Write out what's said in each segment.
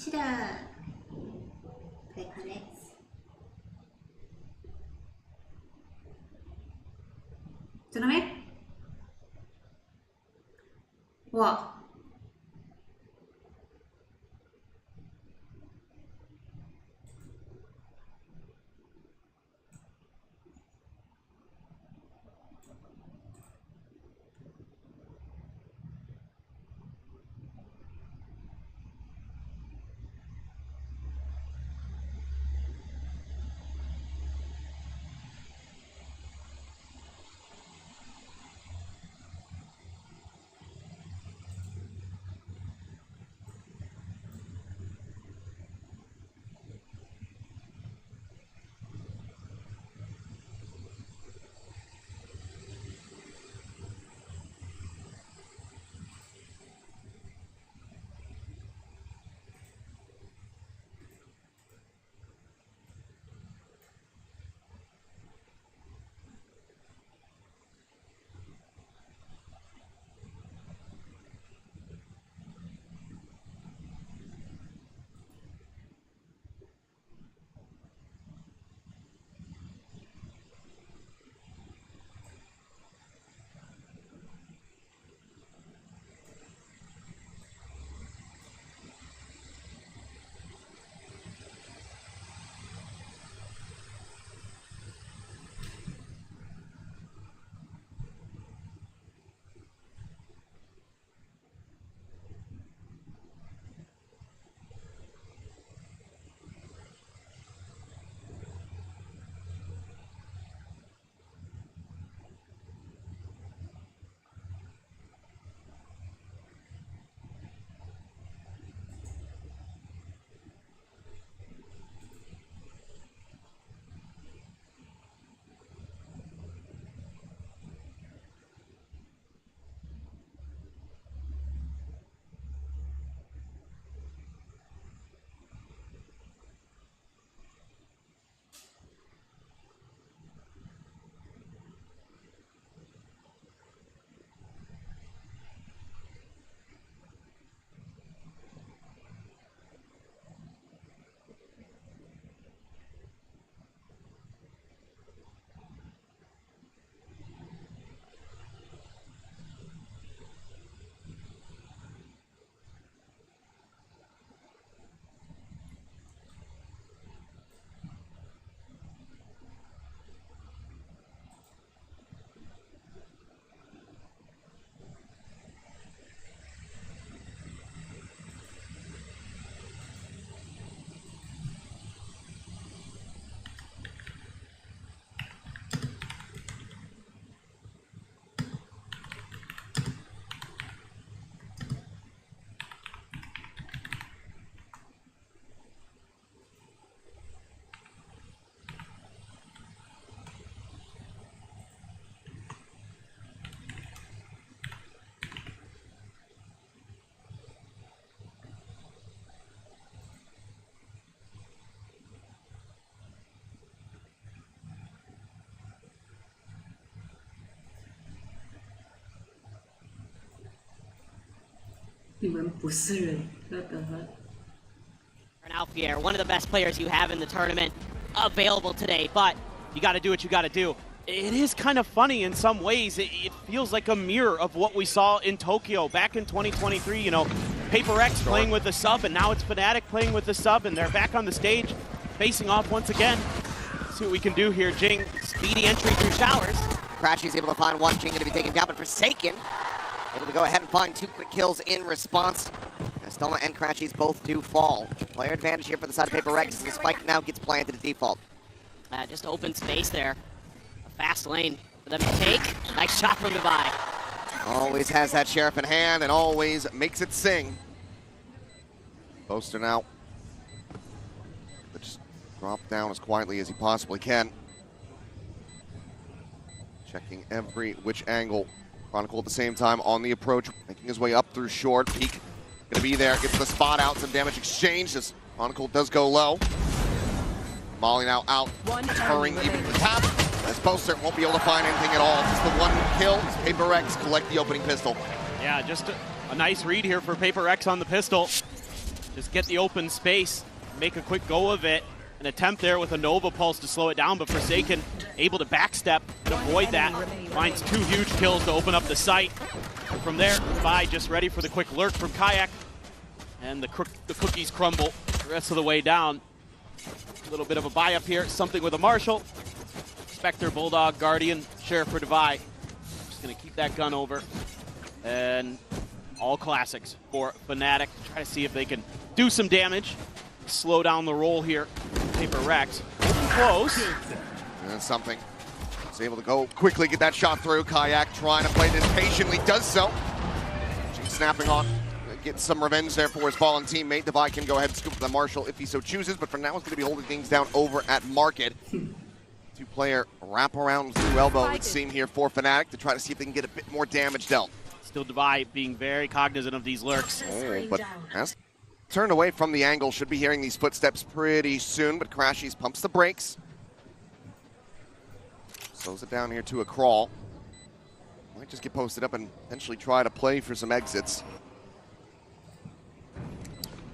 Shida play PRX. Tournament? Wow. Alfier, one of the best players you have in the tournament available today, but you got to do what you got to do. It is kind of funny in some ways. It feels like a mirror of what we saw in Tokyo back in 2023. You know, PRX playing with the sub, and now it's Fnatic playing with the sub, and they're back on the stage facing off once again. Let's see what we can do here. Jing, speedy entry through showers. Crashy's able to find one. Jing going to be taken down, but Forsaken able to go ahead and find 2 quick kills in response. Stoma and Crashy's both do fall. Player advantage here for the side of PRX. The spike now gets planted at default. Just open space there. A fast lane for them to take. Nice shot from Dubai. Always has that Sheriff in hand and always makes it sing. Boaster now. Just drop down as quietly as he possibly can. Checking every which angle. Chronicle at the same time on the approach, making his way up through short. Peak gonna be there, gets the spot out, some damage exchange as Chronicle does go low. Molly now out, hurrying even to the top. As Boaster won't be able to find anything at all. Just the one kill, PRX collect the opening pistol. Yeah, just a nice read here for PRX on the pistol. just get the open space, make a quick go of it. An attempt there with a Nova Pulse to slow it down, but Forsaken able to backstep and avoid that. Finds 2 huge kills to open up the site. And from there, Vi just ready for the quick lurk from Kayak. And the cookies crumble the rest of the way down. A little bit of a buy up here, something with a Marshall. Spectre, Bulldog, Guardian, Sheriff for Devi. Just gonna keep that gun over. And all classics for Fnatic. Try to see if they can do some damage. Slow down the roll here. PRX close. And that's something. He's able to go quickly, get that shot through. Kayak trying to play this patiently, does so. She's snapping on. Get some revenge there for his fallen teammate. Devi can go ahead and scoop the Marshall if he so chooses, but for now he's going to be holding things down over at Market. 2-player wraparound through elbow would seem here for Fnatic to try to see if they can get a bit more damage dealt. Still Devi being very cognizant of these lurks. Oh, but has turned away from the angle. Should be hearing these footsteps pretty soon, but Crashies pumps the brakes. Slows it down here to a crawl. Might just get posted up and potentially try to play for some exits.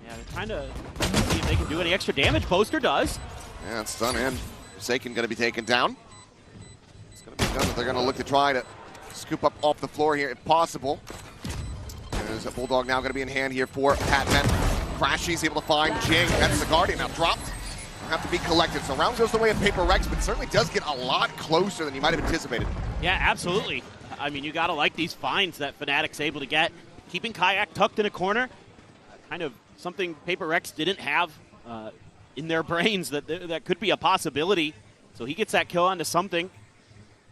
Yeah, they're trying to see if they can do any extra damage. Poster does. Yeah, it's done in. Forsaken going to be taken down. It's going to be done that they're going to look to try to scoop up off the floor here if possible. There's a Bulldog now going to be in hand here for Patman. Crashy's able to find Jing. That's the Guardian now dropped. Have to be collected. So round goes the way of PRX, but certainly does get a lot closer than you might have anticipated. Yeah, absolutely. I mean, you got to like these finds that Fnatic's able to get. Keeping Kayak tucked in a corner, kind of something PRX didn't have in their brains that could be a possibility. So he gets that kill onto something.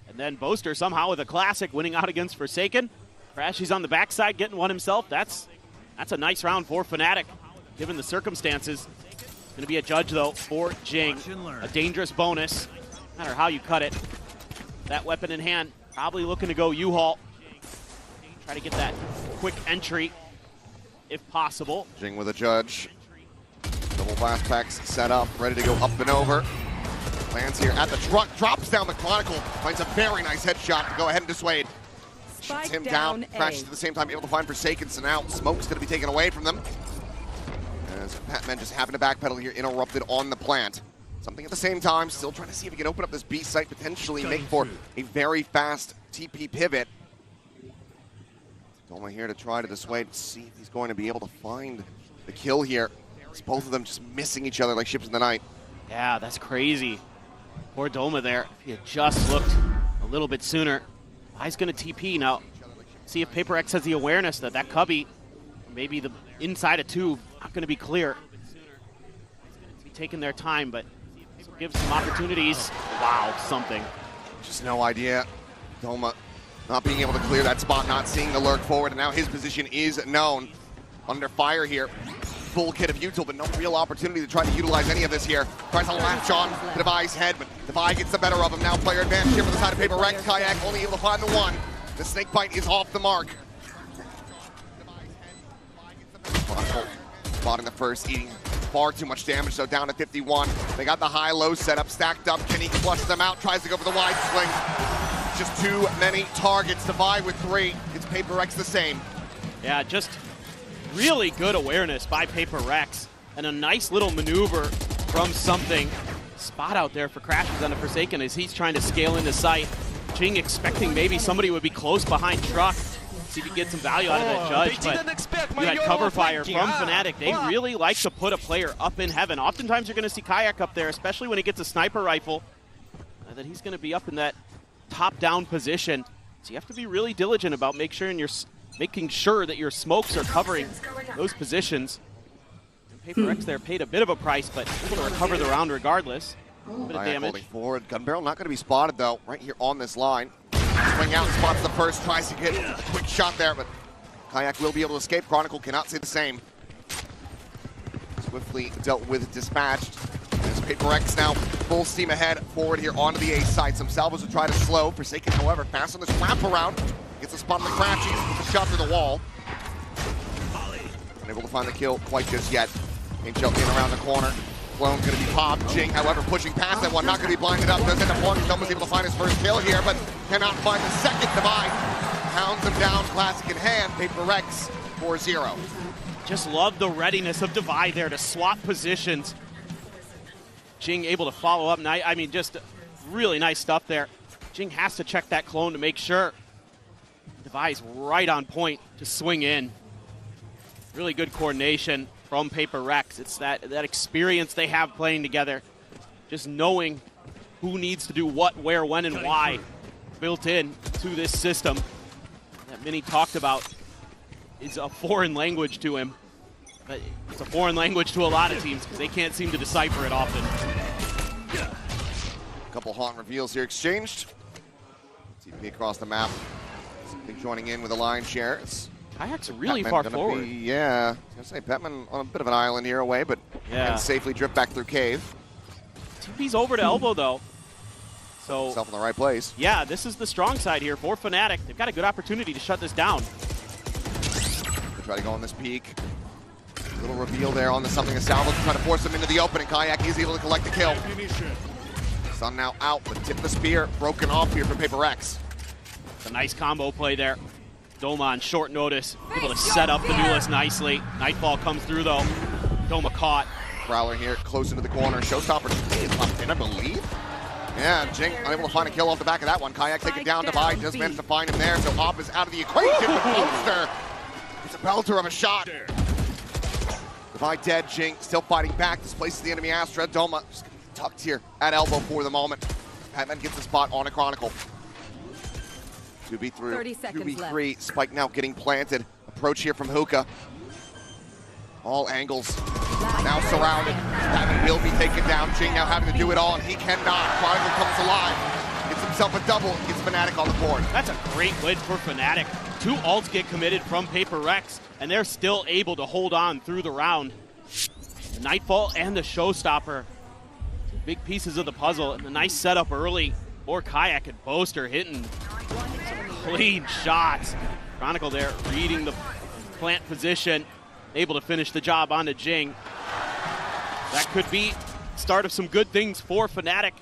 And then Boaster somehow with a classic winning out against Forsaken. Crashy's on the backside getting one himself. That's a nice round for Fnatic, given the circumstances. Going to be a judge, though, for Jing. A dangerous bonus, no matter how you cut it. That weapon in hand, probably looking to go U-Haul. Try to get that quick entry, if possible. Jing with a judge. Double blast packs set up, ready to go up and over. Lands here at the truck, drops down the Chronicle, finds a very nice headshot to go ahead and dissuade. Shoots him down, crashes at the same time, able to find Forsaken, so now Smoke's going to be taken away from them. As Patman just having to backpedal here, interrupted on the plant. Something at the same time, still trying to see if he can open up this B site, potentially make for a very fast TP pivot. Doma here to try to dissuade, see if he's going to be able to find the kill here. It's both of them just missing each other like ships in the night. Yeah, that's crazy. Poor Doma there. If he had just looked a little bit sooner. He's going to TP now. See if PRX has the awareness that Cubby, maybe the inside of 2, not going to be clear. Be taking their time, but give some opportunities. Wow, something. Just no idea. Doma not being able to clear that spot, not seeing the lurk forward, and now his position is known. Under fire here. Full kit of util, but no real opportunity to try to utilize any of this here. Tries to latch on to Devi's head, but Devi gets the better of him. Now player advantage here for the side of PRX. Kayak only able to find the one. The snake bite is off the mark. Spotting the first, eating far too much damage, so down to 51. They got the high-low setup stacked up. Kenny flushes them out, tries to go for the wide swing. Just too many targets. Devi with 3. It's PRX the same. Yeah, just really good awareness by PRX, and a nice little maneuver from something. Spot out there for Crashes on the Forsaken as he's trying to scale into sight. Jing expecting maybe somebody would be close behind Truck. See if he gets some value out of that judge, but you had cover fire from Fnatic. They really like to put a player up in heaven. Oftentimes you're going to see Kayak up there, especially when he gets a sniper rifle, that he's going to be up in that top-down position. So you have to be really diligent about making sure that your smokes are covering those positions. And PRX there paid a bit of a price, but able to recover the round regardless. A bit of damage. Holding forward. Gun barrel not going to be spotted, though, right here on this line. Swing out, spots the first, tries to get a quick shot there, but Kayak will be able to escape. Chronicle cannot say the same. Swiftly dealt with, dispatched. As PRX now full steam ahead, forward here onto the A side. Some salvos will try to slow. Forsaken, however, fast on this wraparound. Gets a spot on the Crashies, gets a shot through the wall. Unable to find the kill quite just yet. Angel in around the corner. Clone's going to be popped. Jing, however, pushing past that one, not going to be blinded up. Does end up blowing. Doma's able to find his first kill here, but cannot find the second. Devi pounds him down, classic in hand. PRX 4-0. Just love the readiness of Divide there to swap positions. Jing able to follow up. I mean, just really nice stuff there. Jing has to check that clone to make sure. Divide's right on point to swing in. Really good coordination from PRX. It's that experience they have playing together. Just knowing who needs to do what, where, when, and why built in to this system that Minnie talked about is a foreign language to him. But it's a foreign language to a lot of teams because they can't seem to decipher it often. A couple haunt reveals here exchanged. TP across the map. Something joining in with a line share. Kayak's really Petman far gonna forward. Yeah, I was gonna say Petman on a bit of an island here away, but can safely drift back through cave. TP's over to elbow though. So Himself in the right place. yeah, this is the strong side here for Fnatic. They've got a good opportunity to shut this down. They try to go on this peak. Little reveal there on the something of salvage, trying to force him into the opening. Kayak is able to collect the kill. Sun now out, but tip of the spear broken off here from PRX. It's a nice combo play there. Doma on short notice, able to set up the duelist nicely. Nightfall comes through though. Doma caught. Prowler here, close into the corner. Showstopper popped in, I believe. Yeah, Jing unable to find a kill off the back of that one. Kayak take it down. Divide just managed to find him there, so Op is out of the equation. But Monster, it's a belter of a shot. Divide dead. Jing still fighting back. Displaces the enemy Astra. Doma just tucked here at elbow for the moment. Patman gets a spot on a Chronicle. 2v through. 30 seconds 2v3. left. Spike now getting planted. Approach here from Hookah. All angles now surrounded. Patman will be taken down. Jing now having to do it all, and he cannot. Chronicle comes alive. Gets himself a double. Gets Fnatic on the board. That's a great win for Fnatic. 2 ults get committed from PRX, and they're still able to hold on through the round. The Nightfall and the Showstopper. 2 big pieces of the puzzle, and the nice setup early for Kayak and Boaster hitting some clean shots. Chronicle there reading the plant position, able to finish the job onto Jing. That could be start of some good things for Fnatic.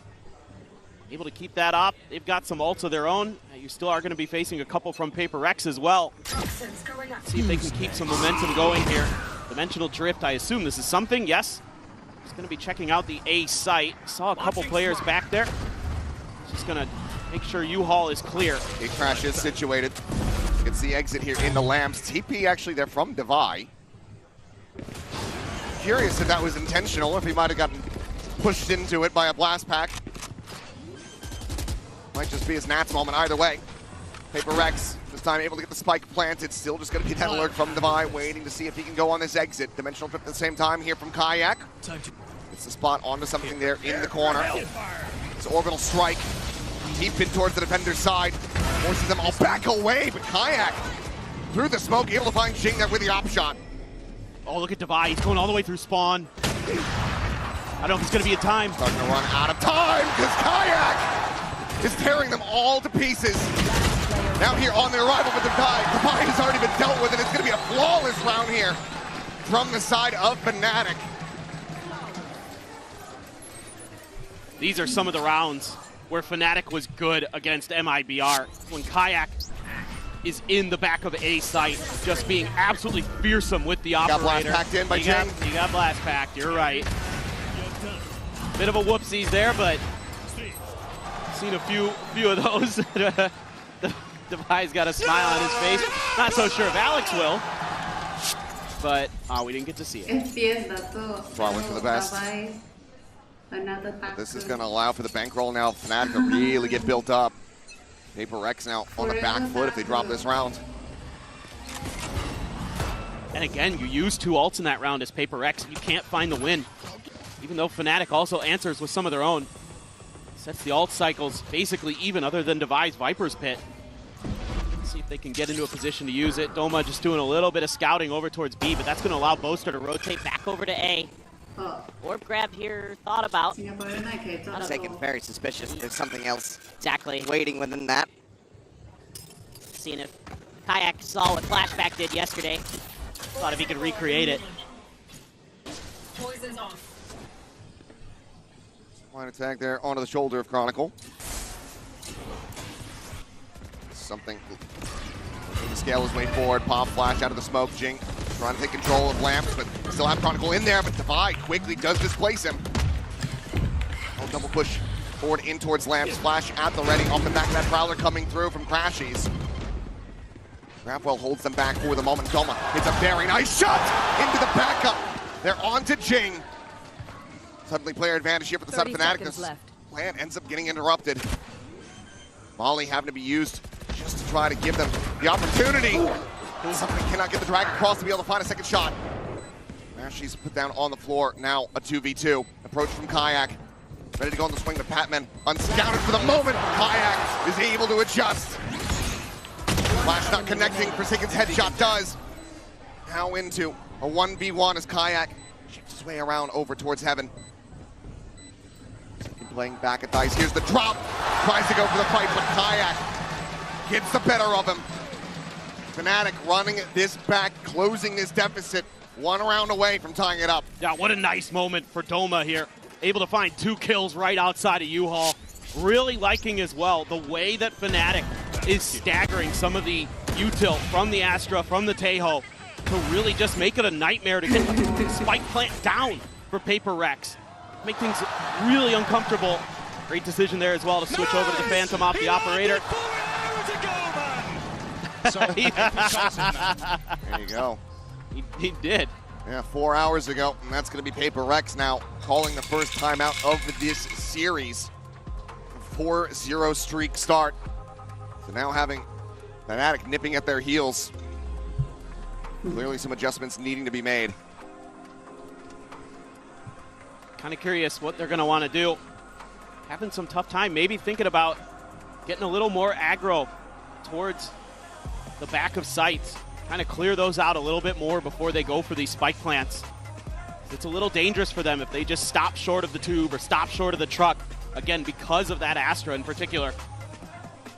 Able to keep that up. They've got some ults of their own. You still are going to be facing a couple from PRX as well. See if they can keep some momentum going here. Dimensional Drift, I assume this is something, yes. Just going to be checking out the A site. Saw a couple players back there. Just going to make sure U-Haul is clear. It Crash is situated. It's the exit here in the Lambs. TP actually there from Divide. Curious if that was intentional, if he might have gotten pushed into it by a blast pack. Might just be his Nats moment either way. PRX this time able to get the spike planted. Still just going to be that alert from Divide, waiting to see if he can go on this exit. Dimensional Drift at the same time here from Kayak. It's the spot onto something there in the corner. It's Orbital Strike. Deep in towards the defender's side. Forces them all back away, but Kayak through the smoke, able to find Jing there with the op shot. Oh, look at Divide. He's going all the way through spawn. I don't know if it's going to be a time. Starting to run out of time because Kayak is tearing them all to pieces. Now here on the arrival with Divide. Divide has already been dealt with, and it's going to be a flawless round here from the side of Fnatic. These are some of the rounds where Fnatic was good against MIBR. When Kayak is in the back of A site, just being absolutely fearsome with the operator. Got blast packed in by Jing. You got blast packed, you're right. Bit of a whoopsies there, but seen a few of those. Divide's got a smile on his face. Not so sure if Alex will, but we didn't get to see it. Probably for the best. This is going to allow for the bankroll now. Fnatic to really get built up. PRX now on the back foot if they drop this round. And again, you use 2 ults in that round as PRX, and you can't find the win. Even though Fnatic also answers with some of their own. Sets the ult cycles basically even other than Divide's Viper's Pit. Let's see if they can get into a position to use it. Doma just doing a little bit of scouting over towards B, but that's going to allow Boaster to rotate back over to A. Orb grab here, thought about. Taken very suspicious. There's something else Exactly. waiting within that. Seeing if Kayak saw what Flashback did yesterday. Thought if he could recreate it. Line attack there onto the shoulder of Chronicle. Something. The scale his way forward. Pop flash out of the smoke. Jing trying to take control of Lamps, but still have Chronicle in there, but Divide quickly does displace him. Oh, double push forward in towards Lamps, flash at the ready, off the back of that Prowler coming through from Crashies. Grabwell holds them back for the moment. Doma hits a very nice shot into the backup. They're on to Jing. Suddenly player advantage here for the side of Fnatic. This plan ends up getting interrupted. Molly having to be used just to try to give them the opportunity. Somebody cannot get the drag across to be able to find a second shot. There she's put down on the floor. Now a 2v2. Approach from Kayak. Ready to go on the swing, but Patman unscouted for the moment. Kayak is able to adjust. Flash not connecting. Forsaken's headshot does. Now into a 1v1 as Kayak shifts his way around over towards Heaven. Playing back at Dice. Here's the drop. Tries to go for the fight, but Kayak gets the better of him. Fnatic running this back, closing this deficit. 1 round away from tying it up. Yeah, what a nice moment for Doma here. Able to find 2 kills right outside of U-Haul. Really liking as well the way that Fnatic is staggering some of the util from the Astra, from the Tejo, to really just make it a nightmare to get the spike plant down for PRX. Make things really uncomfortable. Great decision there as well to switch over to the Phantom off the operator. There you go. He did. Yeah, 4 hours ago, and that's going to be PRX now calling the first timeout of this series. 4-0 streak start. So now having Fnatic nipping at their heels. Clearly some adjustments needing to be made. Kind of curious what they're going to want to do. Having some tough time, maybe thinking about getting a little more aggro towards the back of sites. Kind of clear those out a little bit more before they go for these spike plants. It's a little dangerous for them if they just stop short of the tube or stop short of the truck. Again, because of that Astra in particular.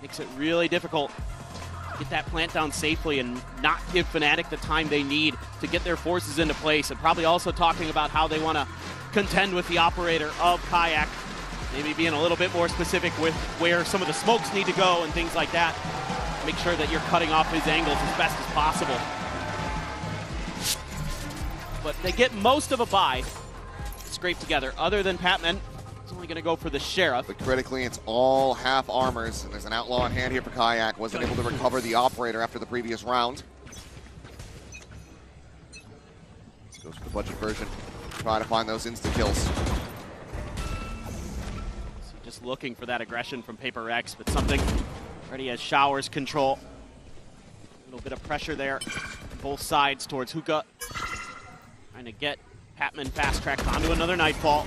Makes it really difficult to get that plant down safely and not give Fnatic the time they need to get their forces into place. And probably also talking about how they want to contend with the operator of Kayak. Maybe being a little bit more specific with where some of the smokes need to go and things like that. Make sure that you're cutting off his angles as best as possible. But they get most of a buy scraped together. Other than Patman, he's only going to go for the Sheriff. But critically, it's all half armors. And there's an outlaw in hand here for Kayak. Wasn't able to recover the operator after the previous round. Goes for the budget version. Try to find those insta-kills. So just looking for that aggression from PRX, but something already has Showers control. A little bit of pressure there on both sides towards Hookah. Trying to get Patman fast-tracked onto another Nightfall.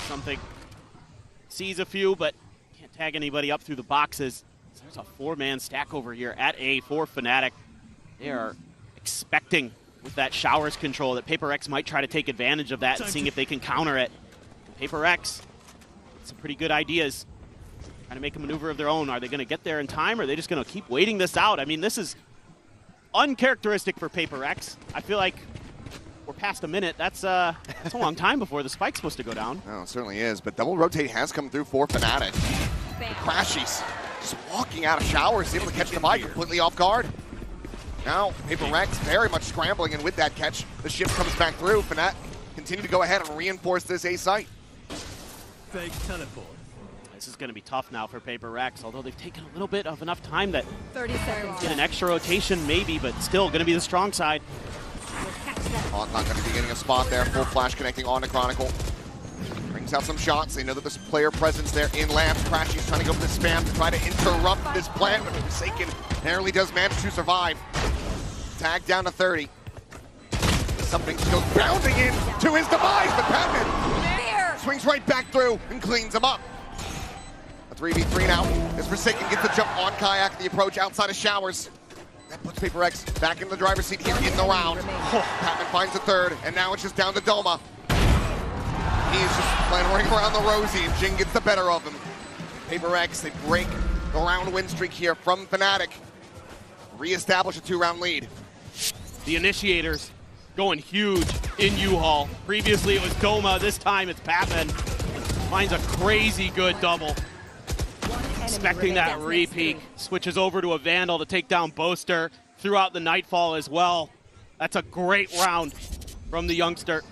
Something. Sees a few, but can't tag anybody up through the boxes. So there's a 4-man stack over here at A for Fnatic. They are expecting with that Showers control that PRX might try to take advantage of that and seeing if they can counter it. PRX, some pretty good ideas. Trying to make a maneuver of their own. Are they going to get there in time, or are they just going to keep waiting this out? I mean, this is uncharacteristic for PRX. I feel like we're past a minute. That's a long time before the spike's supposed to go down. No, it certainly is, but double rotate has come through for Fnatic. Crashies just walking out of Showers, able to catch the bike completely off guard. Now, PRX very much scrambling, and with that catch, the shift comes back through. Fnatic continue to go ahead and reinforce this A site. Fake teleport. This is going to be tough now for PRX, although they've taken a little bit of enough time that 30 seconds. get an extra rotation maybe, but still going to be the strong side. Not going to be getting a spot there. Full flash connecting on to Chronicle. Brings out some shots. They know that there's player presence there in Lamps. Crashies trying to go for the spam to try to interrupt this plant, but Forsaken narrowly does manage to survive. Tag down to 30. Something goes bounding in to his demise, but Patman swings right back through and cleans him up. A 3v3 now as Forsaken gets the jump on Kayak, the approach outside of Showers. That puts PRX back in the driver's seat here in the round. Patman finds a third, and now it's just down to Doma. He's just playing running around the Rosie, and Jing gets the better of him. PRX, they break the round win streak here from Fnatic. Reestablish a 2-round lead. The initiators going huge in U-Haul. Previously it was Doma, this time it's Patman. Finds a crazy good double. Expecting that repeat. Switches over to a Vandal to take down Boaster throughout the Nightfall as well. That's a great round from the youngster.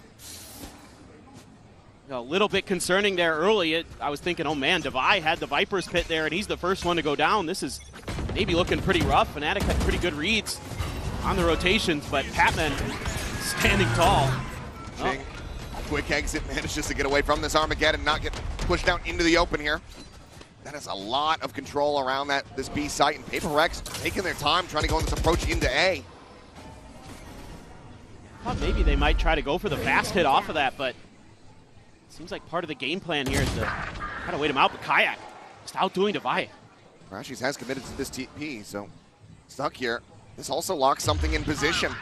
A little bit concerning there early. I was thinking, oh man, Devi had the Viper's Pit there, and he's the first one to go down. This is maybe looking pretty rough. Fnatic had pretty good reads on the rotations, but Patman standing tall. Jing, quick exit, manages to get away from this Armageddon, not get pushed out into the open here. That is a lot of control around this B site, and PRX taking their time trying to go on this approach into A. I thought maybe they might try to go for the fast hit off of that, but it seems like part of the game plan here is to try to wait him out, but Kayak just outdoing Devi. Crashies has committed to this TP, so stuck here. This also locks something in position.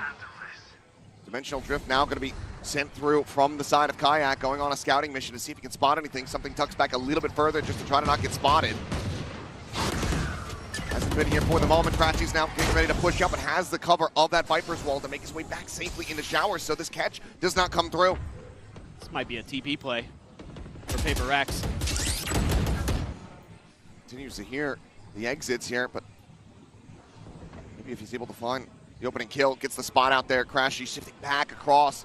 Dimensional Drift now going to be sent through from the side of Kayak, going on a scouting mission to see if he can spot anything. Something tucks back a little bit further just to try to not get spotted. Hasn't been here for the moment. Crashies now getting ready to push up and has the cover of that Viper's Wall to make his way back safely into showers, so this catch does not come through. This might be a TP play for PRX. Continues to hear the exits here, but maybe if he's able to find the opening kill, gets the spot out there. Crashy shifting back across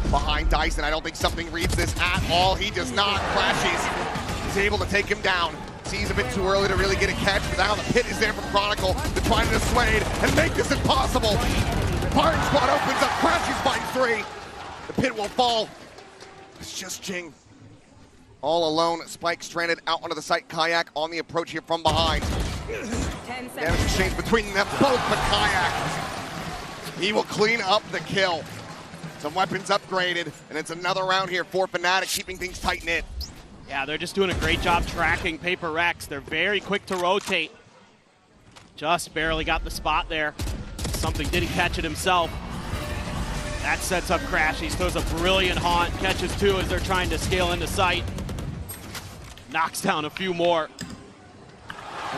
behind Dyson. I don't think something reads this at all. He does not. Crashies is able to take him down. Sees a bit too early to really get a catch, but now the pit is there from Chronicle to try to dissuade and make this impossible. Firing squad opens up. Crashies finds 3. The pit will fall. It's just Jing. All alone. Spike stranded out onto the site. Kayak on the approach here from behind. Damage exchange between them both, but Kayak, he will clean up the kill. Some weapons upgraded, and it's another round here for Fnatic, keeping things tight-knit. Yeah, they're just doing a great job tracking PRX. They're very quick to rotate. Just barely got the spot there. Something didn't catch it himself. That sets up Crash. He throws a brilliant haunt, catches 2 as they're trying to scale into sight. Knocks down a few more.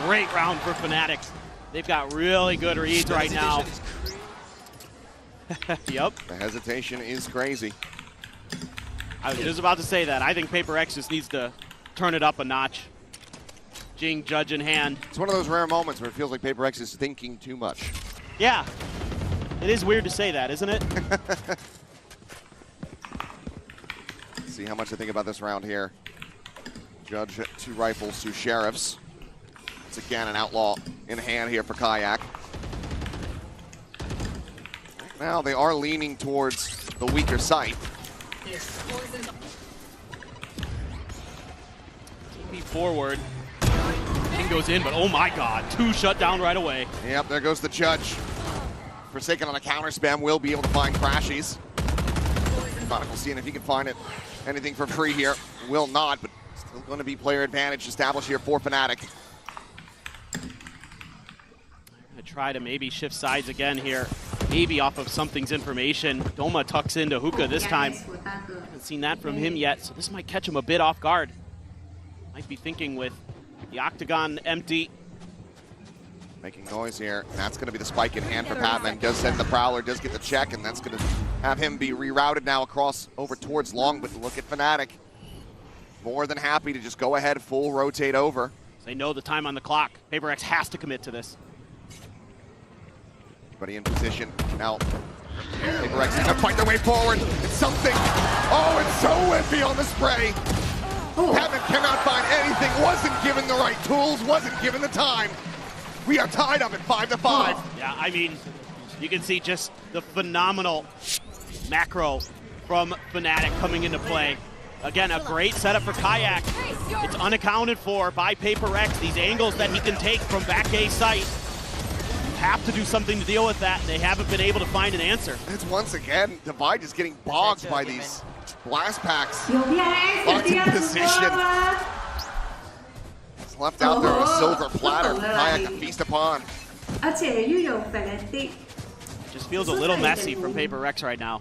Great round for Fnatic. They've got really good reads right now. Yep. The hesitation is crazy. I was just about to say that. I think PRX just needs to turn it up a notch. Jing, judge in hand. It's one of those rare moments where it feels like PRX is thinking too much. Yeah. It is weird to say that, isn't it? See how much I think about this round here. Judge 2 rifles, 2 sheriffs. It's again an outlaw in hand here for Kayak. Right now they are leaning towards the weaker site. TP forward. King goes in, but oh my god, 2 shut down right away. Yep, there goes the judge. Forsaken on a counter spam will be able to find Crashies. Chronicle seeing if he can find it. Anything for free here. Will not, but still going to be player advantage established here for Fnatic. Gonna try to maybe shift sides again here. Maybe off of something's information. Doma tucks into Hookah this time. Haven't seen that from him yet, so this might catch him a bit off guard. Might be thinking with the Octagon empty. Making noise here. And that's going to be the spike in hand for Patman. Does send the Prowler, does get the check, and that's going to have him be rerouted now across over towards Long. But look at Fnatic. More than happy to just go ahead, full rotate over. They know the time on the clock. PRX has to commit to this. Everybody in position. Now, PRX is going to fight their way forward. It's something. Oh, it's so whippy on the spray. Patman cannot find anything. Wasn't given the right tools. Wasn't given the time. We are tied up at 5-5. Yeah, I mean, you can see just the phenomenal macro from Fnatic coming into play. Again, a great setup for Kayak. It's unaccounted for by PRX. These angles that he can take from back A site. Have to do something to deal with that, and they haven't been able to find an answer. It's once again, Divide is getting bogged by these blast packs. Locked in position. It's left out there on a silver platter for Kayak to feast upon. Just feels a little messy from PRX right now.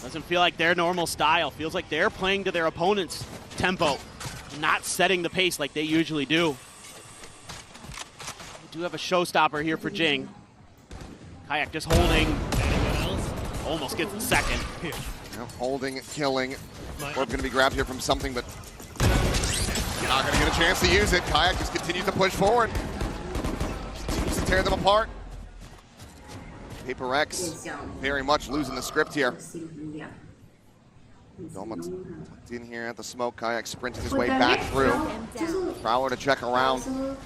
Doesn't feel like their normal style. Feels like they're playing to their opponent's tempo, not setting the pace like they usually do. We do have a showstopper here for Jing. Kayak just holding. Almost gets the second. Now holding, killing. Orb going to be grabbed here from something, but not going to get a chance to use it. Kayak just continues to push forward. Continues to tear them apart. PRX very much losing the script here. Almost tucked in here at the smoke. Kayak sprinting his way back through. Prowler to check around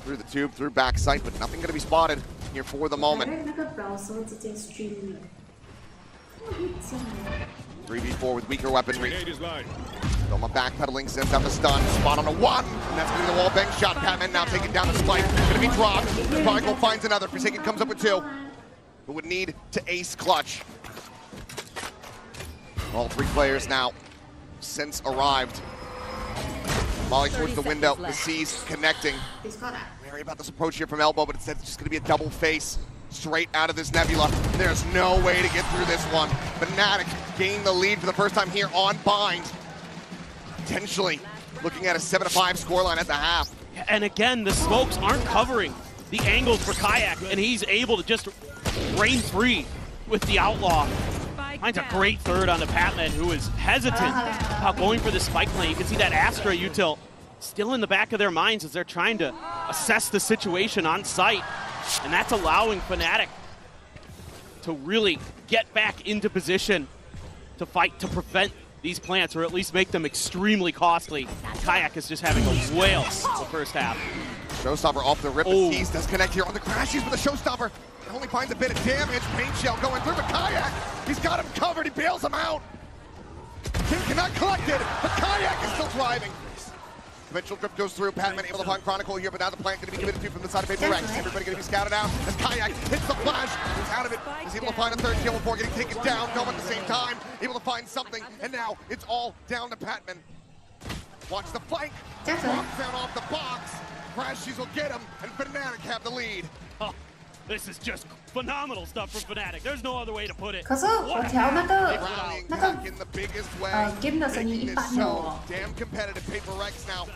through the tube, through backside, but nothing going to be spotted here for the moment. 3v4 with weaker weaponry. Doma backpedaling, sends out the stun. Spot on a 1, and that's going to be the wall bang shot. Patman now taking down the spike. Going to be dropped. Chronicle finds another. Forsaken comes up with 2. Who would need to ace clutch. All 3 players now since arrived. Volley towards the window. The C's connecting. Wary about this approach here from Elbow, but instead it's just going to be a double face straight out of this Nebula. There's no way to get through this one. Fnatic gain the lead for the first time here on Bind. Potentially looking at a 7-5 scoreline at the half. And again, the smokes aren't covering the angles for Kayak, and he's able to just reign free with the Outlaw. Finds a great third on the Patman, who is hesitant about going for the spike lane. You can see that Astra util still in the back of their minds as they're trying to assess the situation on site. And that's allowing Fnatic to really get back into position to fight to prevent these plants, or at least make them extremely costly. Kayak is just having a whale the first half. Showstopper off the rip. The C's does connect here on the crashes, but the Showstopper only finds a bit of damage. Pain Shell going through, but Kayak, he's got him covered. He bails him out. King cannot collect it, but Kayak is still driving. Conventional Drift goes through. Patman able to find Chronicle here, but now the plant going to be given to from the side of PRX. Everybody going to be scouted out as Kayak hits the flash. He's out of it. He's able to find a 3rd kill before getting taken down. No at the same time. Able to find something, and now it's all down to Patman. Watch the flank. Drops down off the box. Crashies will get him, and Fnatic have the lead. Oh, this is just phenomenal stuff from Fnatic. There's no other way to put it. 可是我调那个 Rallying 那 back 个 in the biggest way. game 的声音一 Making 般 this 的 so 哦， damn competitive. PRX now.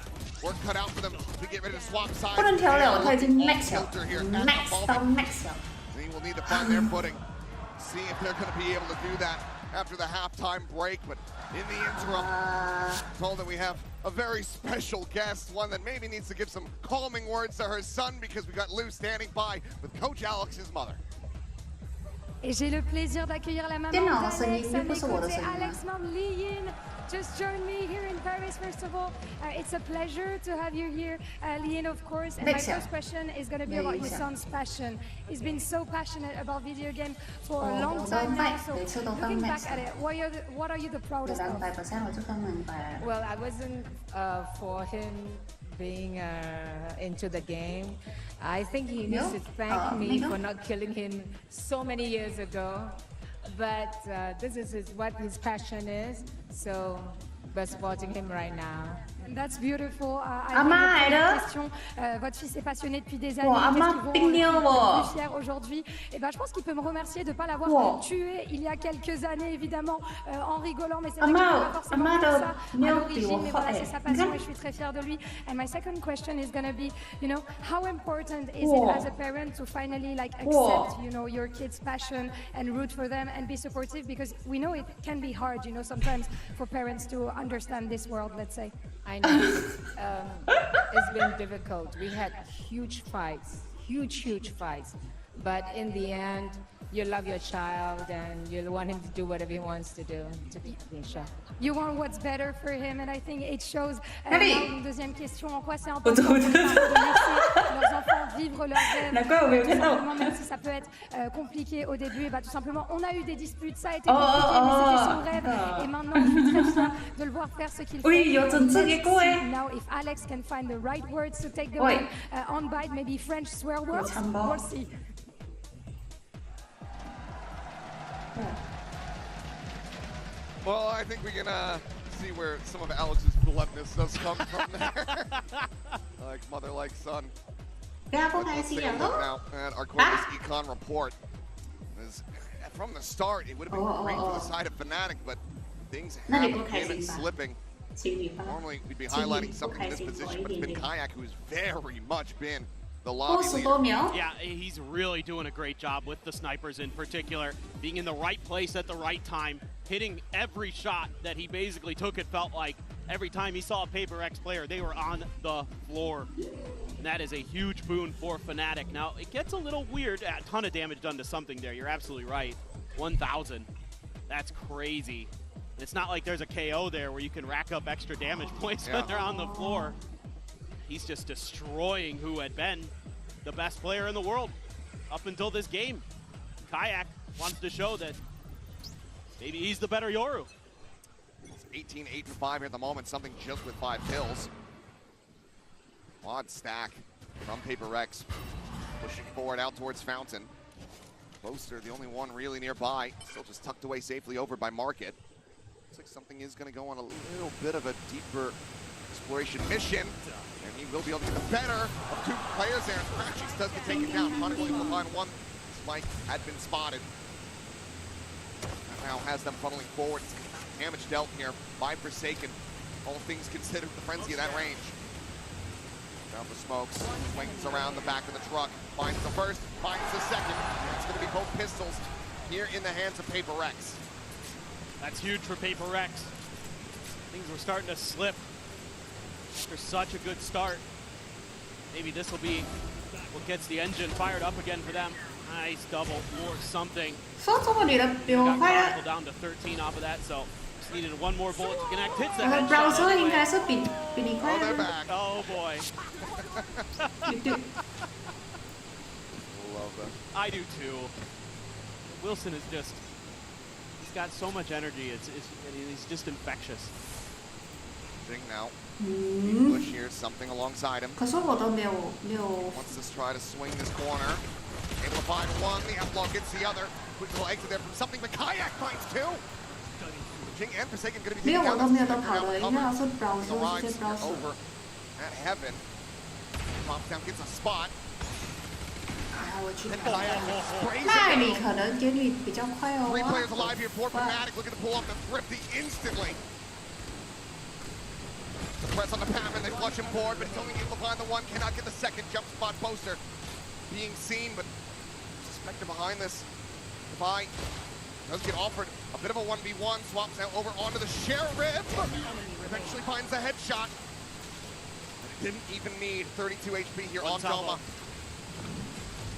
Work cut out for them to get ready to swap sides. 不能调了，它已经 max 了 Filter here at the ，max moment. 到 max 了。 They will need to find their footing. See if they're going to be able to do that after the halftime break. But in the interim, told that we have a very special guest, one that maybe needs to give some calming words to her son, because we got Lou standing by with Coach Alex's mother. Et j'ai le plaisir d'accueillir la maman 电脑的声音 d'Alex 又 à 不 mes 是我的 côtés, 声音啊。 Alex Mom Liyin just joined me here in Paris. First of all, it's a pleasure to have you here, Liyin, of course. And my first question is going to be about your son's passion. He's been so passionate about video games for a long time now. So looking back at it, what are you the proudest of? 100%我就分明白了。 Well, I wasn't for him being into the game. I think he needs to thank me for not killing him so many years ago. But this is what his passion is. So we're supporting him right now. That's beautiful. Amma, elle question. Votre fils est passionné depuis des années. Wow, Amma, Qu'est-ce qui vous pignon, rend wow. le plus fier aujourd'hui? Et ben, je pense qu'il peut me remercier de ne pas l'avoir Wow. tué il y a quelques années, évidemment, en rigolant. Mais c'est vrai Amma, qu'il n'a pas forcément Amma, fait ça de à mieux l'origine. Mais dire, voilà, eh, c'est sa passion regarde. et je suis très fière de lui. And my second question is going to be, you know, how important is Wow. it as a parent to finally like accept, Wow. you know, your kid's passion and root for them and be supportive? Because we know it can be hard, you know, sometimes for parents to understand this world, let's say. I know. It's been difficult. We had huge fights, huge fights. But in the end, you love your child and you want him to do whatever he wants to do to be sure. You want what's better for him, and I think it shows. Allez. Une deuxième question, en quoi c'est important pour les parents de laisser leurs enfants vivre leurs rêves. D'accord, mais Tout maintenant. simplement, même si ça peut être compliqué au début, et bah, tout simplement, on a eu des disputes, ça a été Oh, compliqué, oh, mais c'était oh, son rêve. d'accord. Et maintenant, je suis très fière de le voir faire ce qu'il Oui, fait.有真正的 Let's 歌 see 哎。 now if Alex can find the right words to take the Oui. win on bite, maybe French swear words.참 봐. We'll see. Well, I think we can see where some of Alex's bluntness does come from there. Like mother, like son. 不要不 But 开 let's 心 take a 了 look 都。 now at our Corpus Econ report. As from the start, it would have been great for the side of Fnatic, but things那你 have 不开 been 心吧？ slipping. 情侣吧。 Normally, we'd be 情侣 highlighting 不 something 开 in this 心多 position, 一 but it's 点 been 点。 Kayak who's very much been the lobby leader. 60多秒。 Yeah, he's really doing a great job with the snipers in particular, being in the right place at the right time, hitting every shot that he basically took. It felt like every time he saw a PRX player, they were on the floor. And that is a huge boon for Fnatic. Now, it gets a little weird. A ton of damage done to something there. You're absolutely right. 1,000. That's crazy. And it's not like there's a KO there where you can rack up extra damage points when they're on the floor. He's just destroying who had been the best player in the world up until this game. Kayak wants to show that maybe he's the better Yoru. It's 18, 8, and 5 here at the moment. Something just with 5 kills. Quad stack from PRX. Pushing forward out towards Fountain. Boaster, the only one really nearby. Still just tucked away safely over by Market. Looks like something is going to go on a little bit of a deeper exploration mission. And he will be able to get the better of 2 players there. Crashies does get taken down. Chronicle able to find 1. Spike had been spotted. That now has them funneling forward. Damage dealt here by Forsaken. All things considered, the frenzy of that range. Down the smokes, swings around the back of the truck, finds the first, finds the second. It's going to be both pistols here in the hands of PRX. That's huge for PRX. Things were starting to slip after such a good start. Maybe this will be what gets the engine fired up again for them. Nice double or something. 说中国女的比我 Got 快 Chronicle 了。 down to 13 off of that, so just needed 1 more bullet to connect. Hits the 我的 headshot browser 应 anyway. 该是比你 Oh, 快 they're 的。 back. Oh boy. Love them. I do too. Wilson is just, he's got so much energy. He's just infectious. Jing now. Push here, something alongside him. 可是我都没有 Wants to try to swing this corner. Able to find 1, the outlaw gets the other. Quick little exit there from something, but Kayak finds 2. Jing and Forsaken going to be 没有 taken 我 down. 都没有都 They're 跑 now 的，应 covered. 该要是 The browser 直 Rise 接 browser。 over at Heaven. Pops down, gets a spot. 哎，我去 And 跑。 Kayak sprays 那 it 你 down. 可能给你比较快哦。 3 players alive here for Wow. Fnatic, looking to pull off the Thrifty instantly. The press on the Patman, they flush him forward, but he's only able to find the 1, cannot get the second jump spot. Boaster being seen, but suspected behind this. Goodbye. Does get offered a bit of a 1v1, swaps now over onto the Sheriff. Eventually finds the headshot. But it didn't even need 32 HP here on Doma.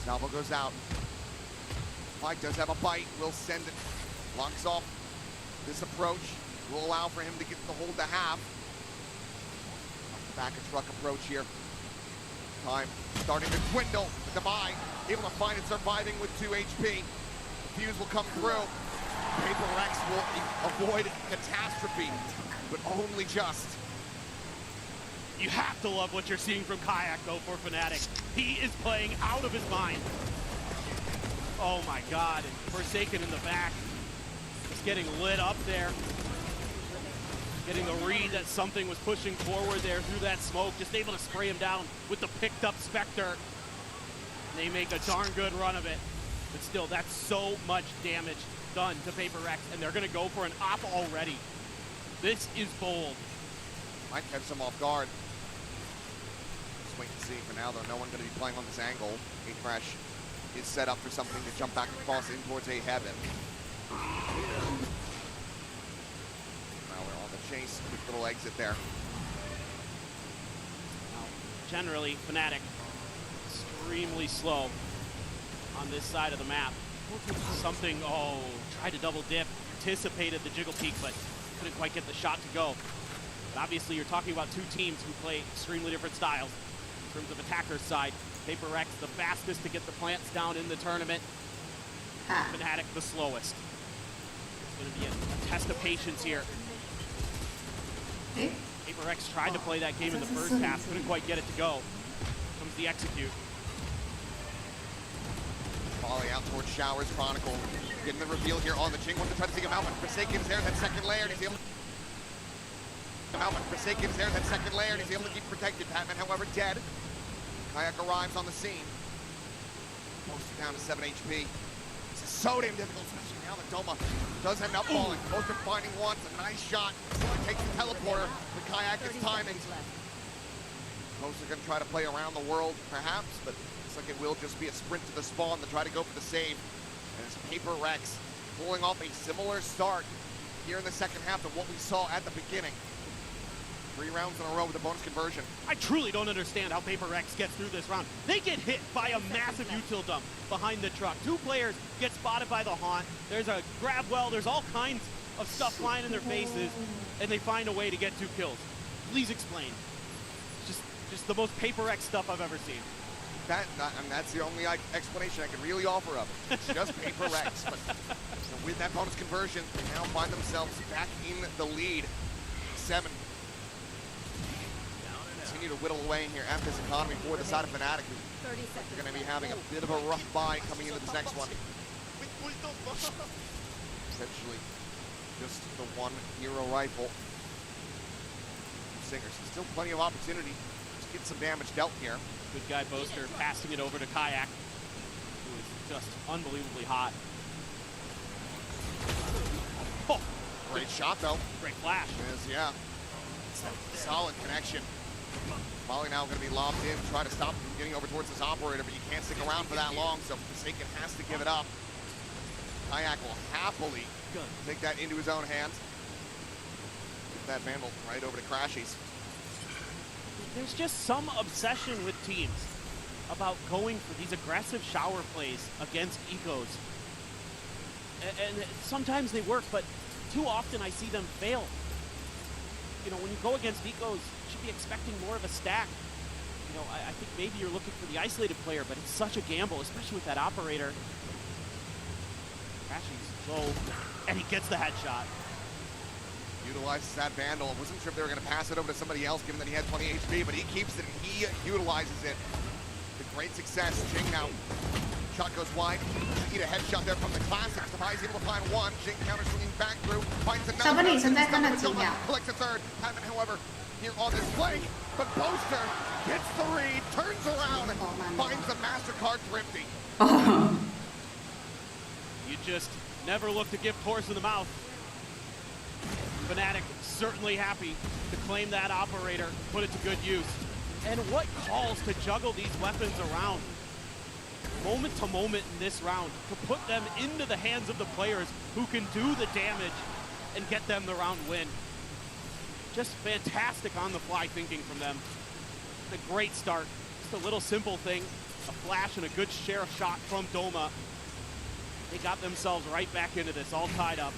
Salvo goes out. Mike does have a bite, will send it. Locks off this approach, will allow for him to get the hold to half. Back a truck approach here. Time starting to dwindle. The Divide able to find it, surviving with 2 HP. The fuse will come through. PRX will avoid catastrophe, but only just. You have to love what you're seeing from Kayak, though, for Fnatic. He is playing out of his mind. Oh my God, and Forsaken in the back. Just getting lit up there. Getting the read that something was pushing forward there through that smoke. Just able to spray him down with the picked up Spectre. They make a darn good run of it. But still, that's so much damage done to PRX, and they're gonna go for an op already. This is bold. Might catch them off guard. Just wait and see. For now, though, no one going to be playing on this angle. Crash is set up for something to jump back across in towards a Heaven. Now we're on the chase. Quick little exit there. Generally, Fnatic extremely slow on this side of the map. Something, tried to double dip, anticipated the jiggle peek, but couldn't quite get the shot to go. But obviously, you're talking about 2 teams who play extremely different styles in terms of attacker's side. PRX, the fastest to get the plants down in the tournament. Fnatic, the slowest. It's going to be a test of patience here. PRX tried to play that game in the first half, couldn't quite get it to go. Comes the execute. Volley out towards Showers. Chronicle getting the reveal here on the Jing. Want to try to take him out, but Forsaken's there, that second layer, and he's able to Forsaken's there, that second layer, and he's able to keep protected. Patman, however, dead. Kayak arrives on the scene. Boaster down to 7 HP. This is so damn difficult, especially now that Doma does end up falling. Boaster finding once, a nice shot. Takes the teleporter, but Kayak is timing. Post are going to try to play around the world, perhaps, but looks like it will just be a sprint to the spawn to try to go for the save. And it's PRX pulling off a similar start here in the second half of what we saw at the beginning. 3 rounds in a row with a bonus conversion. I truly don't understand how PRX gets through this round. They get hit by a massive util dump behind the truck. 2 players get spotted by the haunt. There's a grab well. There's all kinds of stuff flying in their faces, and they find a way to get 2 kills. Please explain. Just the most PRX stuff I've ever seen. That's the only explanation I can really offer of it. It's just PRX. But so with that bonus conversion, they now find themselves back in the lead. 7. Continue to whittle away here at this economy for the side of Fnatic, who's going to be having a bit of a rough buy coming into this next one. Essentially, just the 1 hero rifle. Singers, still plenty of opportunity to get some damage dealt here. Good guy Boaster passing it over to Kayak, who is just unbelievably hot. Oh, great shot though. Great flash. Yeah. Solid connection. Molly now going to be lobbed in, try to stop him from getting over towards this operator, but you can't stick around for that long, so Forsaken has to give it up. Kayak will happily take that into his own hands. Get that Vandal right over to Crashies. There's just some obsession with teams about going for these aggressive shower plays against ecos. And sometimes they work, but too often I see them fail. You know, when you go against ecos, you should be expecting more of a stack. You know, I think maybe you're looking for the isolated player, but it's such a gamble, especially with that operator. Crashies low, and he gets the headshot. Utilizes that Vandal. Wasn't sure if they were going to pass it over to somebody else, given that he had 20 HP, but he keeps it and he utilizes it. With great success. Jing now. Shot goes wide. Need a headshot there from the classics. Defi's able to find 1. Jing counter swinging back through. Finds another. Somebody collects a third. Hammond, however, here on this flank, but Boaster gets the read, turns around, and finds the MasterCard Thrifty. You just never look to give horse in the mouth. Fnatic certainly happy to claim that operator, put it to good use. And what calls to juggle these weapons around moment to moment in this round to put them into the hands of the players who can do the damage and get them the round win. Just fantastic on the fly thinking from them. A great start. Just a little simple thing, a flash and a good share of shot from Doma. They got themselves right back into this, all tied up.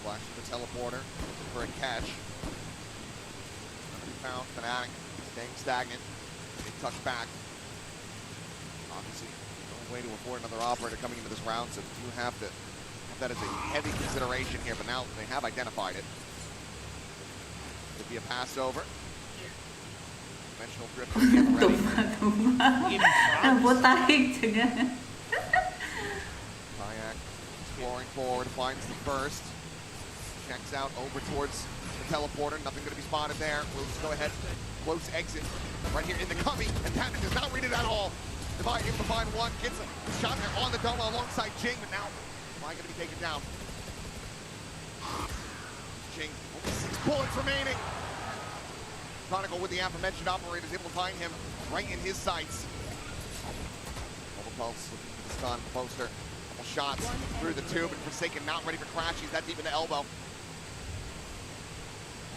Flash to the teleporter for a catch. Found Fnatic staying stagnant. They tuck back. Obviously, no way to afford another operator coming into this round, so you have to have that as a heavy consideration here, but now they have identified it. Could be a pass over. Dimensional drift again ready. Kayak exploring forward, finds the burst. Checks out over towards the teleporter. Nothing going to be spotted there. We'll just go ahead. Close exit right here in the cubby. And Patton does not read it at all. Devi able to find 1. Gets a shot there on the Doma alongside Jing. But now, Devi going to be taken down. Jing, only 6 bullets remaining. Chronicle with the aforementioned operator is able to find him right in his sights. Double pulse looking for the stun. Poster. Couple shots through the tube. And Forsaken not ready for Crashies. That deep in the elbow.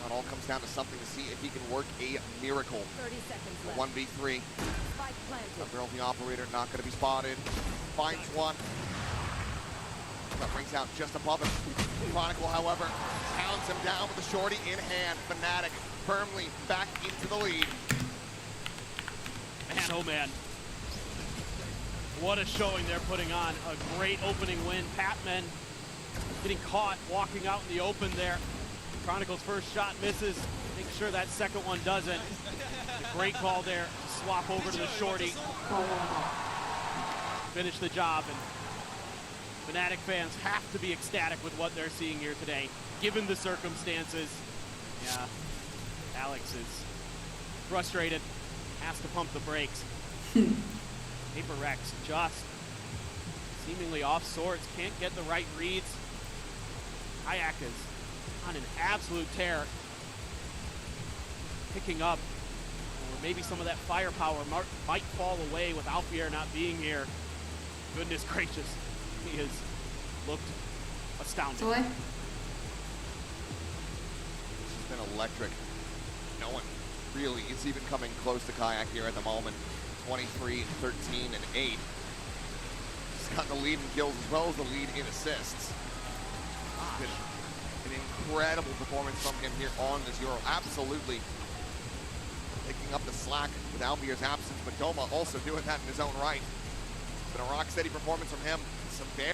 It all comes down to something to see if he can work a miracle. 30 seconds left. 1v3. Girl, the operator, not going to be spotted. Finds 1. That brings out just above him. Chronicle, however, pounds him down with a shorty in hand. Fnatic firmly back into the lead. Man, oh man. What a showing they're putting on. A great opening win. Patman getting caught walking out in the open there. Chronicle's first shot misses. Make sure that second one doesn't. A great call there. Swap over to the shorty. Finish the job. And Fnatic fans have to be ecstatic with what they're seeing here today, given the circumstances. Yeah, Alex is frustrated. Has to pump the brakes. PRX just seemingly off sorts. Can't get the right reads. Kayak is on an absolute tear, picking up where maybe some of that firepower might fall away with Alfier not being here. Goodness gracious, he has looked astounding. สวย It's been electric. No one really is even coming close to Kayak here at the moment. 23, 13, and 8. He's got the lead in kills as well as the lead in assists. It's been an incredible performance from him here on this Euro. Absolutely picking up the slack with Alfier's absence, but Doma also doing that in his own right. It's been a rock-steady performance from him. Some very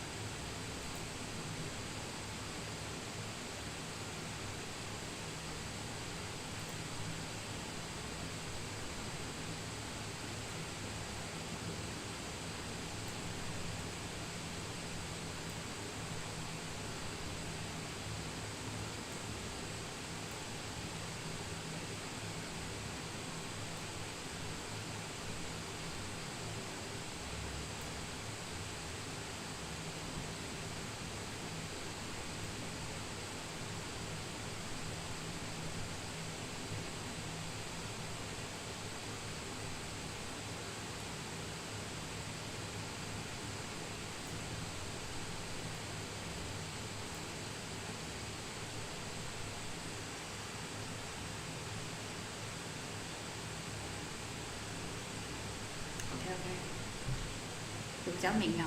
比较明了。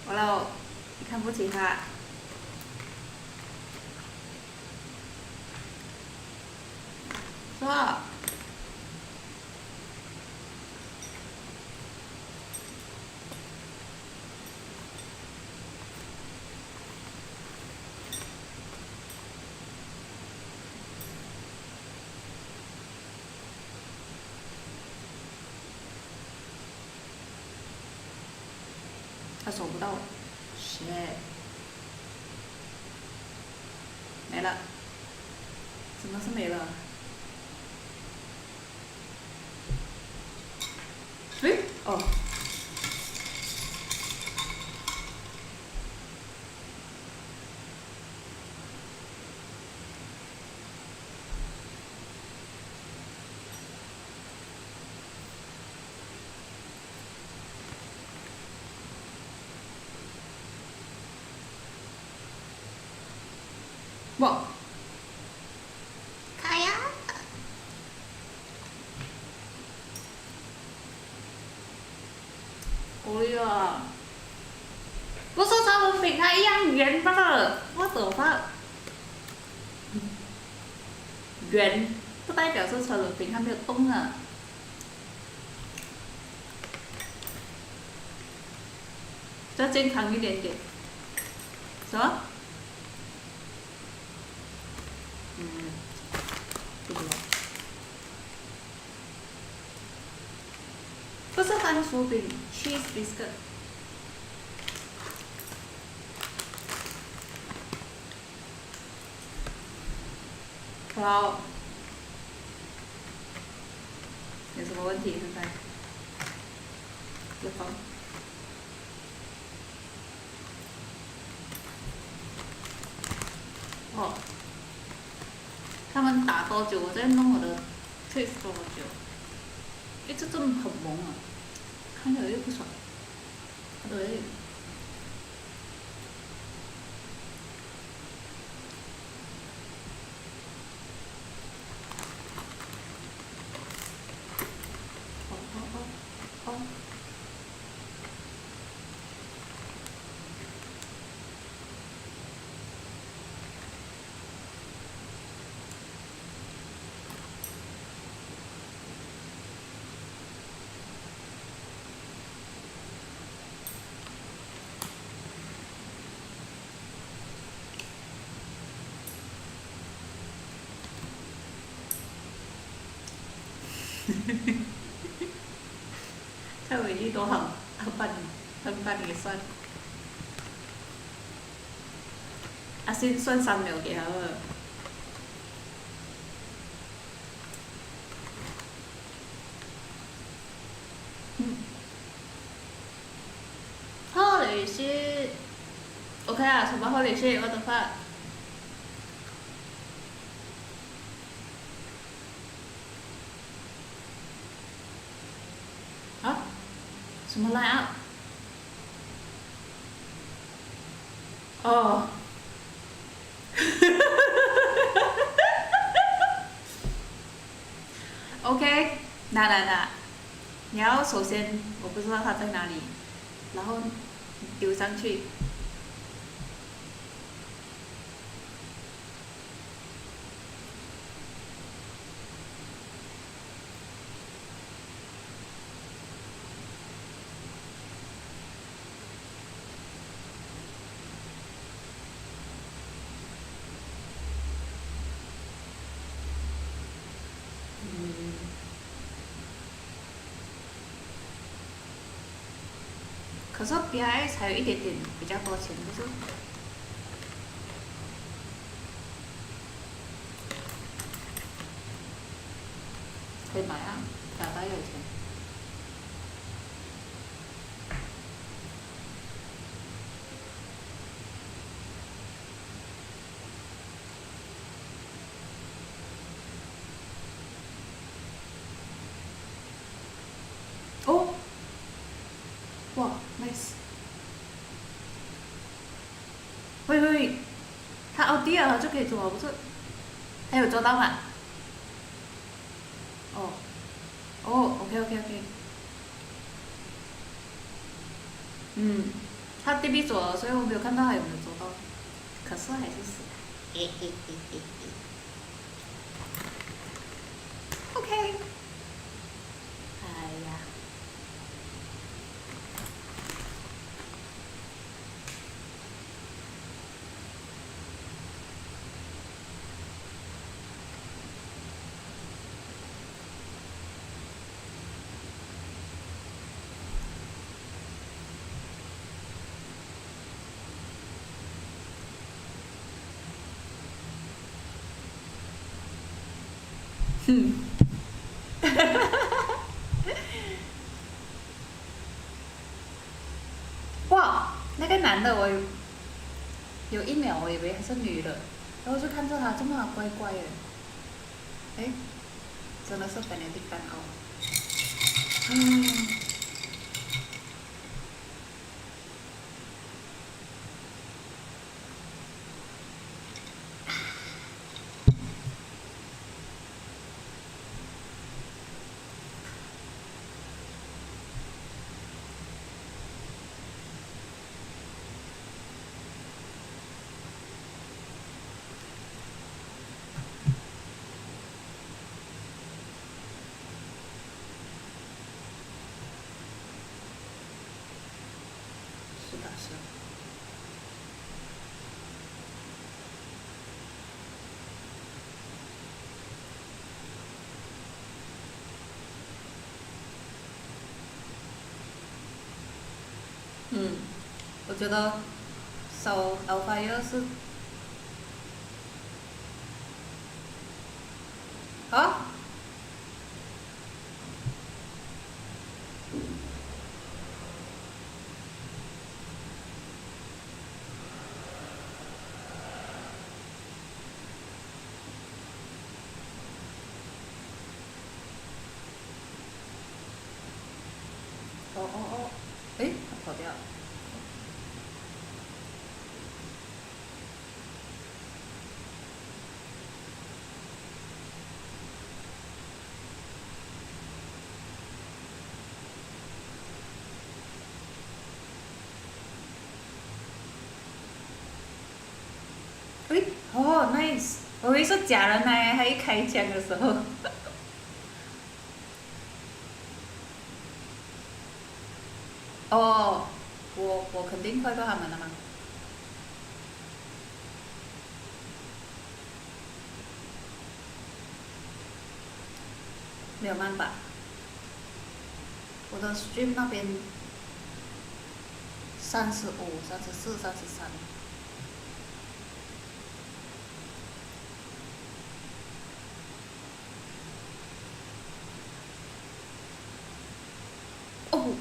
完了，你看不起他。说。他守不到，shit，没了，怎么是没了？诶，哦。哇！卡呀！哎呀！不是他们比他一样圆罢了，我的话，圆不代表是车轮饼，它没有动啊。再健康一点点，什么？不是番薯饼 ，cheese biscuit。好，有什么问题？现在？有风。哦。他们打多久，我在弄我的 twist 多久？哎，这真的很萌啊，看着又不爽。对。蔡伟毅多好，他帮你算，先算3秒给他了。或者是 OK 啊，什么 Holy shit， what the fuck？ 啊？什么 line up？ 哦。OK， 那，你要首先我不知道他在哪里，然后丢上去。可是 PRX 还有一点点比较多钱，不是？可以买啊，打打有钱。哦，哇 ，nice！ 喂，他奥迪尔就可以做了，不是？还有做到吗？哦 ，OK， 他 DB 做了，所以我没有看到他有没有做到，可是还是死。OK。哎呀。哇，那个男的我有一秒我以为他是女的，然后就看着他这么怪怪的，哎，真的是 Fnatic 单傲。是的。我觉得手 Alfire 是啊。哦，哎，他跑掉了。哎，哦 ，nice！ 我以为是假人呢，他一开枪的时候。哦，我肯定快过他们了嘛。没有办法，我的 stream 那边35、34、33。哦，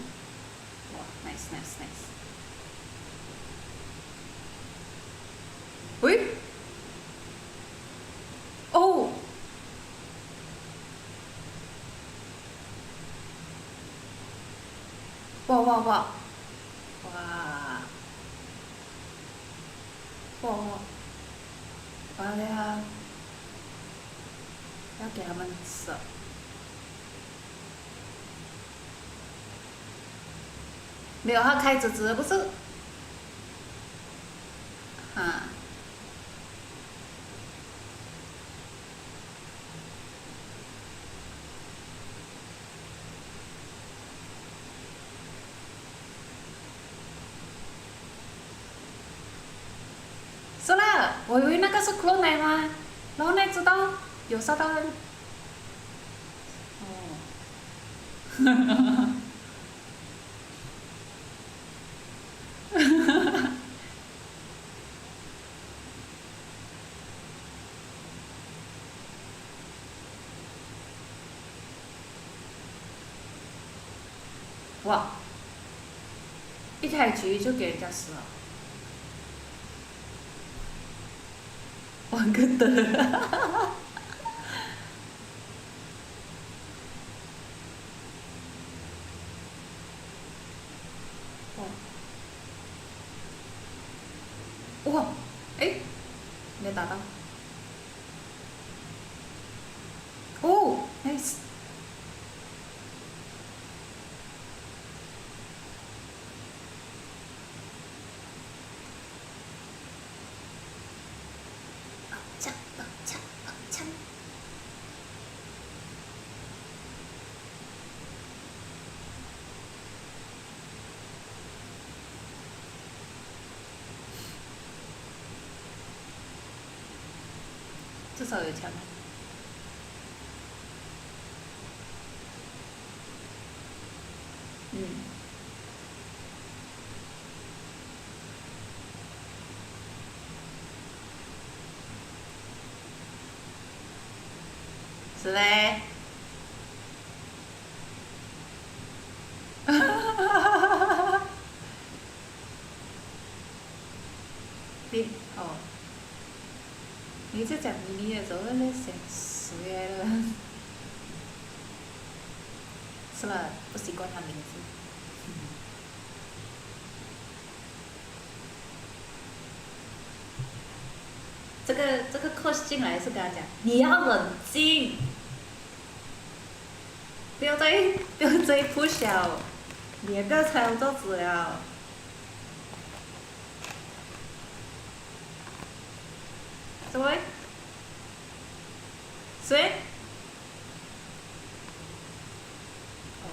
哇 ，nice。喂，哦，哇哇哇，哇，哇哇，完了呀，要给他们吃。没有，他开直直不是？啊。是啦，我以为那个是 clone 来吗？然后那知道有杀到人。哦。哇！一开局就给人家死了。我个的。哇！哎，没打到。哦 ，nice。枪，枪，枪。至少有枪。嗯。是嘞。你哦，你在讲迷你的时候，那想谁来了？是吧？不习惯他名字。这个 coach 进来是跟他讲，你要冷静，不要再 push 了，2个操作子了。什么？谁？哦。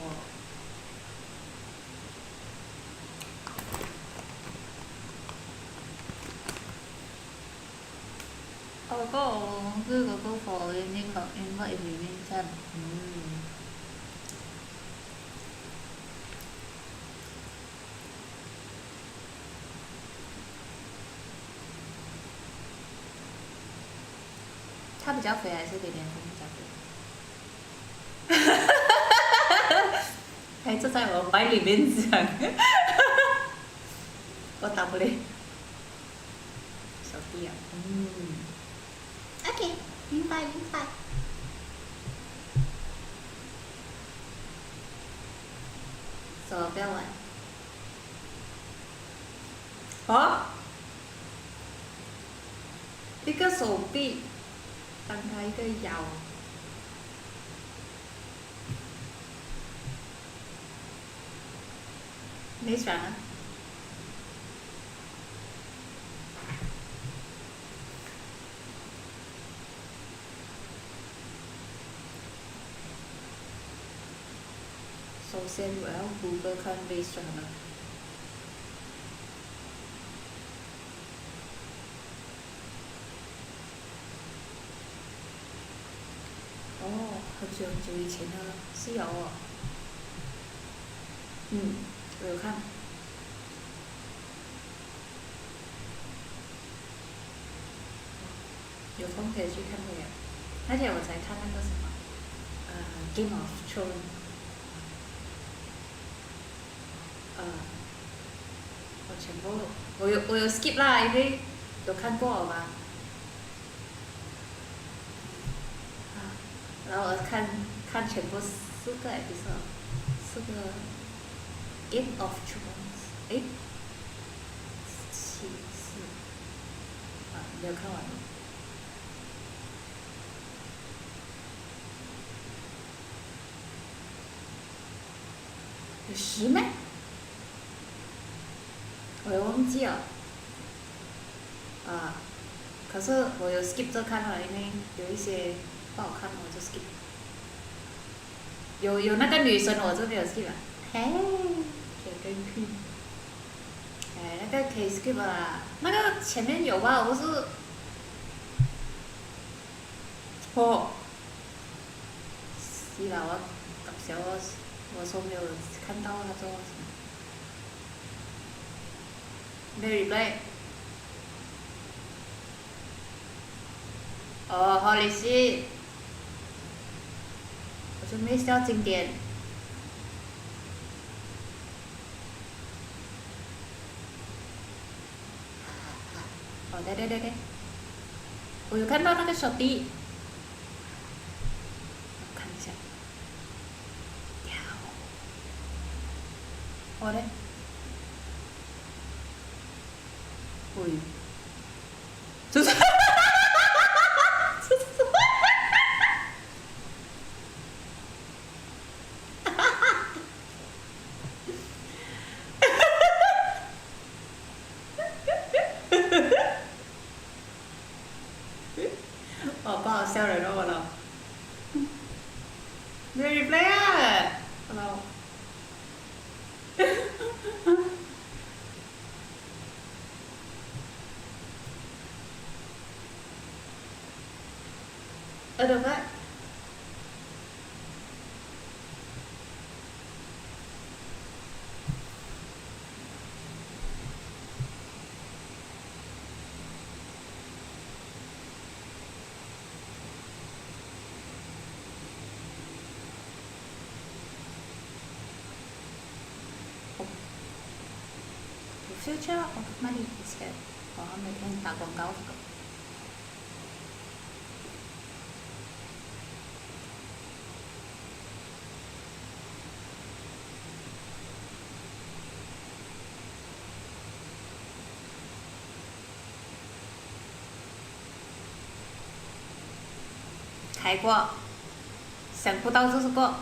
個火應該裏面真他比較肥還是李連峰比較肥？還就在我懷裡面講，我打不了。小弟啊，OK， 明白。走，不要玩。哦，一个手臂，当他一个腰。没选啊。首先我要Google看为什么。哦，很久以前的是有哦。我有看。有空可以去看那个，而且我才看那个什么，Game of Thrones。我全部我有 skip 啦，因为都看过了吧？然后我看全部4个 episode，4个 Eight of Thrones， 7、4没有看完。有10吗？我也忘记了。可是我有 skip 着看了，因为有一些不好看，我就 skip。有那个女生我就没有 skip 了。嘿，铁跟屁。那个可以 skip 啦，那个前面有吧？不是。哦。是啦，我说没有看到他做什么。没有 reply。哦，Holy shit！ 我就 miss 掉经典。哦，对，我有看到那个小弟。我看一下。我嘞。喂。这是。哦，不好笑了，我了。没 reply 啊！我怎么办？Future of Money Escape， 每天打广告这个。开过，想不到就是过。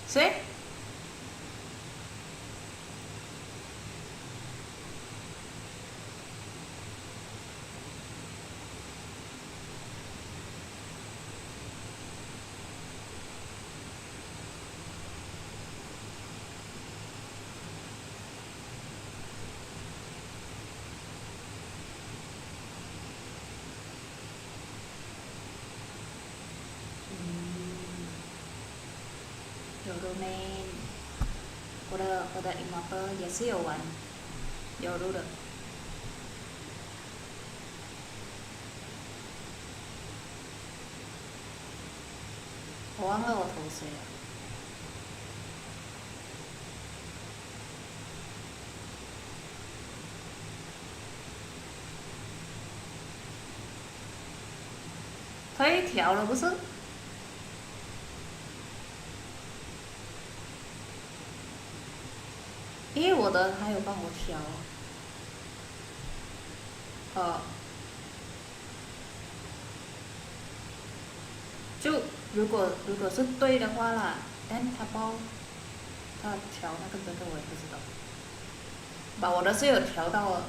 谁？有 domain， 我的 immortal 也是有玩，有录的。我忘了我投谁了。推调了不是？因为我的还有帮我调。就如果是对的话啦，但他调那个真的我也不知道。把我的是有调到了。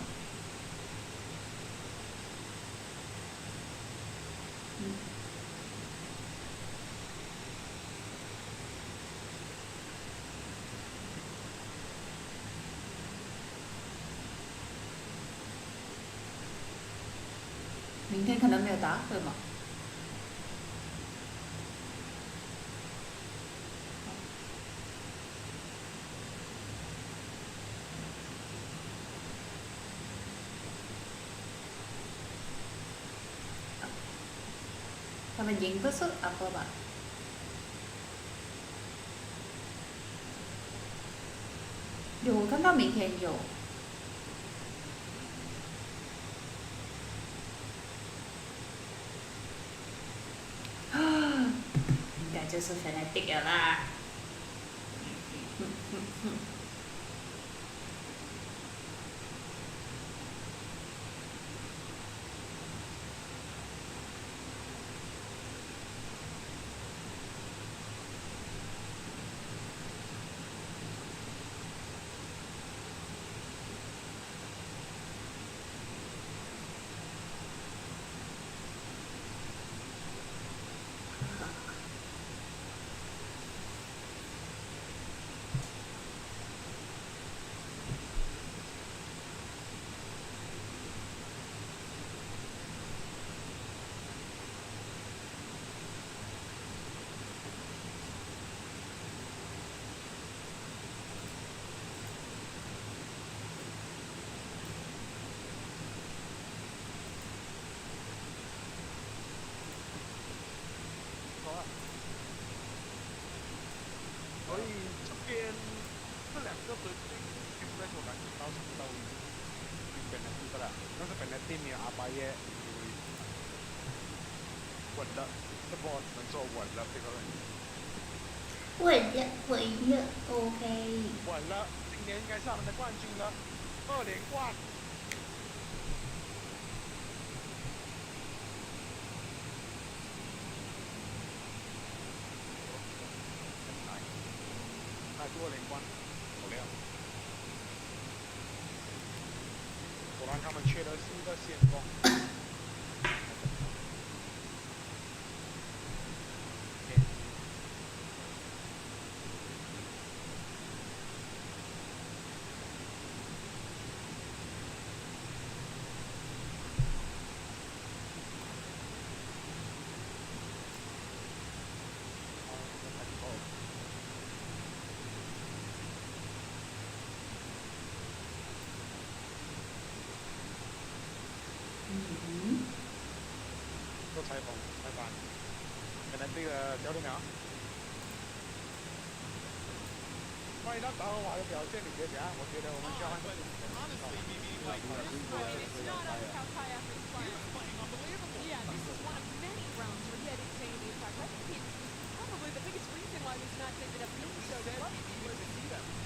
明天可能没有打，对吗？们赢的是upper 吧？有，我看到明天有。应该就是 Fnatic 了啦。所以这边这两个队基本上我感觉到是都เป็นนาทีก็แล้วน่าจะเป็นนาทีเนี่ยอาบายะ稳了，这波能做稳了这个人。稳了 ，OK。稳了，今年应该是他们的冠军了，2连冠。2连冠，好亮！果然他们缺的是一个先锋。做采访，可能这个教练长，关于他打和瓦的表现，你觉得怎样？我觉得我们需要换。Probably the biggest reason why this match ended up being so close.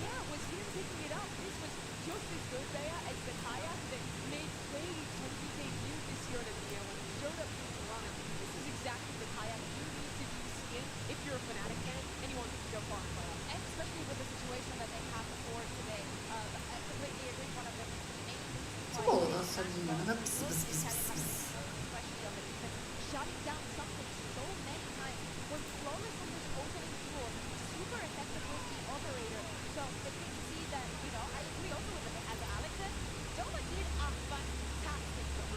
Yeah, was him picking it up. This was just as good there as the kayak that made waves when he debuted this year at the when he showed up in Toronto. This is exactly the kayak you need to be seeing if you're a Fnatic fan and you want to go far in playoffs. And especially with the situation that they have before today. I completely agree. One of the main reasons why 저거 어디서 나가 especially on the defense, shutting down something so many times, was flawless on this opening duel, super effective with the operator. So it's good to see that, I agree also with as Alex said, Doma did a fantastic job.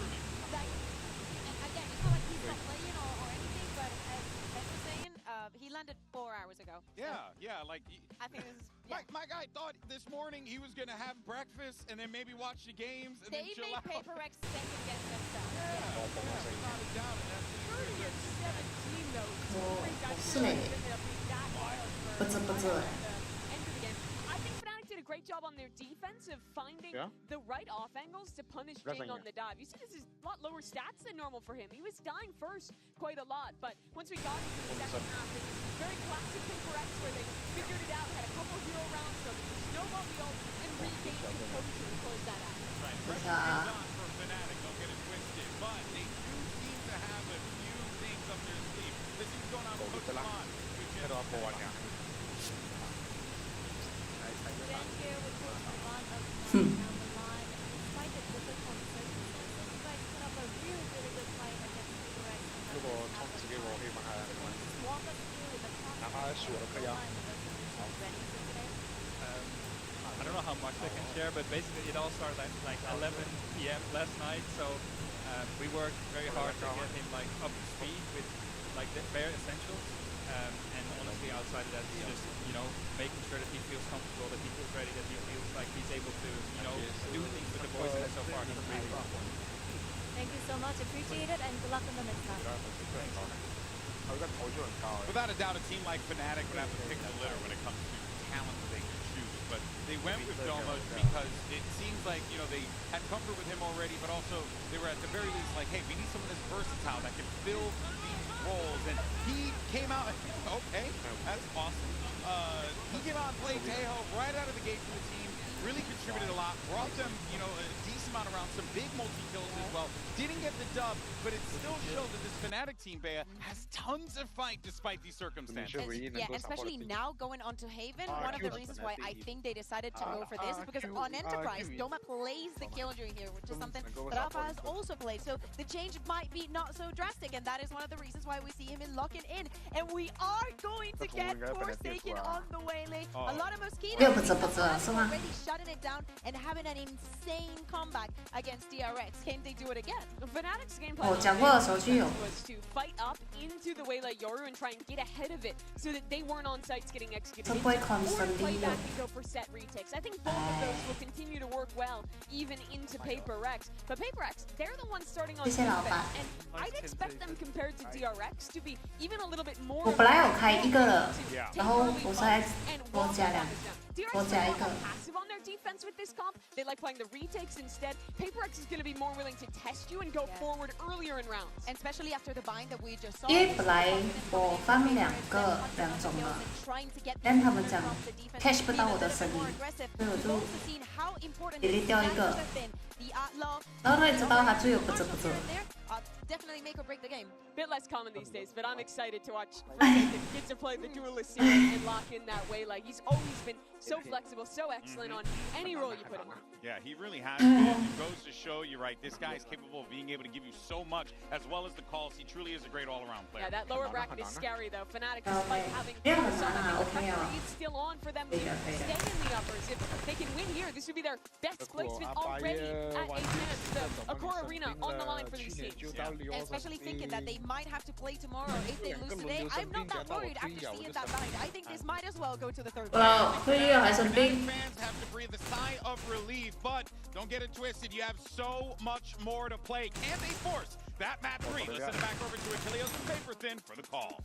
Like, again, it's not like he's not playing or anything, but as Ben was saying, he landed 4 hours ago. Yeah, like I think this is my guy thought this morning he was gonna have breakfast and then maybe watch the games and then chill out. They made PRX second guess themselves. Brought it down and that's 30-17 though. I think Fnatic did a great job on their defense of finding the right off angles to punish Jing on the dive. You see this is a lot lower stats than normal for him. He was dying first quite a lot, but once we got into the second half, it was very classic PRX where they figured it out, had a couple hero rounds, so they snowballed the ult and regained composure to close that out. Right, pressure is on for Fnatic, don't get it twisted, but they do seem to have a few things up their sleeve. This is going on with Pokemon, which is Then here with Pokemon down the line, despite the difficult circumstances, you guys put up a really good fight against PRX. Walk us through the process of the line ready for today. I don't know how much I can share, but basically it all started at like 11 p.m. last night. So we worked very hard to get him like up to speed with like the bare essentials. And honestly, outside of that, just making sure that he feels comfortable, that he feels ready, that he feels like he's able to do things with the boys. And so far, he's really on point. Thank you so much. Appreciate it, and good luck in the next match. Without a doubt, a team like Fnatic would have to pick the litter when it comes to talent that they can choose. But they went with Doma because it seems like, you know, they had comfort with him already, but also they were at the very least like, hey, we need someone that's versatile that can fill these roles. And he came out, okay, that's awesome. He came out and played Tejo right out of the gate for the team. Really contributed a lot, brought them, you know, a decent amount around, some big multi-kills as well. Didn't get the dub, but it still showed that this Fnatic team, Bea, has tons of fight despite these circumstances. Yeah, especially now going on to Haven, one of the reasons why I think they decided to go for this is because on Enterprise, Doma plays the Killjoy here, which is something that Alpha has also played. So the change might be not so drastic, and that is one of the reasons why we see him in locking in. And we are going to get Forsaken on the Waylay. A lot of mosquitoes already shutting it down and having an insane comeback against PRX. Can they do it again? Fnatic's gameplay was to fight up into the Waylay Yoru and try and get ahead of it so that they weren't on sites getting executed. Or play back and go for set retakes. I think both of those will continue to work well even into PRX. But PRX, they're the ones starting on defense, and I'd expect them compared to DRX to be even a little bit more. 我本来有开一个了，然后我现在多加两个，多加一个。 passive on their defense with this comp. They like playing the retakes instead. PRX is going to be more willing to test you and go forward earlier in rounds. And especially after the bind that we just saw. 因为本来我放两种了，但他们讲 catch 不到我的声音，所以我就 delete 掉一个。然后他也知道他最有不折不折。 Definitely make or break the game. Bit less common these days, but I'm excited to watch Forsaken get to play the duelist series and lock in that way. Like he's always been so flexible, so excellent on any role you put him on. Yeah, he really has. It goes to show you, right? This guy's capable of being able to give you so much, as well as the calls. He truly is a great all-around player. Yeah, that lower bracket is scary though. Fnatic, despite having the pressure is still on for them to stay in the uppers. If they can win here, this would be their best placement already at 8 minutes. The Accor Arena on the line for these teams. And especially thinking that they might have to play tomorrow if they lose today. I'm not that worried after seeing that bind. I think this might as well go to the third round. Fans have to breathe a sigh of relief, but don't get it twisted. You have so much more to play. Can they force that map 3? Let's send it back over to Achilles and Paperthin for the call.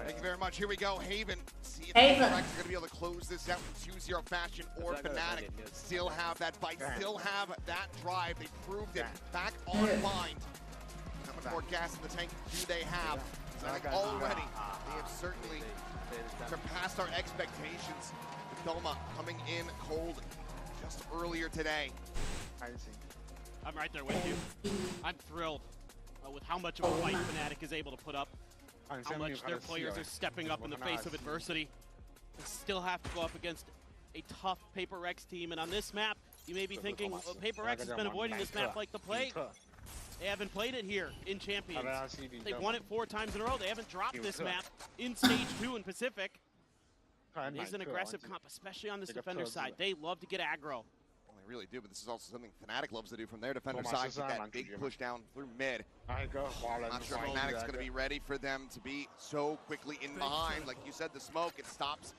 Thank you very much. Here we go. Haven. See if PRX are going to be able to close this out in 2-0 fashion, or Fnatic still have that fight, still have that drive. They proved it back on bind. How much more gas in the tank do they have? So I think already they have certainly surpassed our expectations. Doma coming in cold just earlier today. I'm right there with you. I'm thrilled with how much of a fight Fnatic is able to put up. How much their players are stepping up in the face of adversity. They still have to go up against a tough PRX team, and on this map, you may be thinking, well, PRX has been avoiding this map like the plague. They haven't played it here in Champions. They've won it 4 times in a row. They haven't dropped this map in Stage 2 in Pacific. It is an aggressive comp, especially on this defender side. They love to get aggro. They really do, but this is also something Fnatic loves to do from their defender side. Get that big push down through mid. Not sure Fnatic's going to be ready for them to be so quickly in behind. Like you said, the smoke, it stops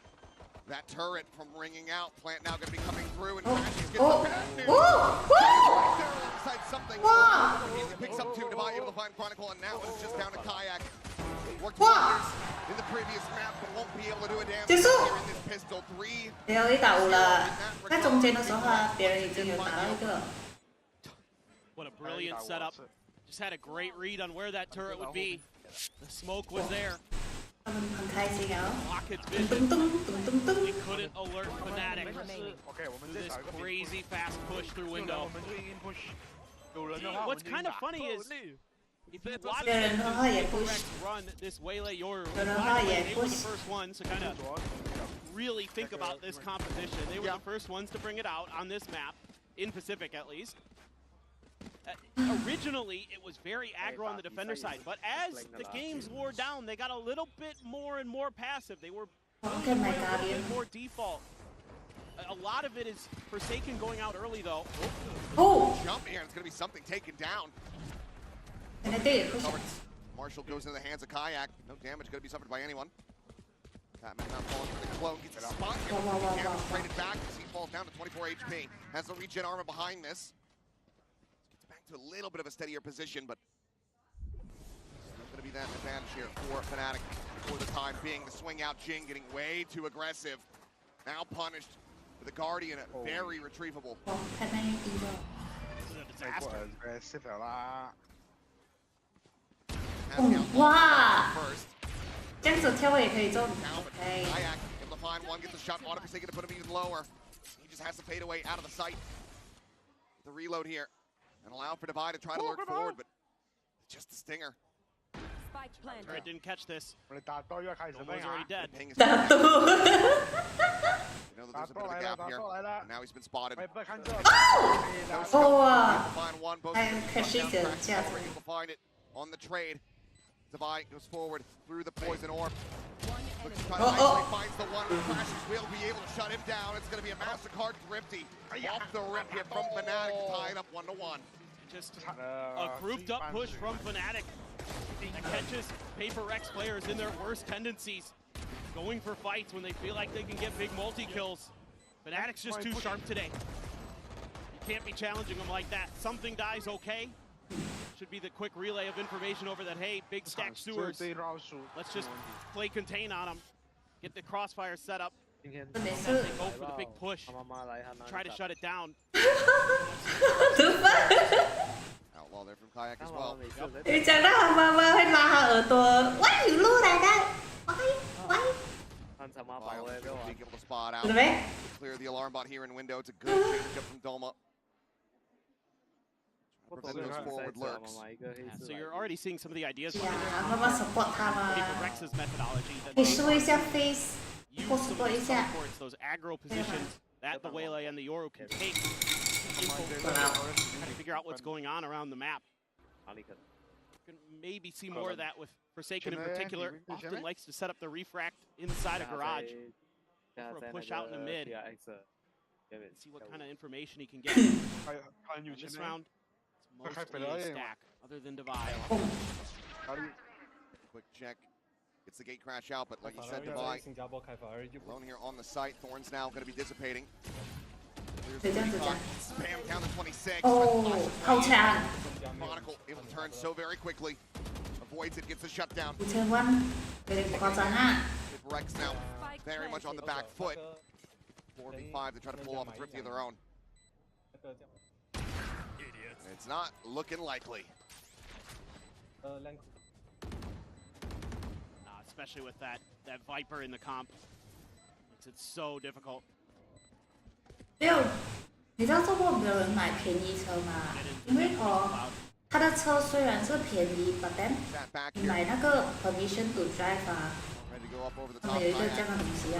that turret from ringing out. Plant now going to be coming through, and Crashes gets the right there alongside something. He picks up 2 to be able to find Chronicle, and now it's just down to Kayak. Worked wonders in the previous map, but won't be able to do a damn thing here in this pistol. 3. 没有一打5了，在中间的时候啊，别人已经有拿到一个。What a brilliant setup. Just had a great read on where that turret would be. The smoke was there. 他们很开心啊。 Rocket's vision. We couldn't alert Fnatic to this crazy fast push through window. What's kind of funny is if you watch PRX run this Waylay Yoru, they were the first ones to kind of really think about this competition. They were the first ones to bring it out on this map, in Pacific at least. Originally, it was very aggro on the defender side, but as the games wore down, they got a little bit more and more passive. They were a little bit more default. A lot of it is Forsaken going out early, though. Jump here, it's going to be something taken down. Marshall goes into the hands of Kayak. No damage going to be suffered by anyone. Batman not falling for the clone. Gets a spot here. Damage traded back as he falls down to 24 HP. Has the regen armor behind this. Gets back to a little bit of a steadier position, but be that advantage here for Fnatic for the time being. The swing out Jing getting way too aggressive. Now punished with the Guardian, very retrievable. 哦，太难一个。 aggressive 啦。哇！这样子跳位也可以中。OK。 Kayak able to find one, gets the shot. Autopsy going to put him even lower. He just has to fade away out of the sight. The reload here and allow for Divide to try to lurk forward, but just the stinger. Turret didn't catch this. 我哋打多一開始 Almost already dead. You know that there's a bit of a gap here. And now he's been spotted. 不看這。哇！ Find one, both 哎，可惜的架子。 able to find it on the trade. Divide goes forward through the poison orb. Looks to try to isolate, finds the one. Crashes will be able to shut him down. It's going to be a MasterCard Thrifty off the rip here from Fnatic to tie it up 1-1. Just a grouped up push from Fnatic that catches PRX players in their worst tendencies. Going for fights when they feel like they can get big multi-kills. Fnatic's just too sharp today. You can't be challenging them like that. Something dies, okay. Should be the quick relay of information over that, hey, big stack sewers. Let's just play contain on them. Get the crossfire set up. They go for the big push. Try to shut it down. Outlaw there from Kayak as well. 你讲到他妈妈会拉他耳朵 ，Why you look like that? Why? Being able to spot out. 对不对？ Clear the alarm bot here in window. It's a good change up from Doma. Prevent those forward lurks. Yeah, so you're already seeing some of the ideas 呀 from， 妈妈 support 他嘛。 PRX's methodology. 可以说一下 face， Use 或 some of support those 一下。 supports, those aggro positions that the Waylay and the Yoru can take. Trying to figure out what's going on around the map. Can maybe see more of that with Forsaken in particular. Often likes to set up the refract inside a garage for a push out in the mid. See what kind of information he can get. This round, it's mostly a stack, other than Divide. Quick check. Gets the gate crash out, but like you said, Divide alone here on the site. Thorn's now going to be dissipating. 对，这样子讲。 Spam down to 26. 哦，好强！ Chronicle able to turn so very quickly. Avoids it, gets the shutdown. 5000有点夸张啊。 Rex now very much on the back foot. 4v5 to try to pull off a Thrifty of their own. It's not looking likely. Especially with that Viper in the comp. Makes it so difficult. 没有，你知道中国没有人买便宜车吗？因为它的车虽然是便宜 ，but then 你买那个 permission to drive 啊，他们有一个这样的东西啊，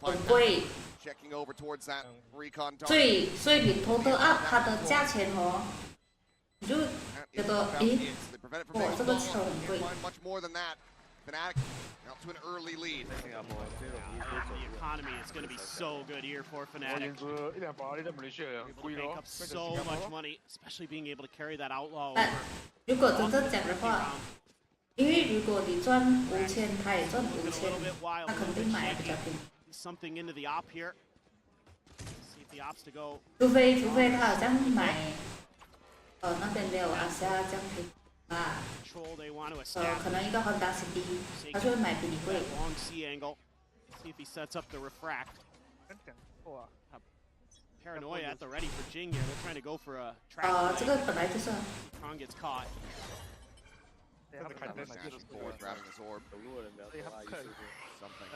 很贵。所以你 total up 它的价钱哦，你就觉得咦，哇，这个车很贵。 Fnatic out to an early lead. The economy is going to be so good here for Fnatic. Able to make up so much money, especially being able to carry that outlaw over. 如果真正讲的话，因为如果你赚5000，他也赚5000，他肯定买比较便宜。 Something into the op here. See if the ops to go. 除非他好像买，那边没有阿夏这样便宜。 啊，可能一个 Honda CD， 他就会买比你贵。 Long C angle. See if he sets up the refract. Paranoia at the ready for Jing here. They're trying to go for a trap. 这个本来就是。 Kong gets caught. Grabbing his orb.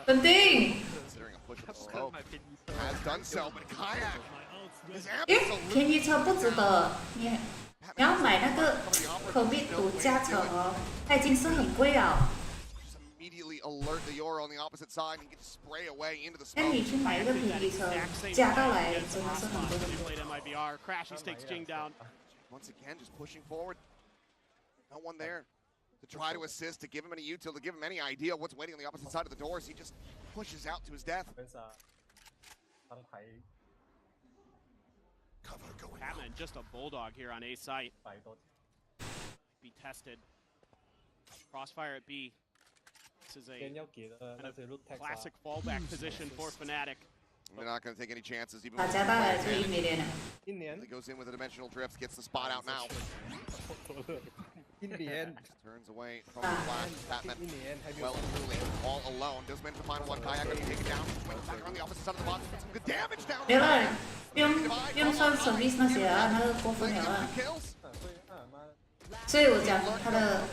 肯定。 Considering a push of the slope. Has done so, but Kayak is 因为便宜车不值得，你要买那个commit to 加成哦，它已经是很贵了。 Immediately alert the Yoru on the opposite side and he can spray away into the smoke. 那你去买一个便宜车，加到来真的是很贵很贵。 MIBR crashes takes Jing down. Once again, just pushing forward. No one there to try to assist, to give him any util, to give him any idea what's waiting on the opposite side of the doors. He just pushes out to his death. Catman just a bulldog here on A site. Be tested. Crossfire at B. This is a kind of classic fallback position for Fnatic. They're not going to take any chances. Even 大家大概就1年了。 He goes in with a dimensional drift, gets the spot out now. In the end. Turns away from the flash. Batman, well and truly, all alone. Does manage to find one. Kayak gonna be taken down. Went back around the opposite side of the box. Some good damage down. 别了，用上 service 那些啊，那个过分了啊。所以我讲他的，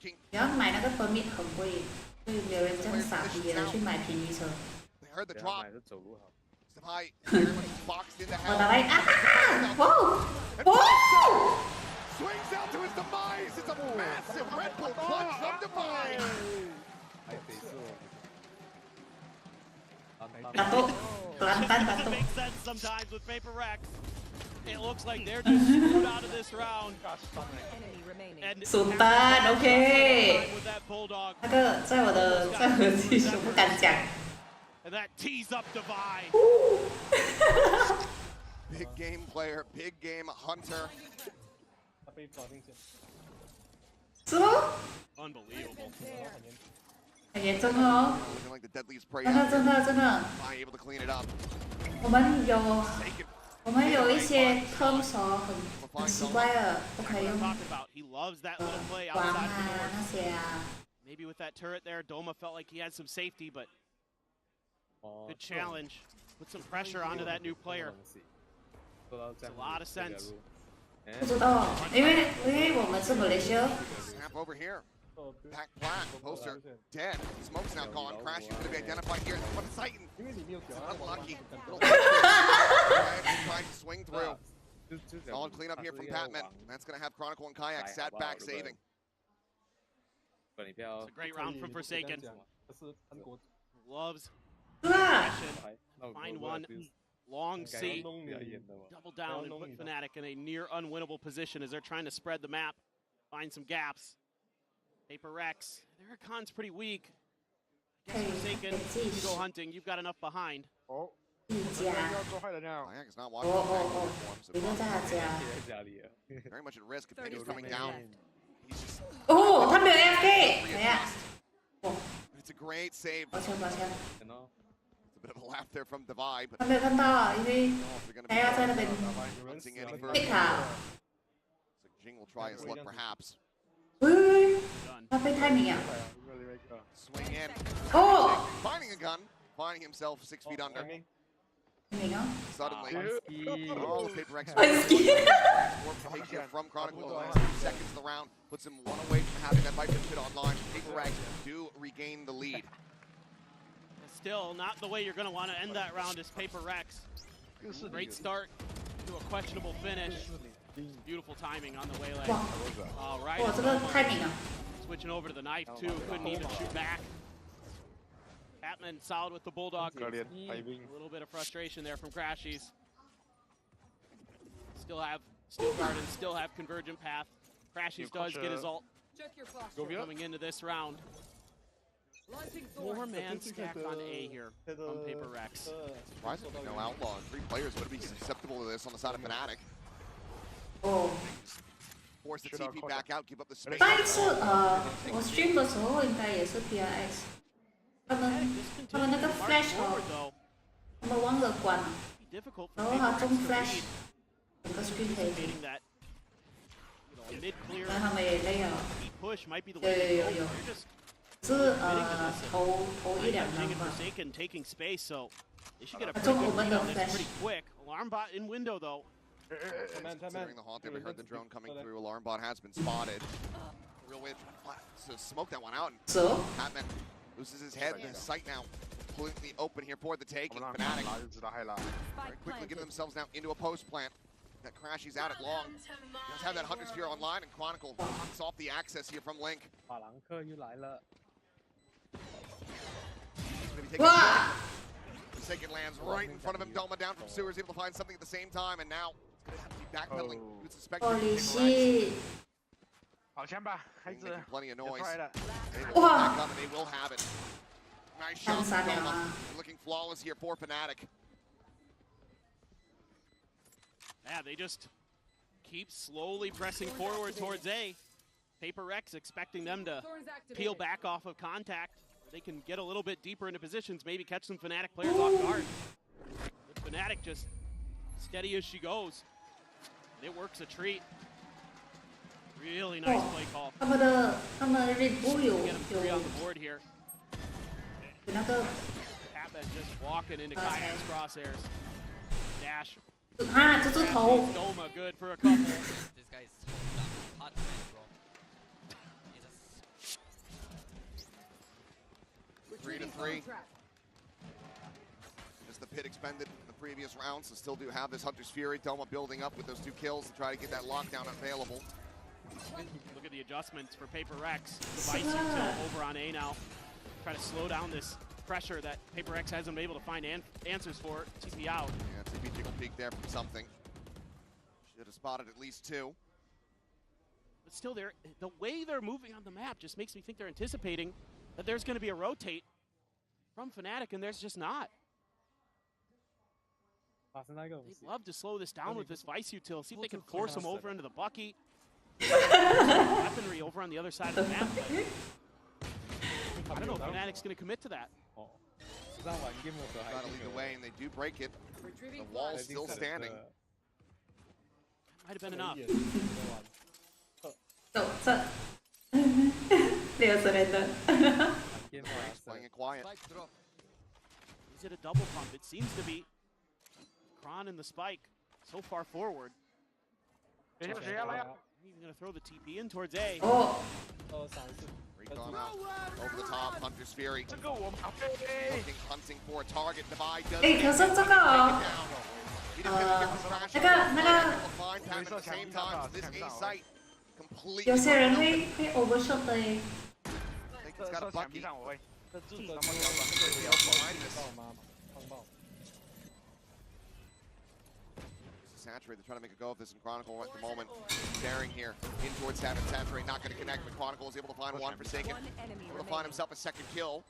你要买那个 permit 很贵，所以没有人这样傻逼的去买便宜车。我打来啊！哇哇！ Swings out to his demise. It's a massive Red Bull clutch from Divine. Makes sense sometimes with PRX. It looks like they're just screwed out of this round. And 苏丹 OK， with that bulldog. 那个在我的技术不敢讲。 And that tees up Divine. Big game player, big game hunter. 是吗？ Unbelievable. 很严重哦。真的。Able to clean it up. 我们有一些 terms 很奇怪的，不可以用。 He loves that little play 王 outside 啊那些啊。 Maybe with that turret there, Doma felt like he had some safety, but good challenge. Put some pressure onto that new player. Makes a lot of sense. 不知道，因为我们是马来西亚。 Snap over here. Back flat. Poster dead. Smoke's now gone. Crash is going to be identified here. But Titan. Unlucky. Trying to swing through. Solid cleanup here from Patman. That's going to have Chronicle and Kayak sat back saving. It's a great round from Forsaken. Loves find one. Long C, double down and put Fnatic in a near unwinnable position as they're trying to spread the map, find some gaps. PRX, their con's pretty weak. Forsaken, you can go hunting, you've got enough behind. Kayak is not watching very much at risk if he's coming down. He's just 哦，他没有 AFK， 怎样？ It's a great save. 抱歉。 Bit of a laugh there from Divide, but 他没有看到，因为还要在那边 pick 他。 So Jing will try his luck perhaps. 他被太明啊！ Swing in. Oh! Finding a gun, finding himself 6 feet under. 明啊！ Suddenly, all the PRX from Chronicle in the last 2 seconds of the round puts him one away from having that Viper pit online. PRX do regain the lead. Still, not the way you're going to want to end that round is PRX. Great start to a questionable finish. Beautiful timing on the waylay. All right. Switching over to the knife too. Couldn't even shoot back. Patman solid with the bulldog. A little bit of frustration there from Crashies. Still have Steel Garden, still have Convergent Path. Crashies does get his ult coming into this round. 4-man stack on A here from PRX. Surprisingly, no outlaw. 3 players would be susceptible to this on the side of Fnatic. Oh. Force the TP back out, give up the space. 上一次我 stream 的时候应该也是 PRX， 他们那个 flash 他们忘了关了，然后他中 flash， 整个 screen 黑。但他们也累了。有。 是头1-2人吧。 中我们的 flash。 Alarm bot in window though. Considering the haunt there, we heard the drone coming through. Alarm bot has been spotted. Real way to smoke that one out. So? Patman loses his head. The sight now completely open here for the taking. Fnatic very quickly getting themselves now into a post plant. That Crashies out at long. Does have that Hunter Sphere online, and Chronicle knocks off the access here from Link. Forsaken lands right in front of him. Doma down from sewers, able to find something at the same time, and now it's going to have to be backpedaling. You'd suspect Holy shit! Making plenty of noise. They will back up and they will have it. Nice shot from Doma. Looking flawless here for Fnatic. Yeah, they just keep slowly pressing forward towards A. PRX expecting them to peel back off of contact. They can get a little bit deeper into positions, maybe catch some Fnatic players off guard. But Fnatic just steady as she goes. It works a treat. Really nice play call. 他们的 Red Bull 有 Get him 3 on the board here. 有那个 Patman just walking into Kayak's crosshairs. Dash. 啊，这只头。 Doma good for a couple. This guy is hot man, bro. He just... 3-3. As the pit expended in the previous round, so still do have this Hunter's Fury. Doma building up with those 2 kills to try to get that lockdown available. Look at the adjustments for Paper Rex. Vice util over on A now. Try to slow down this pressure that Paper X hasn't been able to find answers for. TP out. Yeah, TP jiggle peek there from something. Should have spotted at least 2. But still, the way they're moving on the map just makes me think they're anticipating that there's going to be a rotate from Fnatic, and there's just not. They'd love to slow this down with this Vice util. See if they can force them over into the Bucky. Weaponry over on the other side of the map. I don't know if Fnatic's going to commit to that. Try to lead the way, and they do break it. The wall's still standing. Might have been enough. レオそれだ Playing it quiet. Is it a double pump? It seems to be. Kron and the spike so far forward. Even going to throw the TP in towards A. Oh. Recon out. Over the top, Hunter's Fury. Looking, hunting for a target. Divide does 哎，可是这个at the same time, this A site completely 有些人会 overshot 的哎。 I think it's got a Bucky. Saturate, they're trying to make a go of this in Chronicle at the moment. Staring here in towards Savage. Saturate not going to connect, but Chronicle is able to find one Forsaken. Able to find himself a second kill.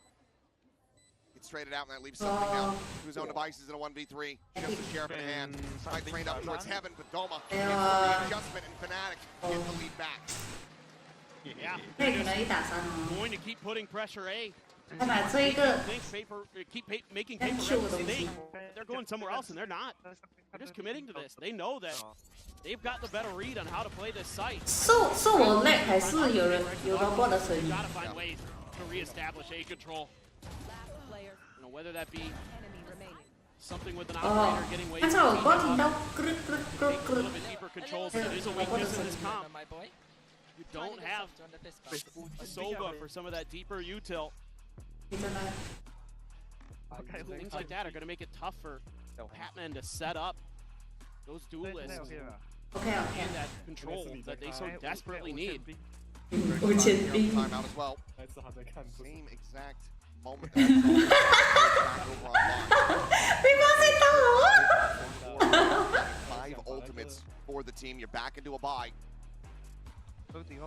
Gets traded out, and that leaves something now to his own devices in a 1v3. Just the sheriff in hand. Might train up towards heaven, but Doma gets the adjustment, and Fnatic get the lead back. Yeah. 这可能一打3哦。 Going to keep putting pressure A. 他把这一个 Keep making Paper Rex think they're going somewhere else, and they're not. They're just committing to this. They know that they've got the better read on how to play this site. 是我 lag 还是有人有robot 的声音 Gotta find ways to reestablish A control. You know, whether that be something with an operator getting ways 刚才我光听到 grr grr grr a little bit deeper control, but it is a weakness in this comp. You don't have a Sova for some of that deeper util. Things like that are going to make it tough for Patman to set up those duelists and that control that they so desperately need. Timeout as well. Same exact moment that back over online. 5 ultimates for the team. You're back into a bye.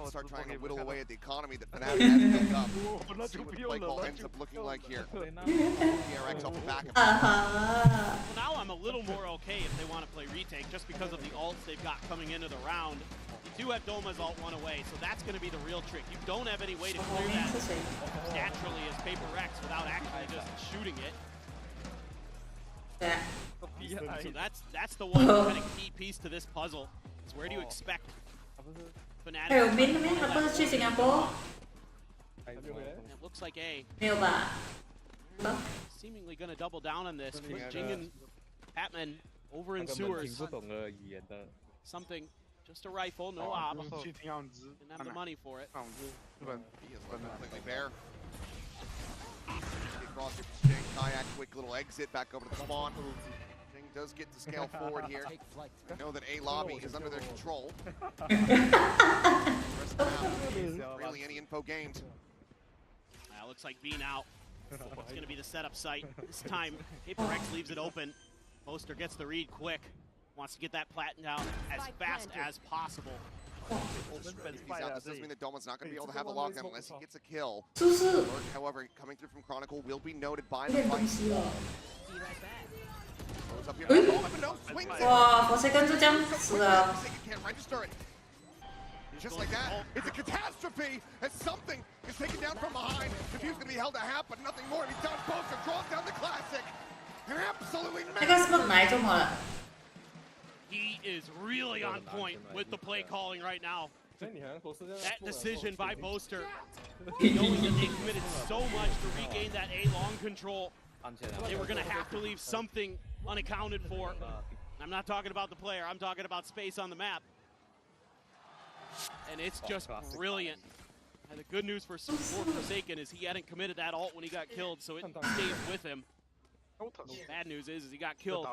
Start trying to whittle away at the economy that Fnatic has built up. See what the play call ends up looking like here. PRX off the back of it. Well, now I'm a little more okay if they want to play retake, just because of the ults they've got coming into the round. You do have Doma's ult 1 away, so that's going to be the real trick. You don't have any way to clear that naturally as Paper Rex without actually just shooting it. So that's the one kind of key piece to this puzzle. Is where do you expect Fnatic? 还有 Min 他不是去新加坡 It looks like A. 没有吧 Seemingly going to double down on this. Put Jing and Patman over in sewers. Something, just a rifle, no op. Didn't have the money for it. He is completely bare. Across to Jing, Kayak, quick little exit back over to the spawn. Jing does get to scale forward here. I know that A lobby is under their control. Really any info gained. Looks like B now. It's going to be the setup site. This time, Paper X leaves it open. Poster gets the read quick. Wants to get that platinum down as fast as possible. That doesn't mean that Doma's not going to be able to have a lockdown unless he gets a kill. 就是 However, coming through from Chronicle will be noted by the fight. Goes up here. Oh, no, swings it. 哇 Forsaken 就这样死了 Can't register it. Just like that, it's a catastrophe as something is taken down from behind. If he was going to be held to half, but nothing more. He's down Poster, draws down the classic. They're absolutely 那个 smoke 哪一种了 He is really on point with the play calling right now. That decision by Boaster, knowing that they committed so much to regain that A long control, they were going to have to leave something unaccounted for. I'm not talking about the player, I'm talking about space on the map. And it's just brilliant. And the good news for Forsaken is he hadn't committed that ult when he got killed, so it stayed with him. Bad news is he got killed.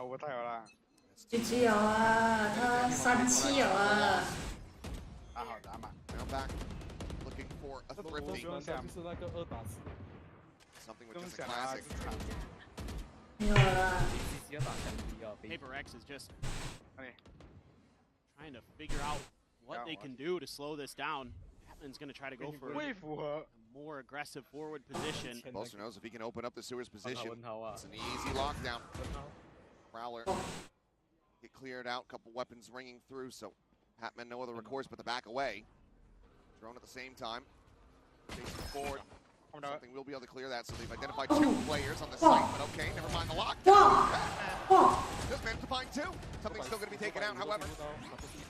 GG 有啊，他3期有啊。 Now back, looking for a thrifty. Something which is a classic. 没有了。 PRX is just trying to figure out what they can do to slow this down. Hatman's going to try to go for a more aggressive forward position. Boaster knows if he can open up the Sewers position, it's an easy lockdown. Prowler get cleared out, couple weapons ringing through, so Hatman no other recourse but to back away. Drone at the same time. Facing forward. Something will be able to clear that, so they've identified 2 players on the site, but okay, never mind the lockdown. Just managed to find 2. Something's still going to be taken out, however.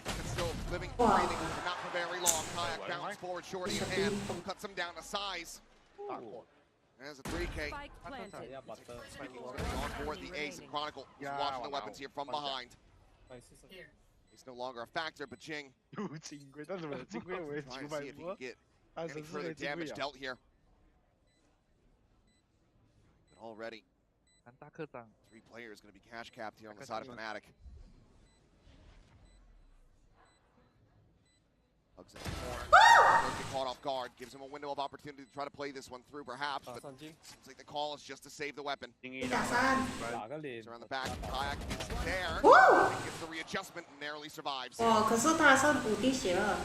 It's still living, breathing, not for very long. Kayak bounce forward, shorty in hand, cuts him down to size. There's a 3K. On board the ace, and Chronicle is watching the weapons here from behind. He's no longer a factor, but Jing trying to see if he can get any further damage dealt here. But already, 3 players going to be cash capped here on the side of Fnatic. Hugs in the corner. Doesn't get caught off guard. Gives him a window of opportunity to try to play this one through, perhaps. But seems like the call is just to save the weapon. He's around the back. Kayak is there. He gets the readjustment and narrowly survives. 哇，可是他剩5滴血了。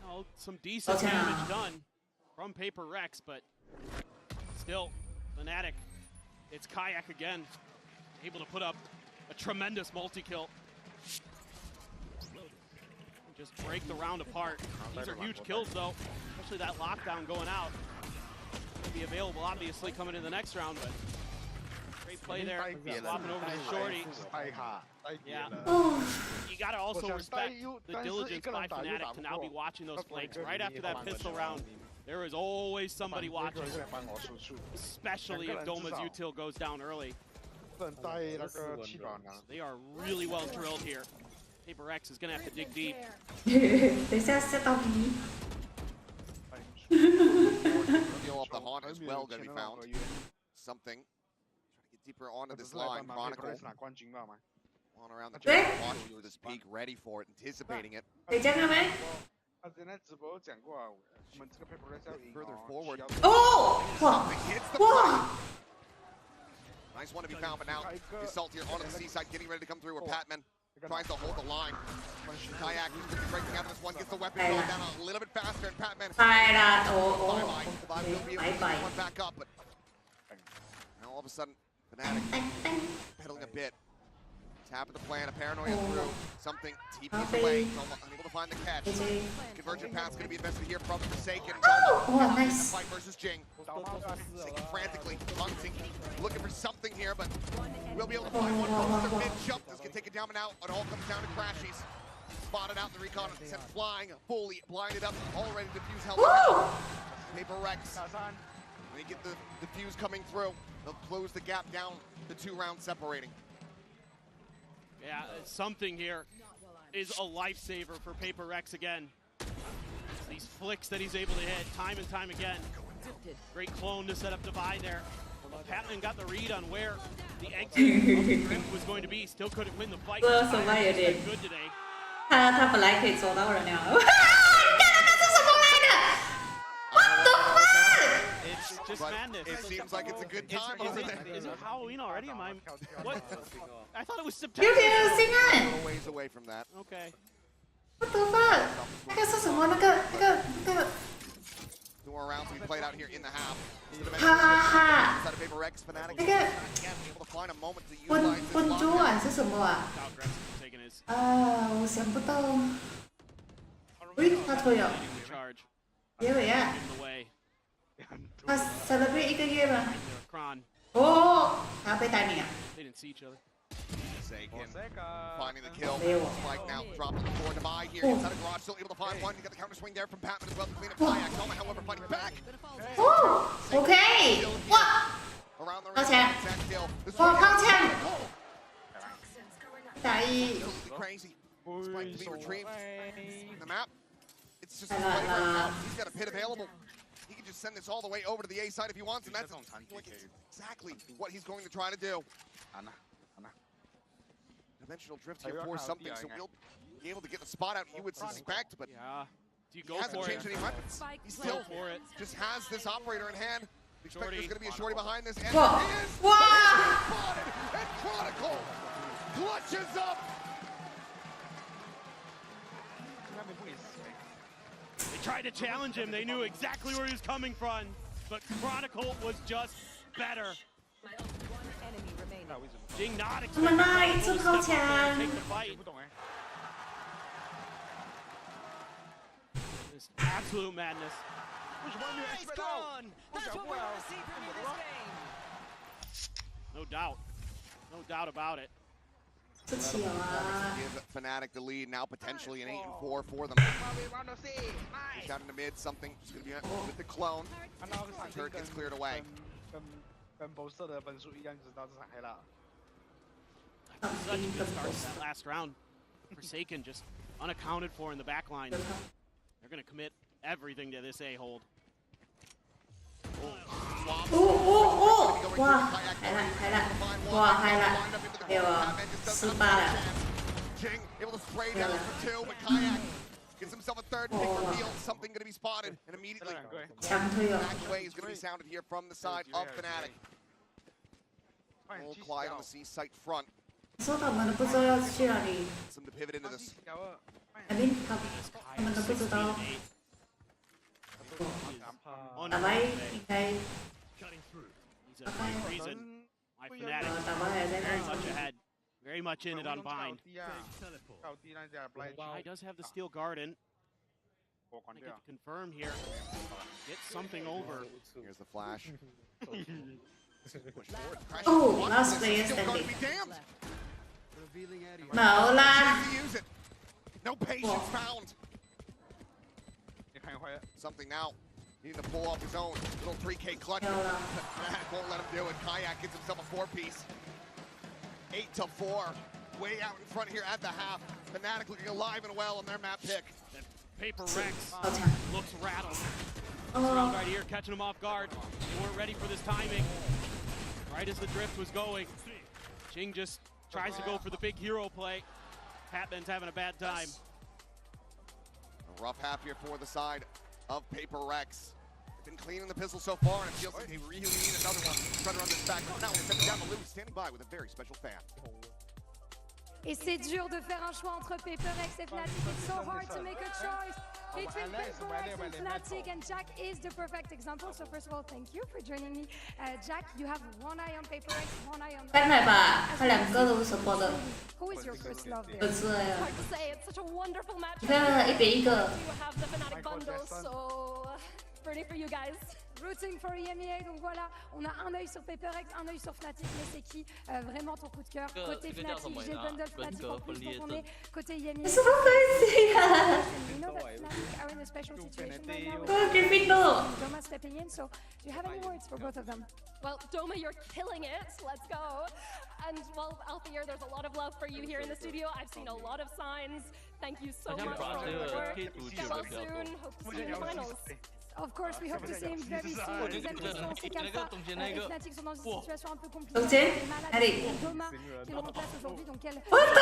Oh, some decent damage done from PRX, but still, Fnatic, it's Kayak again, able to put up a tremendous multi-kill. Just break the round apart. These are huge kills though, especially that lockdown going out. It'll be available obviously coming in the next round, but great play there, swapping over to the shorty. Yeah, you gotta also respect the diligence by Fnatic to now be watching those flanks. Right after that pistol round, there is always somebody watching, especially if Doma's util goes down early. They are really well drilled here. PRX is gonna have to dig deep. 等一下set 到 B。 Feel up the haunt as well gonna be found. Something. Try to get deeper onto this line. Chronicle. On around the track, watching for this peak, ready for it, anticipating it. 可以这样没？ Further forward. 哦！哇！ Hits the 哇！ Nice one to be found, but now the Assault here onto the seaside, getting ready to come through with Patman. Tries to hold the line. Kayak is going to be breaking out of this one, gets the weapon going down a little bit faster, and Patman. 拜啦！哦 Bye-bye. Will be able to get one back up, but now all of a sudden, Fnatic pedaling a bit. Tapping the plan, a paranoia through. Something TP's away, unable to find the catch. Convergent path's going to be invested here from Forsaken. Oh, nice. Fight versus Jing. Singing frantically, hunting, looking for something here, but we'll be able to find one. Monster mid-jump. This can take it down and out. It all comes down to Crashies. Spotted out the recon, sent flying, fully blinded up, already diffuse health. PRX. They get the diffuse coming through. They'll close the gap down to 2 rounds separating. Yeah, something here is a lifesaver for PRX again. These flicks that he's able to hit time and time again. Great clone to set up Divide there. Patman got the read on where the exit of the Grimp was going to be. Still couldn't win the fight. Good today. 他本来可以走到人了。哇！干这是什么来的 ？What the fuck？ It's just madness. It seems like it's a good time. Is it Halloween already? Am I? What? I thought it was September. 有点心暗。 A little ways away from that. Okay. What the fuck？ 那个是什么？那个。 2 more rounds to be played out here in the half. 哈哈哈。 Inside of PRX, Fnatic 那个 able to find a moment to utilize this 温珠啊是什么啊？ 我想不到。喂，他推了。结尾啊。他 celebrate 1个月吗？哦，他要被逮你啊。 They didn't see each other. Forsaken finding the kill. Spike now dropping the floor. Divide here. Inside a garage, still able to find one. You got the counter swing there from Patman as well to clean up Kayak. Doma, however, fighting back. OK， 哇， Around the 掏钱， exact kill. This 哇， one 掏钱， is 打一， absolutely crazy. Spike to be retrieved. The map. It's just 太烂了。 he's got a pit available. He can just send this all the way over to the A side if he wants, and that's exactly what he's going to try to do. Dimensional drift here for something, so we'll be able to get the spot out, you would suspect, but yeah. Do you he go hasn't for changed it? any weapons. He still just has this operator in hand. We expect there's going to be a shorty behind this, and Whoa. there is! Wow. Spotted, and Chronicle clutches up! They tried to challenge him. They knew exactly where he was coming from, but Chronicle was just better. Jing not expecting Chronicle to step up there and take the fight. This absolute madness. That's what we want to see from you this No doubt. No doubt about it. 这气了啊！ Give Fnatic the lead, now potentially an 8-4 for them. Push out into mid, something is going to be met with the clone. Turret gets cleared away. 跟博士的分数一样，就知道这场黑了。 Such a good start to that last round. Forsaken just unaccounted for in the back line. They're going to commit everything to this A hold. 哇，嗨了，嗨了，哇，嗨了，哎呦，18了。 Jing able to spray down for 2, but Kayak gets himself a third pick reveal. Something going to be spotted, and immediately Backway is going to be sounded here from the side of Fnatic. All quiet on the C site front. 说他们都不知道要去哪里。 Some to pivot into this. I mean，他们都不知道。打白应该。 He's a great reason why Fnatic is very much ahead, very much in it on Bind. He does have the steel garden. I get to confirm here. Get something over. Here's the flash. Oh, last player standing. 冇啦。 No patience found. Something now. Needing to pull off his own little 3K clutch. Fnatic won't let him do it. Kayak gets himself a 4-piece. 8-4. Way out in front here at the half. Fnatic looking alive and well on their map pick. That Paper Rex looks rattled. This round right here, catching him off guard. They weren't ready for this timing. Right as the drift was going, Jing just tries to go for the big hero play. Patman's having a bad time. A rough half here for the side of Paper Rex. They've been cleaning the pistol so far, and it feels like they really need another one. Trying to run this back. Now we're sending down the loop, standing by with a very special fan. Et c'est dur de faire un choix entre PRX et Fnatic. It's so hard to make a choice between PRX and Fnatic, and Jack is the perfect example. So first of all, thank you for joining me. Jack, you have one eye on PRX, one eye on 拜拜吧，他两个都 support 的。 Who is your first love there? 不是呀。 Hard to say, it's such a wonderful match. 你看一边一个。 You have the Fnatic bundle, so ready for you guys. Rooting for EMEA, donc voilà, on a un œil sur PRX, un œil sur Fnatic, mais c'est qui vraiment ton coup de cœur? Côté Fnatic, j'ai bundle Fnatic en plus, donc on est côté EMEA. C'est pas facile. We know that Fnatic are in a special situation right now. Doma stepping in, so do you have any words for both of them? Well, Doma, you're killing it. Let's go. And well, Althea, there's a lot of love for you here in the studio. I've seen a lot of signs. Thank you so much for all your work. Get well soon. Hope to see you in the finals. Of course, we hope to see him very soon. Deuxième question, c'est qu'Alpha et Fnatic sont dans une situation un peu compliquée. Donc, allez. Doma qui le remplace aujourd'hui, donc elle What the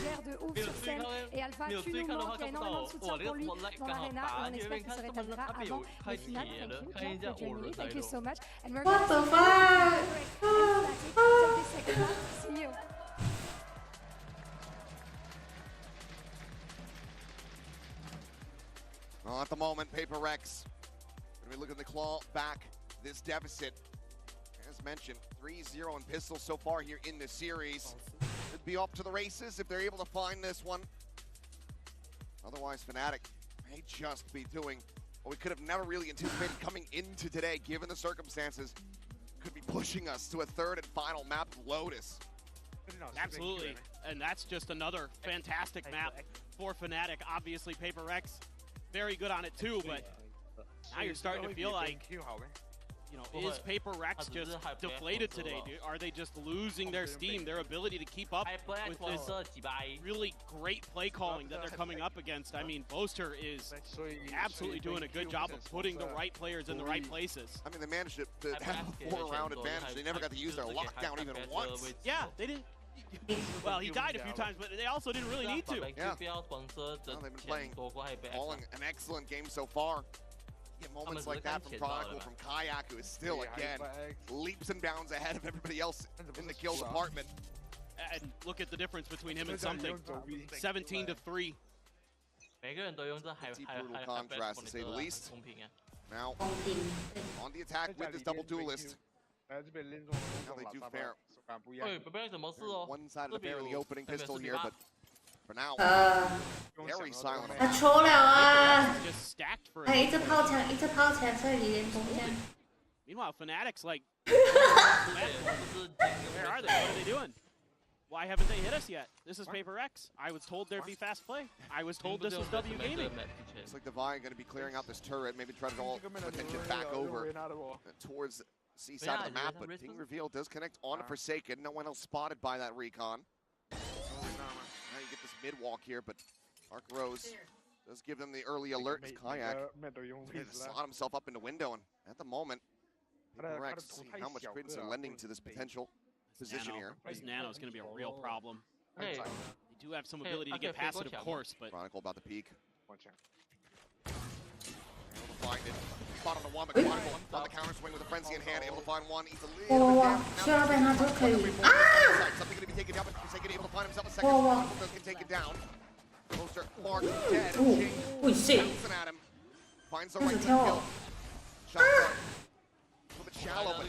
gère de ouf sur scène. Et Alpha, tu nous manques, il y a énormément de soutien pour lui dans l'arena. Et on espère qu'il se rétablira avant les finales. Thank you, Jack, for joining me. Thank you so much. And we're What the fuck? Take this second round. See you. Well, at the moment, Paper Rex going to be looking to claw back this deficit. As mentioned, 3-0 in pistols so far here in this series. Could be off to the races if they're able to find this one. Otherwise, Fnatic may just be doing what we could have never really anticipated coming into today, given the circumstances. could be pushing us to a third and final map, Lotus. Absolutely, and that's just another fantastic map for Fnatic. Obviously, PRX very good on it too, but now you're starting to feel like, you know, is PRX just deflated today? Are they just losing their steam, their ability to keep up with this really great play calling that they're coming up against? I mean, Boaster is absolutely doing a good job of putting the right players in the right places. I mean, they managed to have a 4-round advantage. They never got to use their lockdown even once. Yeah, they didn't. Well, he died a few times, but they also didn't really need to. Yeah. Well, they've been playing, calling an excellent game so far. Get moments like that from Chronicle, from Kayak, who is still, again, leaps and bounds ahead of everybody else in the kill department. And look at the difference between him and Something. 17-3. Pretty brutal contrast, to say the least. Now, on the attack with this double duelist. Now they do fare. One side of the fair in the opening pistol here, but for now, very silent. 他抽了啊！ Just stacked for 他一直抛墙，一直抛墙，这里连攻这样。 Meanwhile, Fnatic's like, where are they? What are they doing? Why haven't they hit us yet? This is PRX. I was told there'd be fast play. I was told this was W Gaming. Looks like Divine going to be clearing out this turret, maybe try to all attention back over towards C side of the map, but Ding Reveal does connect on Forsaken. No one else spotted by that recon. Now you get this mid-walk here, but Arc Rose does give them the early alert as Kayak slot himself up in the window, and at the moment, PRX seeing how much credence they're lending to this potential position here. This Nano is going to be a real problem. They do have some ability to get past it, of course, but... Chronicle about to peek. Able to find it. Spot on the one, but Chronicle on the counter swing with a frenzy in hand, able to find one. He's a little bit down. Something going to be taken down, but Forsaken able to find himself a second. Chronicle does get taken down. Poster marked dead. Bouncing at him. Finds the right to kill. Shot a little bit shallow, but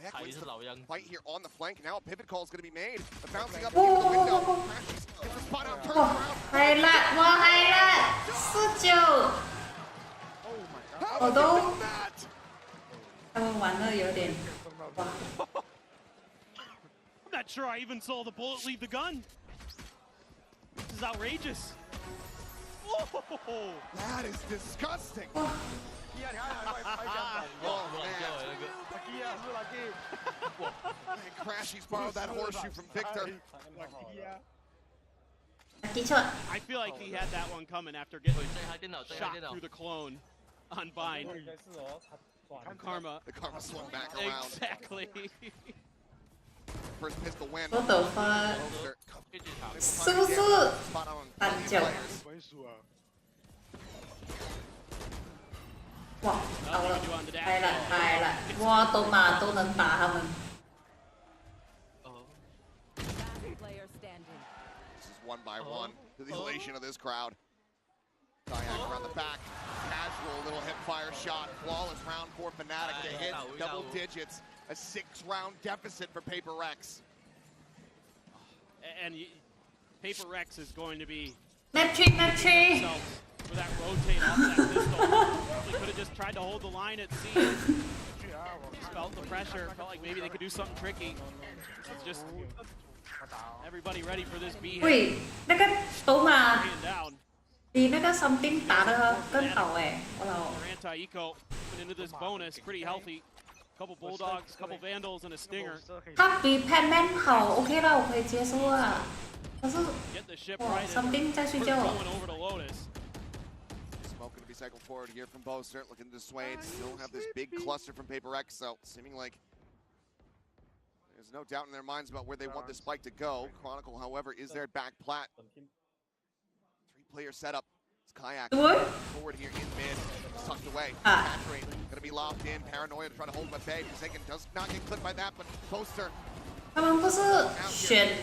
Kayak wins the fight here on the flank. Now a pivot call is going to be made. But bouncing up into the window. Crashes, gets the spot out, turns around. 嗨了，我嗨了，49。我都，他们玩的有点，哇。 I'm not sure I even saw the bullet leave the gun. This is outrageous. Whoa! That is disgusting. Oh, man. Crashy's borrowed that horseshoe from Victor. I feel like he had that one coming after getting shot through the clone on Bind. Karma. The Karma swung back around. Exactly. First pistol win. What the fuck? 是不是39？哇，好了，来了来了，我都嘛都能打他们。This is one by one to the elation of this crowd. Kayak around the back, casual little hip fire shot, flawless round for Fnatic to hit double digits. A 6-round deficit for PRX. And PRX is going to be Map tree. For that rotate off that pistol. They could have just tried to hold the line at C. Just felt the pressure. Felt like maybe they could do something tricky. It's just everybody ready for this B hit. 喂，那个都嘛，比那个 something 打得更好哎，我老。Anti-eco put into this bonus, pretty healthy. Couple bulldogs, couple vandals, and a stinger. 他比 Padman 好 ，OK 啦，我可以接受啊。可是，哇 ，something 在睡觉。 Smoke going to be cycled forward here from Boaster, looking to dissuade. Still have this big cluster from PRX, so seeming like there's no doubt in their minds about where they want this spike to go. Chronicle, however, is their back plat. 3-player setup. It's Kayak forward here in mid, tucked away. Patrick going to be locked in. Paranoia to try to hold him at bay. Forsaken does not get clipped by that, but Boaster. 他们不是选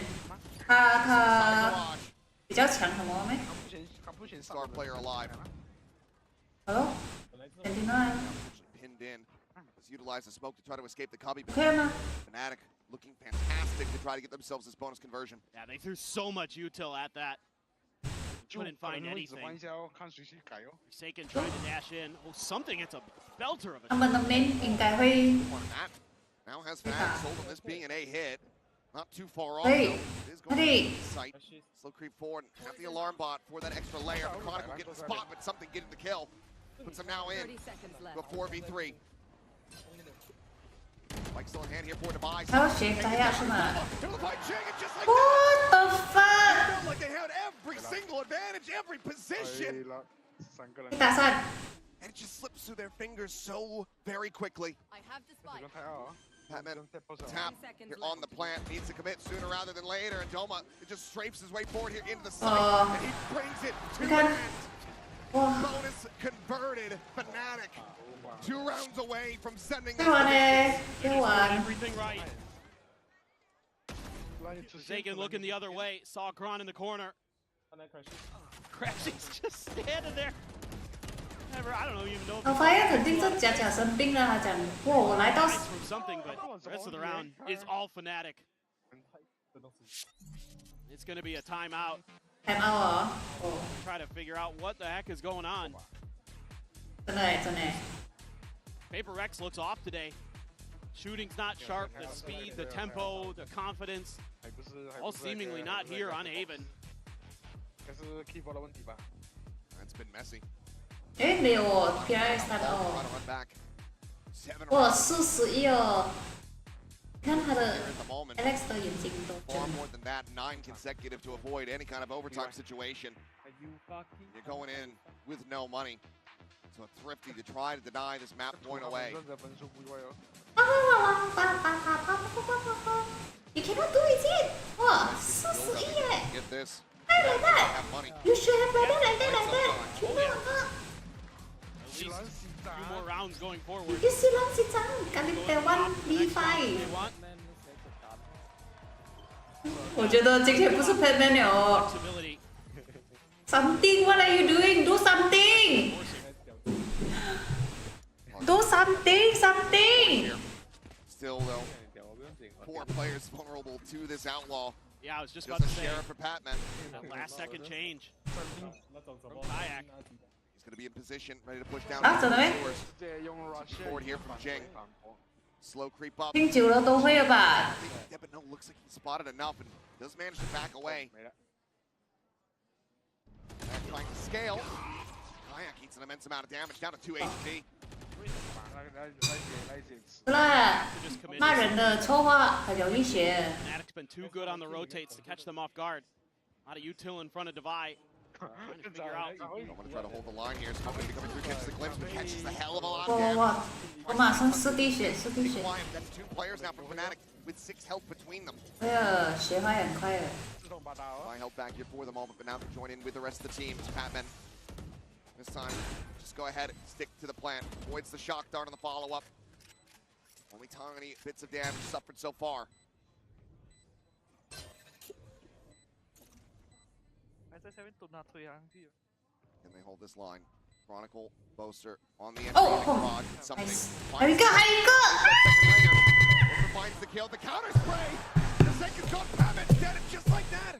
他比较强什么没？ Star player alive. Hello? Pinned in. Has utilized the smoke to try to escape the cubby. Okay, Fnatic looking fantastic to try to get themselves this bonus conversion. Yeah, they threw so much util at that. Couldn't find anything. Forsaken trying to dash in. Oh, something. It's a belter of a. 他们的 main 应该会 Now has Fnatic sold on this being an A hit. Not too far off, Hey. though. It is going Hey. to sight. Slow creep forward. Have the alarm bot for that extra layer. Chronicle getting the spot, but something getting the kill. Puts him now in. 30 seconds left. Go 4v3. Mike still in hand here for device. 他要学摘下是吗 Just like？What the fuck？ felt like they had every single advantage, every position. 你打算？ And it just slips through their fingers so very quickly. I have the spike. Patman tap here on the plant, needs to commit sooner rather than later, and Doma just strafes his way forward here into the site, and he brings it to an end. Bonus converted, Fnatic, 2 rounds away from sending this everything right. Forsaken looking the other way, saw Kron in the corner. Crashy's just standing there. Never, I don't know, even know. 我发现肯定是假假生病了。他讲，哇，我来到 From something, but the rest of the round is all Fnatic. It's going to be a timeout. time out 哦。哦， Try to figure out what the heck is going on. 真的真的。 PRX looks off today. Shooting's not sharp. The speed, the tempo, the confidence, all seemingly not here on Haven. It's been messy. 哎，没有哦 ，PRX 他的哦。哇，41哦。你看他的 Alex 的眼睛都 Far more than that, 9 consecutive to avoid any kind of overtime situation. You're going in with no money. So Thrifty to try to deny this map point away. You cannot do it! 哇，41耶 Get this. I like that. Have money. You should have like that, like that, like that. 全部两个。 At least 2 more rounds going forward. You see 13กันแต่1 V5 我觉得今天不是 Padman 了哦。Something, what are you doing? Do something! Do something, something! Still though, 4 players vulnerable to this outlaw. Yeah, I was just Just about a to say. sheriff for Patman. That last second change from Kayak. He's going to be in position, ready to push down. 啊，真的咩？ Forward here from Jing. Slow creep up. 听久了都会了吧？ Yeah, but no, looks like he spotted enough and does manage to back away. And trying to scale. Kayak eats an immense amount of damage, down to 2 HP. 除了骂人的丑话很容易学。 Fnatic's been too good on the rotates to catch them off guard. A lot of util in front of Divide. Trying to figure out. I'm going to try to hold the line here. Smoking coming through, catches the glimpse, but catches the hell of a lot 哇 of 哇 damage. 哇！我马上4滴血，4滴血。 That's 2 players now from Fnatic with 6 health between them. 哎呀，血坏很快了。 I held back here for the moment, but now to join in with the rest of the team is Patman. This time, just go ahead, stick to the plan. Avoids the shock dart on the follow-up. Only tiny bits of damage suffered so far. Can they hold this line? Chronicle, Boaster on the end. Oh, Rod, something. nice. Finds 还有一个。 finds the kill, the counter spray. The second got Patman dead, and just like that.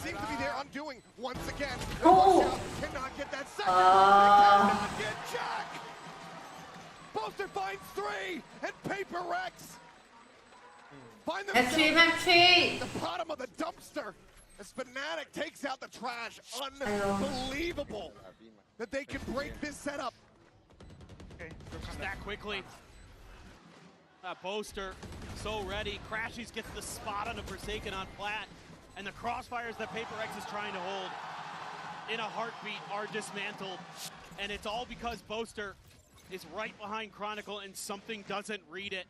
Seems to be their undoing once again. Oh. Cannot get that second. Cannot get Jack. Boaster finds 3, and PRX find themselves Match. the bottom of the dumpster. As Fnatic takes out the trash. Unbelievable that they can break this setup. Just that quickly. Boaster, so ready. Crashies gets the spot on the Forsaken on flat. And the crossfires that PRX is trying to hold in a heartbeat are dismantled. And it's all because Boaster is right behind Chronicle and something doesn't read it.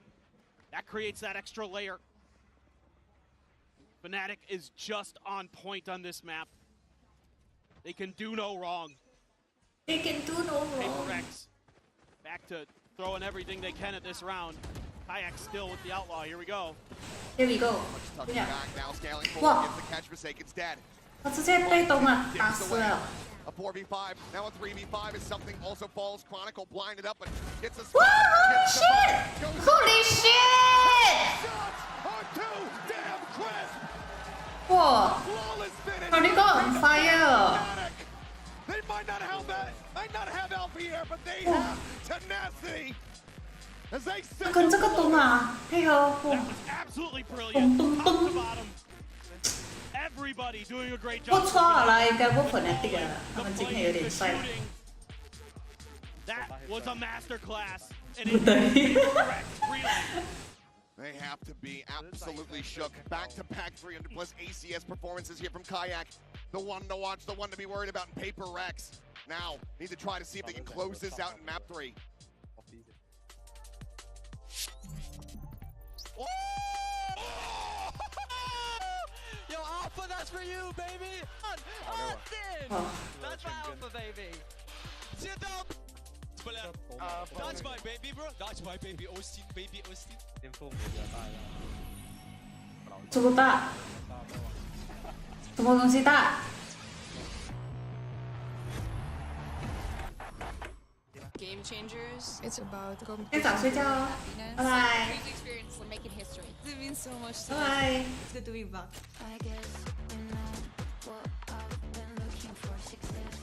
That creates that extra layer. Fnatic is just on point on this map. They can do no wrong. They can do no wrong. PRX back to throwing everything they can at this round. Kayak still with the outlaw. Here we go. Here we go. Tucking Yeah. back now, scaling Wow. forward, gets the catch. Forsaken's dead. 他直接被动了，打 Dips 死 away. 了。 A 4v5, now a 3v5 is something also falls. Chronicle blinded up, but gets a Wow, spot. Gets the shit! ball, goes Holy down. shit! Shots are too damn crisp. 哇 Flawless finish. Chronicle on fire. They might not have Alpha here, but they have tenacity. 跟这个蹲啊，配合轰，咚咚咚。不错了，应该不Fnatic了，他们今天有点帅。That was a masterclass. 不对。They have to be absolutely shook. Back-to-back 300 plus ACS performances here from Kayak. The one to watch, the one to be worried about in PRX. Now, need to try to see if they can close this out in map 3. Oh! Yo, Alpha, that's for you, baby! Austin! That's my Alpha, baby! Sit up! That's my baby, bro. That's my baby, Austin, baby, Austin. 这么大，什么东西大？ Game changers. It's about 先早睡觉哦，拜拜。 experience. We're making history. It means so much to 拜拜。 me. It's good to be back. I guess in what I've been looking for 6 days.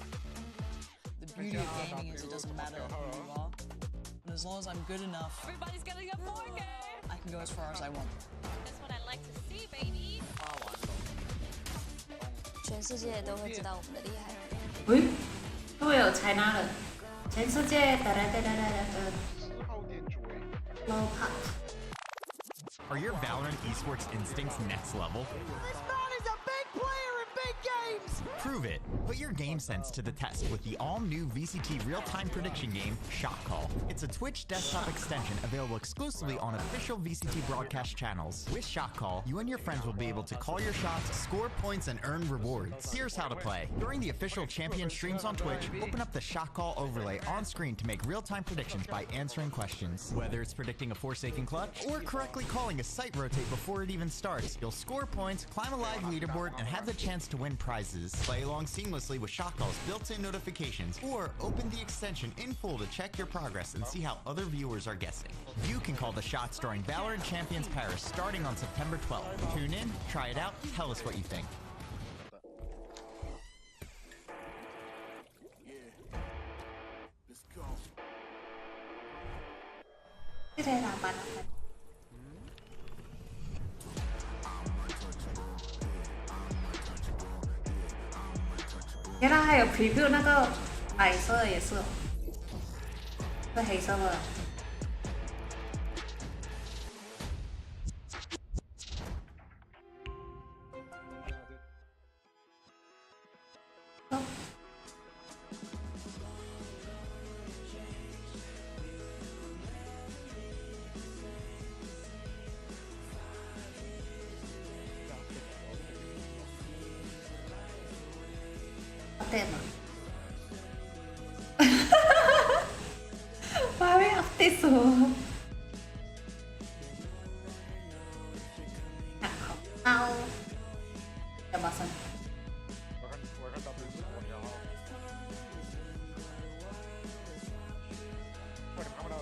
The beauty of gaming is it doesn't matter who you are. And as long as I'm good enough, Everybody's getting a 4K. I can go as far as I want. That's what I like to see, baby. 全世界都会知道我们的厉害。喂，都有采纳了，全世界哒哒哒哒哒哒。low pop。 Are your Valorant esports instincts next level? This man is a big player in big games! Prove it. Put your game sense to the test with the all-new VCT real-time prediction game, Shot Call. It's a Twitch desktop extension available exclusively on official VCT broadcast channels. With Shot Call, you and your friends will be able to call your shots, score points, and earn rewards. Here's how to play. During the official champion streams on Twitch, open up the Shot Call overlay on screen to make real-time predictions by answering questions. Whether it's predicting a Forsaken clutch or correctly calling a site rotate before it even starts, you'll score points, climb a live leaderboard, and have the chance to win prizes. Play along seamlessly with Shot Call's built-in notifications, or open the extension in full to check your progress and see how other viewers are guessing. You can call the shots during Valorant Champions Paris starting on September 12th. Tune in, try it out, tell us what you think. Let's go. 这台喇叭呢？原来还有 preview 那个白色的也是，是黑色的。update 嘛？Mari update 什么？好，要马上。我看 W 是我然后，快点看不到的。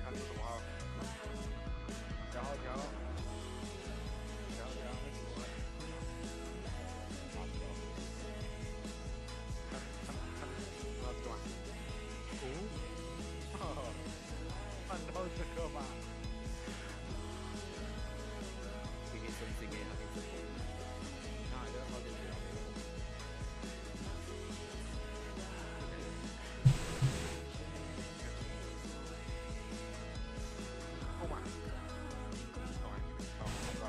看出什么号？然后。 看到这个吧。今天升级给他们升级，那就好点。购买，好吧。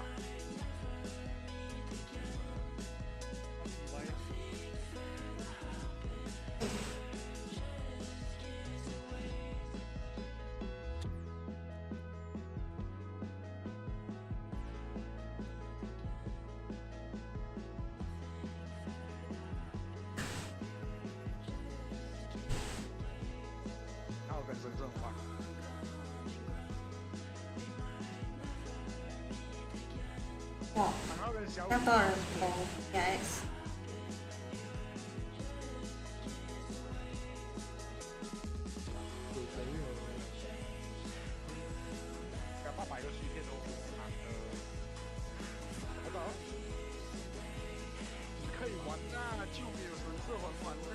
本身这种话，哇，那多少人投 PRX？ 800个碎片都找不到，可以玩呐，就没有神色玩呐。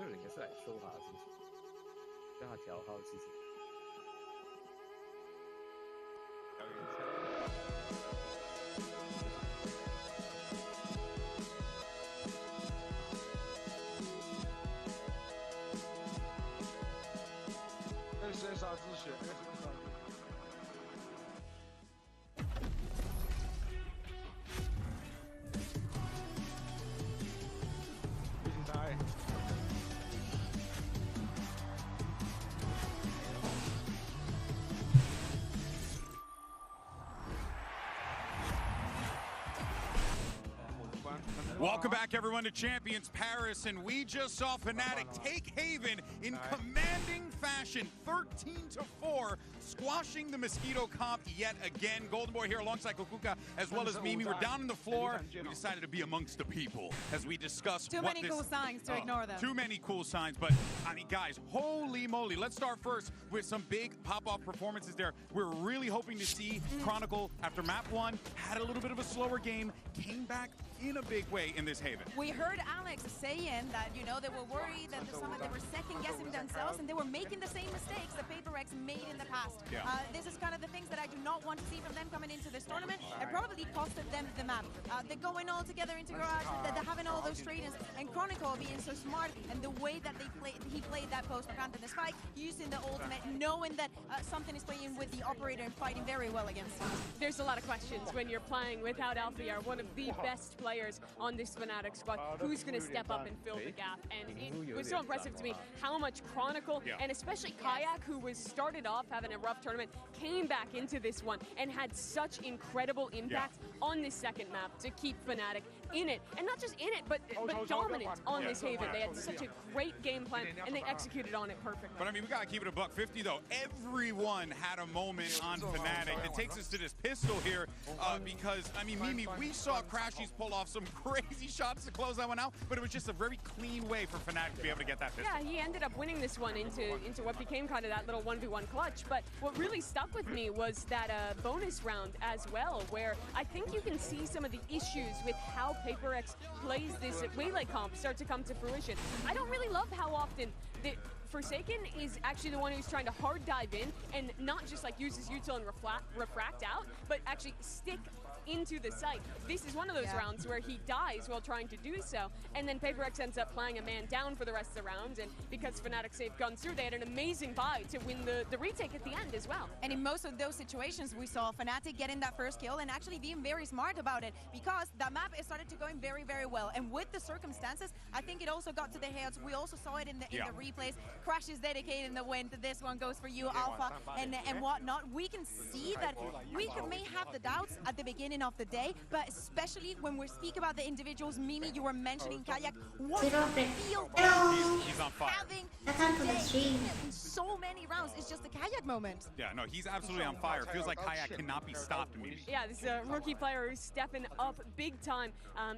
有人應該出嚟 show 下先，將下調後試試。有人車。S 啥自选 ？S 啥？毕竟在。Welcome back, everyone, to Champions Paris, and we just saw Fnatic take Haven in commanding fashion, 13-4, squashing the Mosquito comp yet again. Golden Boy here alongside Kokuka, as well as Mimi. We're down on the floor. We decided to be amongst the people as we discuss Too many cool signs to ignore them. Too many cool signs, but I mean, guys, holy moly. Let's start first with some big pop-off performances there. We're really hoping to see Chronicle after map 1, had a little bit of a slower game, came back in a big way in this Haven. We heard Alex saying that, you know, they were worried that the Summit, they were second-guessing themselves and they were making the same mistakes that PRX made in the past. Yeah. This is kind of the things that I do not want to see from them coming into this tournament. It probably costed them the map. They're going all together into Garage, they're having all those trade-ins, and Chronicle being so smart, and the way that he played that post granted the spike, using the ultimate, knowing that something is playing with the operator and fighting very well against him. There's a lot of questions when you're playing without Alfiar, one of the best players on this Fnatic squad. Who's going to step up and fill the gap? And it was so impressive to me how much Chronicle, and especially Kayak, who was started off having a rough tournament, came back into this one and had such incredible impact on this second map to keep Fnatic in it. And not just in it, but dominant on this Haven. They had such a great game plan, and they executed on it perfectly. But I mean, we got to keep it $150, though. Everyone had a moment on Fnatic. It takes us to this pistol here because, I mean, Mimi, we saw Crashies pull off some crazy shots to close that one out, but it was just a very clean way for Fnatic to be able to get that pistol. Yeah, he ended up winning this one into what became kind of that little 1v1 clutch, but what really stuck with me was that bonus round as well, where I think you can see some of the issues with how PRX plays this Waylay comp start to come to fruition. I don't really love how often Forsaken is actually the one who's trying to hard dive in and not just like use his util and refract out, but actually stick into the site. This is one of those rounds where he dies while trying to do so, and then PRX ends up playing a man down for the rest of the round, and because Fnatic saved guns through, they had an amazing buy to win the retake at the end as well. And in most of those situations, we saw Fnatic getting that first kill and actually being very smart about it, because the map is started to going very, very well. And with the circumstances, I think it also got to the heads. We also saw it in the replays. Crash is dedicating the win. This one goes for you, Alpha, and whatnot. We can see that we may have the doubts at the beginning of the day, but especially when we speak about the individuals. Mimi, you were mentioning Kayak. What a feel he's on fire. Having so many rounds. It's just the Kayak moment. Yeah, no, he's absolutely on fire. Feels like Kayak cannot be stopped, Mimi. Yeah, this is a rookie player who's stepping up big time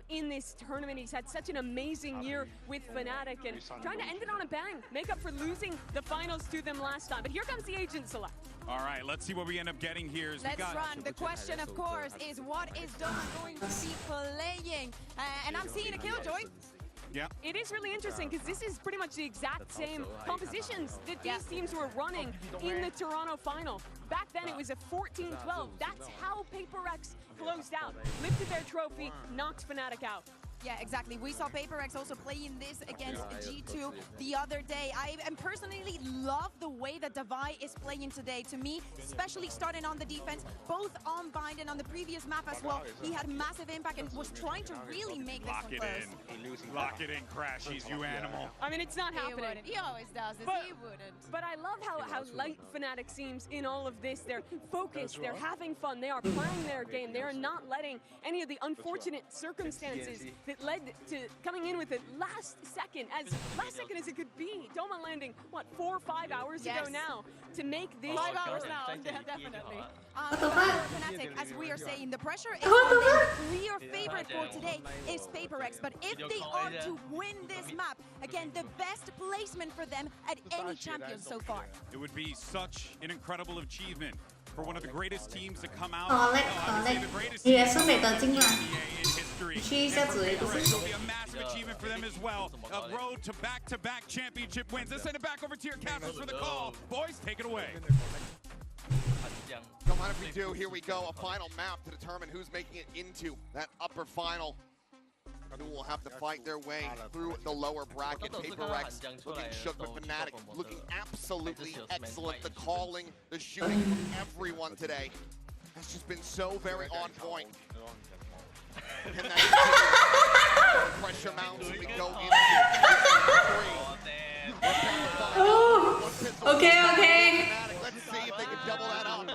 in this tournament. He's had such an amazing year with Fnatic and trying to end it on a bang, make up for losing the finals to them last time. But here comes the agent select. All right, let's see what we end up getting here. Let's run. The question, of course, is what is Doma going to be playing? And I'm seeing a Killjoy. Yeah. It is really interesting because this is pretty much the exact same compositions that these teams were running in the Toronto final. Back then it was a 14-12. That's how PRX closed out. Lifted their trophy, knocked Fnatic out. Yeah, exactly. We saw PRX also playing this against G2 the other day. I personally love the way that Davai is playing today. To me, especially starting on the defense, both on Bind and on the previous map as well. He had massive impact and was trying to really make this one close. Lock it in, Crashies, you animal. I mean, it's not happening. He always does this. He wouldn't. But I love how light Fnatic seems in all of this. They're focused. They're having fun. They are playing their game. They are not letting any of the unfortunate circumstances that led to coming in with it last second as it could be. Doma landing, what, 4 or 5 hours ago now to make this 5 hours now, definitely. Fnatic, as we are saying, the pressure is on their clear favorite for today is PRX. But if they are to win this map, again, the best placement for them at any champion so far. It would be such an incredible achievement for one of the greatest teams to come out. 好嘞，好嘞，你也是没得进来，你去一下子也不是。 It'll be a massive achievement for them as well. A road to back-to-back championship wins. Let's send it back over to your captains for the call. Boys, take it away. Don't mind if we do. Here we go. A final map to determine who's making it into that upper final. Who will have to fight their way through the lower bracket. PRX looking shook, but Fnatic looking absolutely excellent. The calling, the shooting from everyone today has just been so very on point. Can that continue? Pressure mounts and we go into okay. Let's see if they can double that up.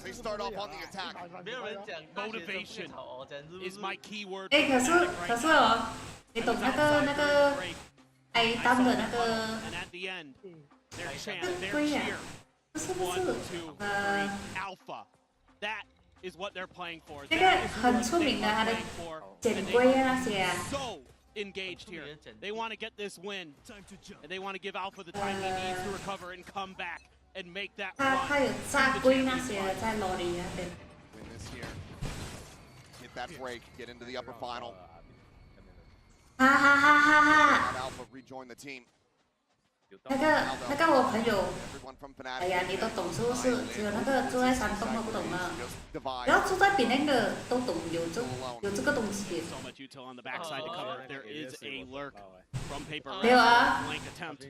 They start off on the attack. Motivation is my key word. 哎，可是哦，你懂那个 A 当的那个 And at the end, their 是 chant, their 龟呀 cheer. 不是不 1, 是 2, 3, alpha. That is what they're playing for. 那个很出名的，他的捡龟啊那些啊。 So engaged here. They want to get this win, and they want to give Alpha the time he needs to recover and come back and make that 他有炸龟那些在楼里那边。 Win this here. Get that break. Get into the upper final. 哈哈哈哈哈！ Alpha rejoin the team. 那个我朋友， Everyone from Fnatic. 哎呀，你都懂是不是？只有那个住在山东的不懂了，然后住在比那个都懂有这个东西。 So much util on the backside to cover. There is a lurk from Paper. 没有啊。 Blank attempt.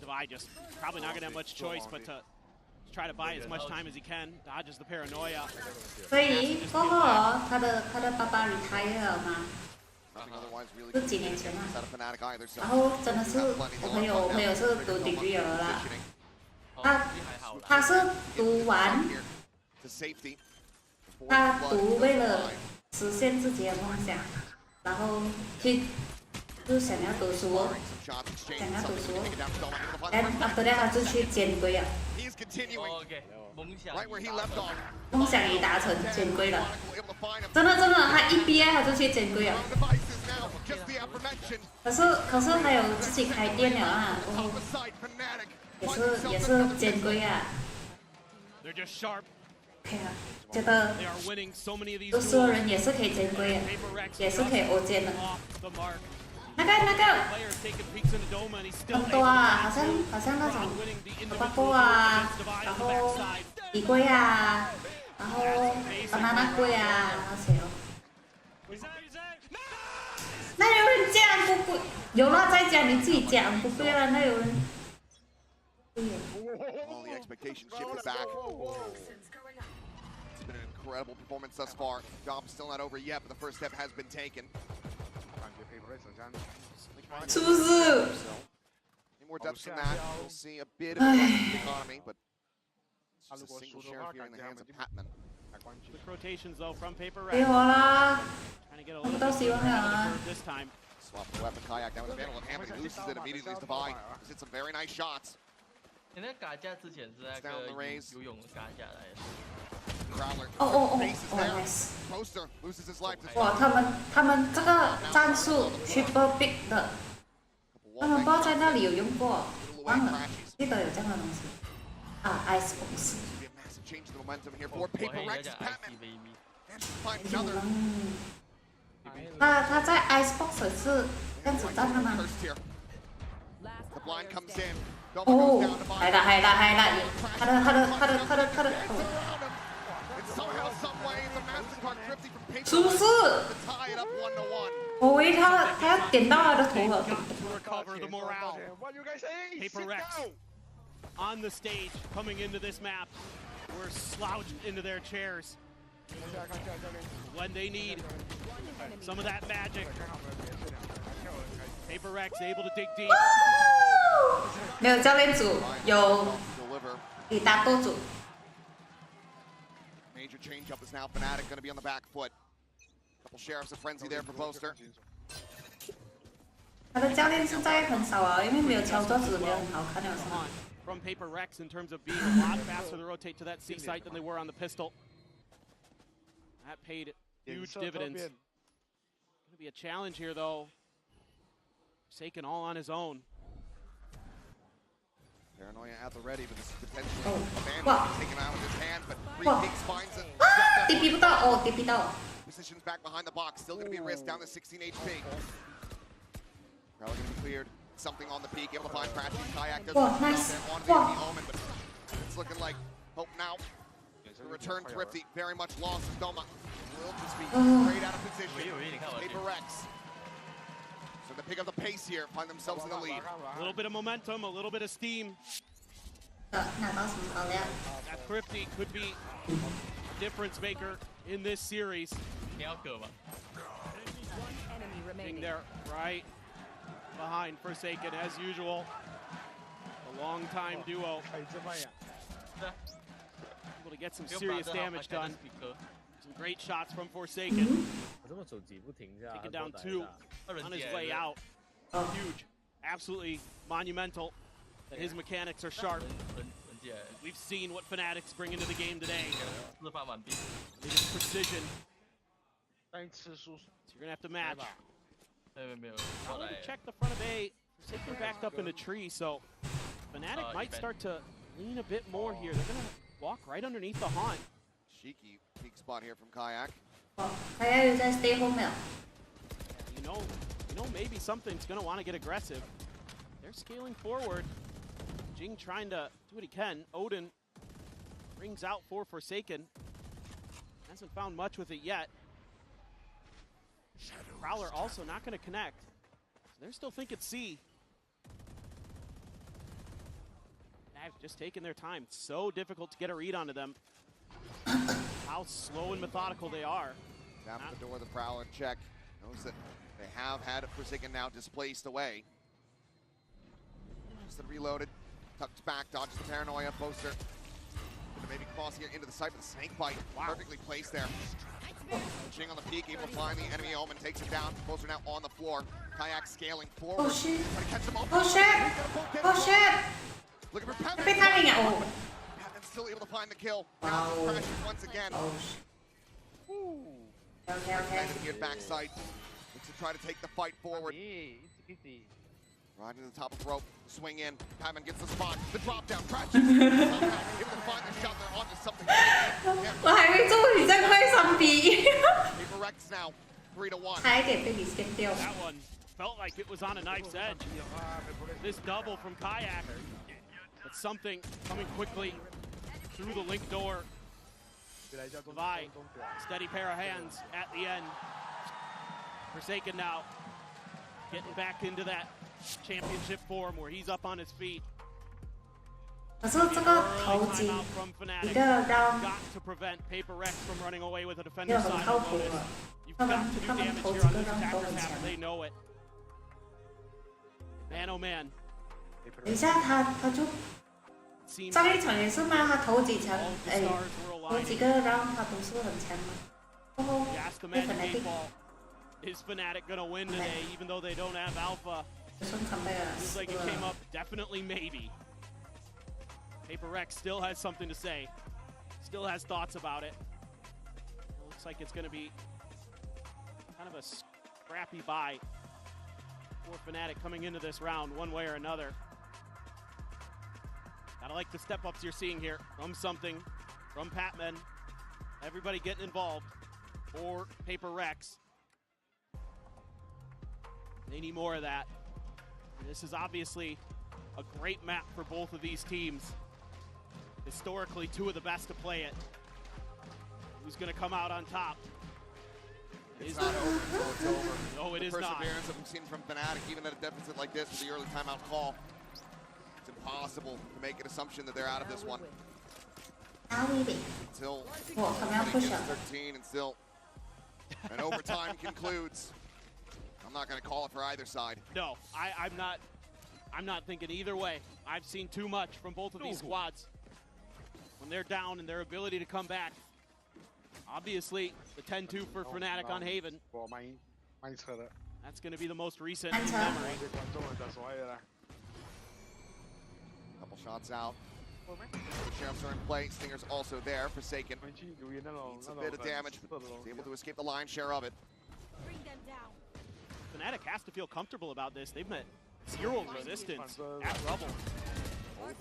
Divide just probably not gonna have much choice, but to try to buy as much time as he can. Dodges the paranoia. 所以过后哦，他的爸爸 retire 了嘛。 是几年前嘛，然后真的是我朋友是读 degree 了啦，他是读完，他读为了实现自己的梦想，然后就想要读书，想要读书，然后 after that 他就去捡龟了。 梦想已达成，捡龟了，真的，他一毕业他就去捡龟了。可是还有自己开店了啊，也是捡龟啊。OK 啊，觉得都所有人也是可以捡龟的，也是可以欧捡的。那个很多啊，好像那种巴布啊，然后底龟啊，然后banana龟啊那些哦。那有人讲不贵，有了在家你自己讲不贵了，那有人。All the expectations shifted back. It's been an incredible performance thus far. Job's still not over yet, but the first step has been taken. 是不是？ Any more depth than that, we'll see a bit of the economy, but it's just a single sheriff here in the hands of Patman. Quick rotations though from Paper 没有啦， Trying to get a 看不 little 到希望了啊。 this time. Swap the weapon, Kayak down with the vandal of Hammond. He loses it immediately. Divide. He's hit some very nice shots. 你那嘎架之前是那个游泳的嘎架来的。 Growler. 哦 Faces there. ，nice。 Poster loses his life. 哇，他们这个战术 triple big 的，他们不知道在那里有用过，忘了，记得有这样的东西。啊 ，ice box。 Change the momentum here for PRX. Patman. And she finds another. 他在 ice box 是这样子站的吗？ The blind comes in. 哦，来了，他的，是不是？我以为他要点到他的头了。 Recover the morale. Paper X on the stage coming into this map. We're slouched into their chairs. When they need some of that magic. Paper X able to dig deep. 没有教练组，有李达多组。 Major change up is now Fnatic going to be on the back foot. Couple sheriffs of frenzy there for Boaster. 他的教练现在很少啊，因为没有操作组，没有很好看的。 From Paper Rex in terms of being a lot faster to rotate to that C site than they were on the pistol. That paid huge dividends. Going to be a challenge here though. Forsaken all on his own. Paranoia at the ready, but this is potentially Oh. a man Wow. taken out with his hand, but Free Wow. Peaks finds it. ตีปี不到哦，ตีปี到。 Positions back behind the box, still going to be risked down to 16 HP. Probably going to be cleared. Something on the peak, able to find Crashy. Kayak does Wow, nice. there on the Wow. Omen, but it's looking like hope now. The return Thrifty very much lost as Doma will just be straight out of position. Paper X. So they pick up the pace here, find themselves in the lead. A little bit of momentum, a little bit of steam. 拿到什么好了？ That Thrifty could be a difference maker in this series. Being there right behind Forsaken as usual. A long-time duo. Able to get some serious damage done. Some great shots from Forsaken. Taking down 2 on his way out. Huge. Absolutely monumental that his mechanics are sharp. We've seen what Fnatic's bring into the game today. It is precision. So you're gonna have to match. I'll check the front of A. Forsaken backed up in the tree, so Fnatic might start to lean a bit more here. They're gonna walk right underneath the haunt. Cheeky peak spot here from Kayak. 大家又在 stay home 了。 You know, maybe something's gonna want to get aggressive. They're scaling forward. Jing trying to do what he can. Odin rings out for Forsaken. Hasn't found much with it yet. Prowler also not going to connect. So they're still thinking C. They've just taken their time. It's so difficult to get a read onto them. How slow and methodical they are. Tap at the door, the Prowler check. Knows that they have had Forsaken now displaced away. Just reloaded. Tucked back, dodges the Paranoia. Poster. Maybe crossing it into the site with a snake bite. Perfectly placed there. Jing on the peak, able to find the enemy Omen, takes it down. Poster now on the floor. Kayak scaling forward. Oh shit! Trying to catch them all. Oh shit! Oh shit! Looking for Patman. 被 timing 啊！哦。 Patman's still able to find the kill. Wow. Now crashes once again. Oh. Okay, okay. Here backside. Looks to try to take the fight forward. Right into the top of the rope, swing in. Patman gets the spot. The drop down, crashes. Somehow able to find the shot there onto something. 我还没做，你在快3比。 Paper X now, 3-1. 差一点被你 skip 掉。 That one felt like it was on a knife's edge. This double from Kayak. But something coming quickly through the link door. Vi, steady pair of hands at the end. Forsaken now, getting back into that championship form where he's up on his feet. 可是这个投击一个让 Got to prevent Paper Rex from running away with a 这 defender 个很 side 靠 of 谱 bonus. 了。 You've 他 got 们 to do 他们 damage 投 here 几 on 个 these 让都 attackers 很 have 强 it. They know it. Man, oh man. 等一下他就上一场也是吗？他投几场，哎，投几个让他都是很强嘛。过后 You ask the 被 magic Fnatic eight ball. Is Fnatic gonna win today, even though they don't have Alpha? 顺场被了 Feels 死 like it 了。 came up definitely maybe. Paper Rex still has something to say. Still has thoughts about it. It looks like it's gonna be kind of a scrappy buy for Fnatic coming into this round one way or another. Gotta like the step-ups you're seeing here from something, from Patman. Everybody getting involved for Paper Rex. They need more of that. And this is obviously a great map for both of these teams. Historically, 2 of the best to play it. Who's going to come out on top? It's not over until it's over. No, it is not. Perseverance that we've seen from Fnatic, even at a deficit like this with the early timeout call. It's impossible to make an assumption that they're out of this one. Until somebody gets 13 and still an overtime concludes. I'm not going to call it for either side. No, I'm not thinking either way. I've seen too much from both of these squads. When they're down and their ability to come back. Obviously, the 10-2 for Fnatic on Haven. That's going to be the most recent memory. Couple shots out. The Sheriffs are in play. Stinger's also there. Forsaken. Needs a bit of damage, but he's able to escape the lion's share of it. Fnatic has to feel comfortable about this. They've met 0 resistance at Rubble.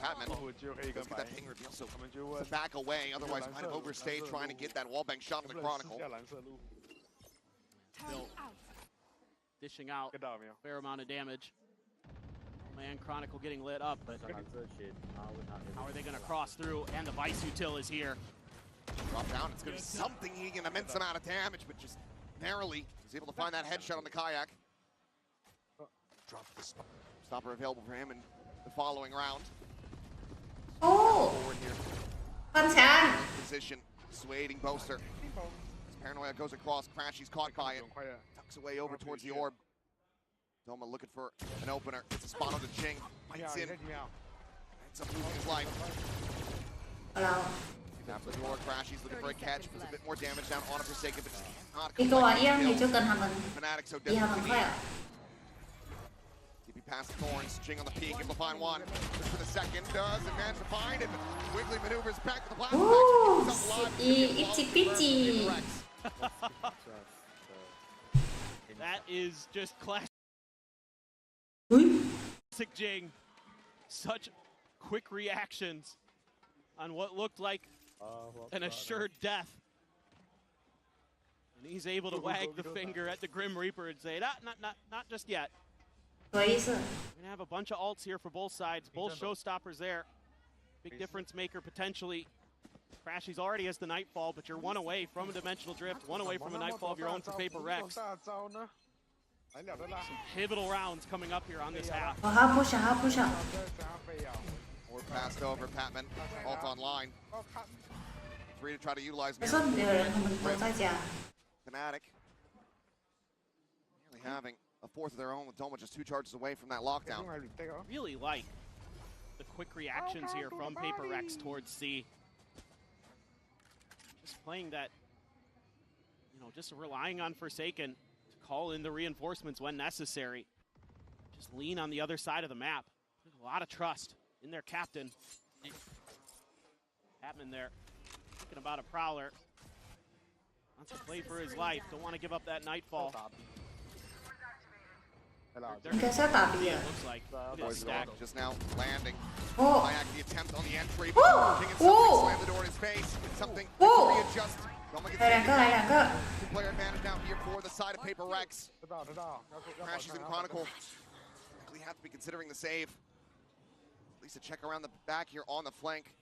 Patman. Let's get that ping reveal, so to back away, otherwise might have overstayed trying to get that wallbang shot on the Chronicle. Still dishing out a fair amount of damage. Man, Chronicle getting lit up, but how are they going to cross through? And the Vice Util is here. Drop down, it's going to be something eating an immense amount of damage, but just narrowly was able to find that headshot on the Kayak. Drop the stopper available for him in the following round. Oh! Position, dissuading Boaster. As Paranoia goes across, Crashy's caught by it. Tucks away over towards the orb. Doma looking for an opener. Gets a spot on the Ching. Bites in. Ends up losing his life. After the door, Crashy's looking for a catch. Puts a bit more damage down on a Forsaken, but not Fnatic so desperately. TP past the Thorns. Ching on the peak. Able to find one. Looks for the second. Does and manage to find it. But Wiggly maneuvers back to the platform. That is just classic Jing. Such quick reactions on what looked like an assured death. And he's able to wag the finger at the Grim Reaper and say, not just yet. We're going to have a bunch of ults here for both sides. Both showstoppers there. Big difference maker potentially. Crashy's already has the Nightfall, but you're one away from a Dimensional Drift, one away from a Nightfall of your own for PRX. Some pivotal rounds coming up here on this half. Or passed over, Patman. Ult online. Free to try to utilize Fnatic. Nearly having a fourth of their own with Doma just 2 charges away from that lockdown. Really like the quick reactions here from PRX towards C. Just playing that, just relying on Forsaken to call in the reinforcements when necessary. Just lean on the other side of the map. There's a lot of trust in their captain. Patman there, thinking about a Prowler. Wants to play for his life, don't want to give up that Nightfall. Looks like just now landing. Oh. Kayak the attempt on the entry. King and something slam the door in his face. Something readjust. Two-player advantage now here for the side of PRX. Crashes in Chronicle. Likely have to be considering the save. At least a check around the back here on the flank.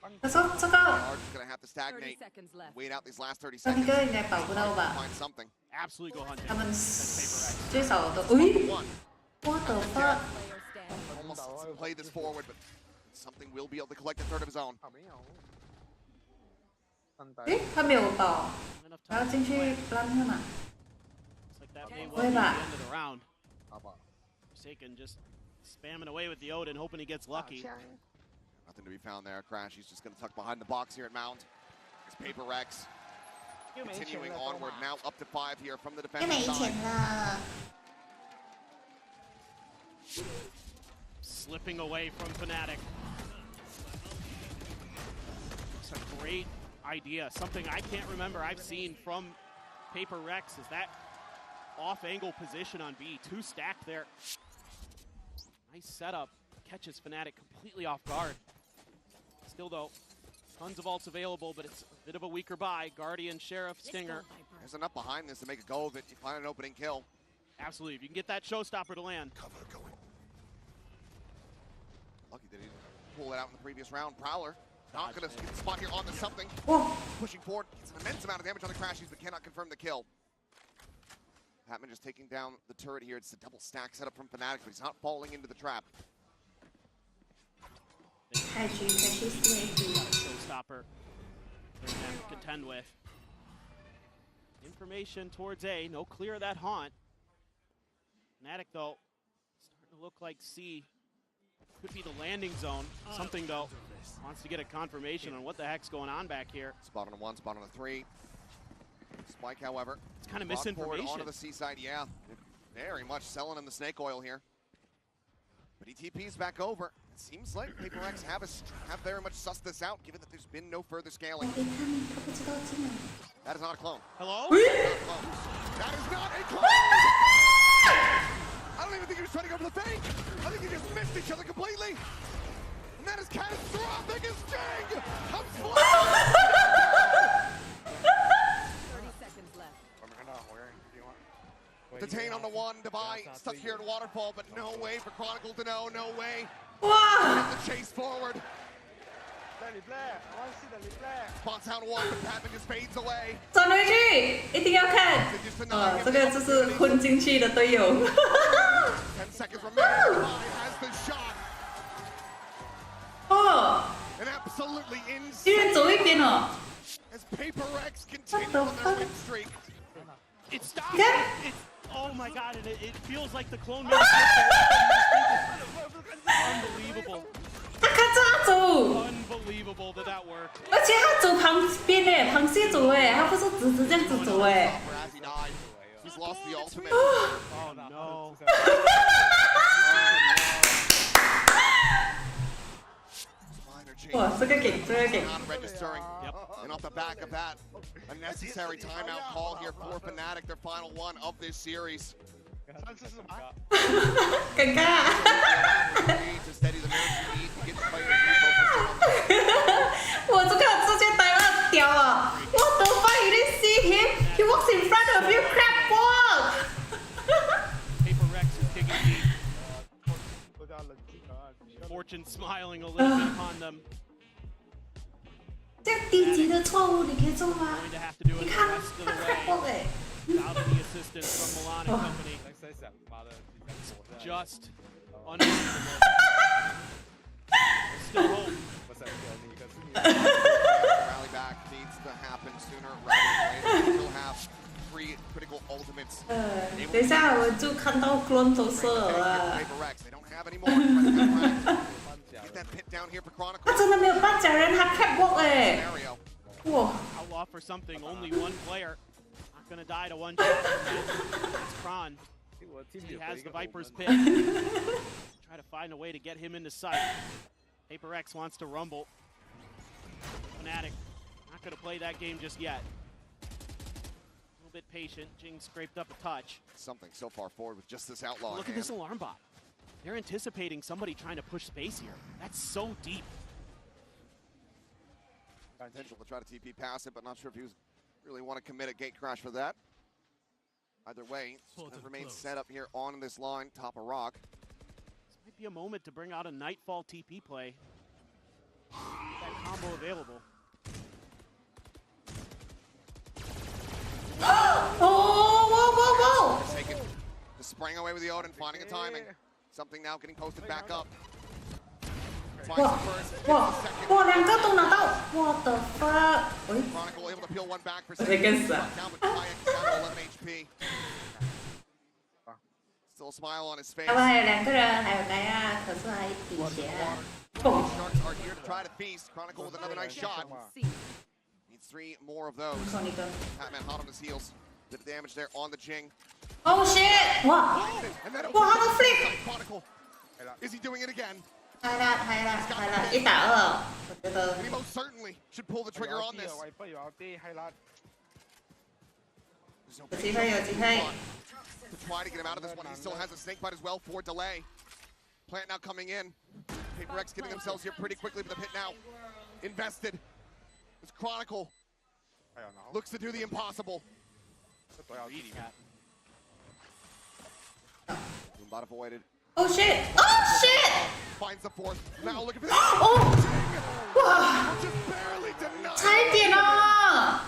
Arch is going to have to stagnate. Wait out these last 30 seconds. Find something. Absolutely go hunt it. What the fuck? Almost played this forward, but something will be able to collect a third of his own. 诶，他没有保，然后进去 run 他嘛。会吧？ Forsaken just spamming away with the Odin, hoping he gets lucky. Nothing to be found there. Crash, he's just going to tuck behind the box here at Mount. It's PRX continuing onward, now up to 5 here from the defensive side. Slipping away from Fnatic. It's a great idea. Something I can't remember I've seen from PRX is that off-angle position on B. 2 stacked there. Nice setup. Catches Fnatic completely off guard. Still though, tons of ults available, but it's a bit of a weaker buy. Guardian, Sheriff, Stinger. There's enough behind this to make a go of it. You find an opening kill. Absolutely. If you can get that showstopper to land. Cover going. Lucky that he didn't pull it out in the previous round. Prowler not going to get the spot here on the something. Pushing forward. Gets an immense amount of damage on the Crashies, but cannot confirm the kill. Patman just taking down the turret here. It's a double stack setup from Fnatic, but he's not falling into the trap. Showstopper for them to contend with. Information towards A. No clear of that haunt. Fnatic, though, starting to look like C could be the landing zone. Something, though, wants to get a confirmation on what the heck's going on back here. Spot on a 1, spot on a 3. Spike, however, it's kind of misinformation. Onto the seaside, yeah. Very much selling him the snake oil here. But he TP's back over. It seems like PRX have very much sussed this out, given that there's been no further scaling. That is not a clone. Hello? That is not a clone! I don't even think he was trying to go go for the fake. I think he just missed each other completely. And that is catastrophic as Jang comes flying. 30 seconds left. Detain on the one, Devi stuck here in Waterfall, but no way for Chronicle to know, no way. Wow. The chase forward. Spots out one, but Patman just fades away. 转回去，一定要看。这个就是混进去的队友。 10 seconds remaining. Devi has the shot. 哦， An absolutely 居然 insane 走一边哦。 as PRX continue on their win streak. It stopped. Okay. Oh my god, and it feels like the clone man. Unbelievable. 他看着他走， Unbelievable that that worked. 而且他走旁边嘞，旁线走哎，他不是直直这样子走哎。 As he died, he's lost the ultimate. Oh no. Wow,这个给，这个给。 Not registering. And off the back of that, a necessary timeout call here for Fnatic, their final one of this series. 尴尬。 To steady the nerves you need to get the player refocused. 我这个直接呆了屌啊 ！What the fuck? You didn't see him? He walks in front of you, crap walk. PRX is digging deep. Fortune smiling a little bit upon them. 这样低级的错误你可以做吗？ Going to have to do it 你 the 看 rest of 他 the crap way walk 哎。 without any assistance from Milan and company. Just unbelievable. Still hope. Rally back needs to happen sooner rather than later. Still have 3 critical ultimates. 等一下我就看到 clone 走射了。 PRX, they don't have any more. Get that pit down here for Chronicle. 他真的没有半假人，他 crap walk 哎。哇！ Outlaw for something. Only one player. Not gonna die to one shot from that. It's Kron. He has the Viper's pit. Try to find a way to get him into sight. PRX wants to rumble. Fnatic not gonna play that game just yet. A little bit patient. Jing scraped up a touch. Something so far forward with just this outlaw. Look at this alarm bot. They're anticipating somebody trying to push space here. That's so deep. Potential to try to TP pass it, but not sure if he was really want to commit a gate crash for that. Either way, it remains set up here on this line, top of rock. This might be a moment to bring out a Nightfall TP play. That combo available. Oh, whoa, whoa, whoa! Taken. Just spraying away with the Odin, finding a timing. Something now getting posted back up. 哇，2个都拿到 ！What the fuck？ Chronicle able to peel one back for 这个是。 Down with PRX down to 11 HP. Still a smile on his face. 他们还有2个人，还有盖亚，可是还抵血。 Sharks are here to try to feast. Chronicle with another nice shot. Needs 3 more of those. Patman hot on his heels. Bit of damage there on the Jing. Oh shit！ 哇！哇，他的 flip！ Chronicle. Is he doing it again? 拍了，1打2，我觉得。 He most certainly should pull the trigger on this. 有机会，有机会。 To try to get him out of this one, he still has a snake bite as well for delay. Plant now coming in. PRX getting themselves here pretty quickly, but the pit now invested. This Chronicle looks to do the impossible. Bot avoided. Oh shit! Oh shit! Finds the 4th. Now look at this. Oh! Wow! Just barely denied. 差一点哦！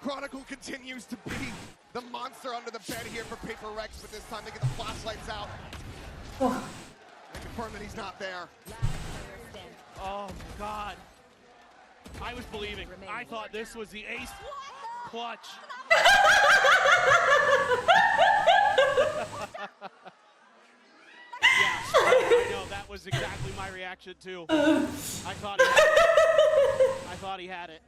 Chronicle continues to be the monster under the bed here for PRX, but this time they get the flashlights out. They confirm that he's not there. Oh God. I was believing. I thought this was the ace clutch. Yeah, I know, that was exactly my reaction too. I thought he had it.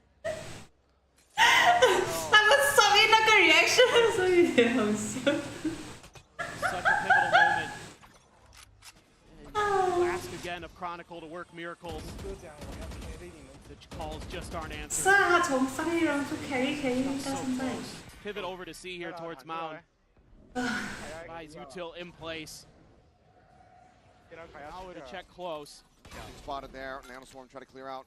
他们上面那个 reaction 所以有点好笑。 Such a pivotal moment. And ask again of Chronicle to work miracles. The calls just aren't answered. 是啊，他从上一轮就 carry 到 So 现在。 close. Pivot over to C here towards Mound. Buys util in place. Now to check close. Spotted there. Nanoswarm try to clear out.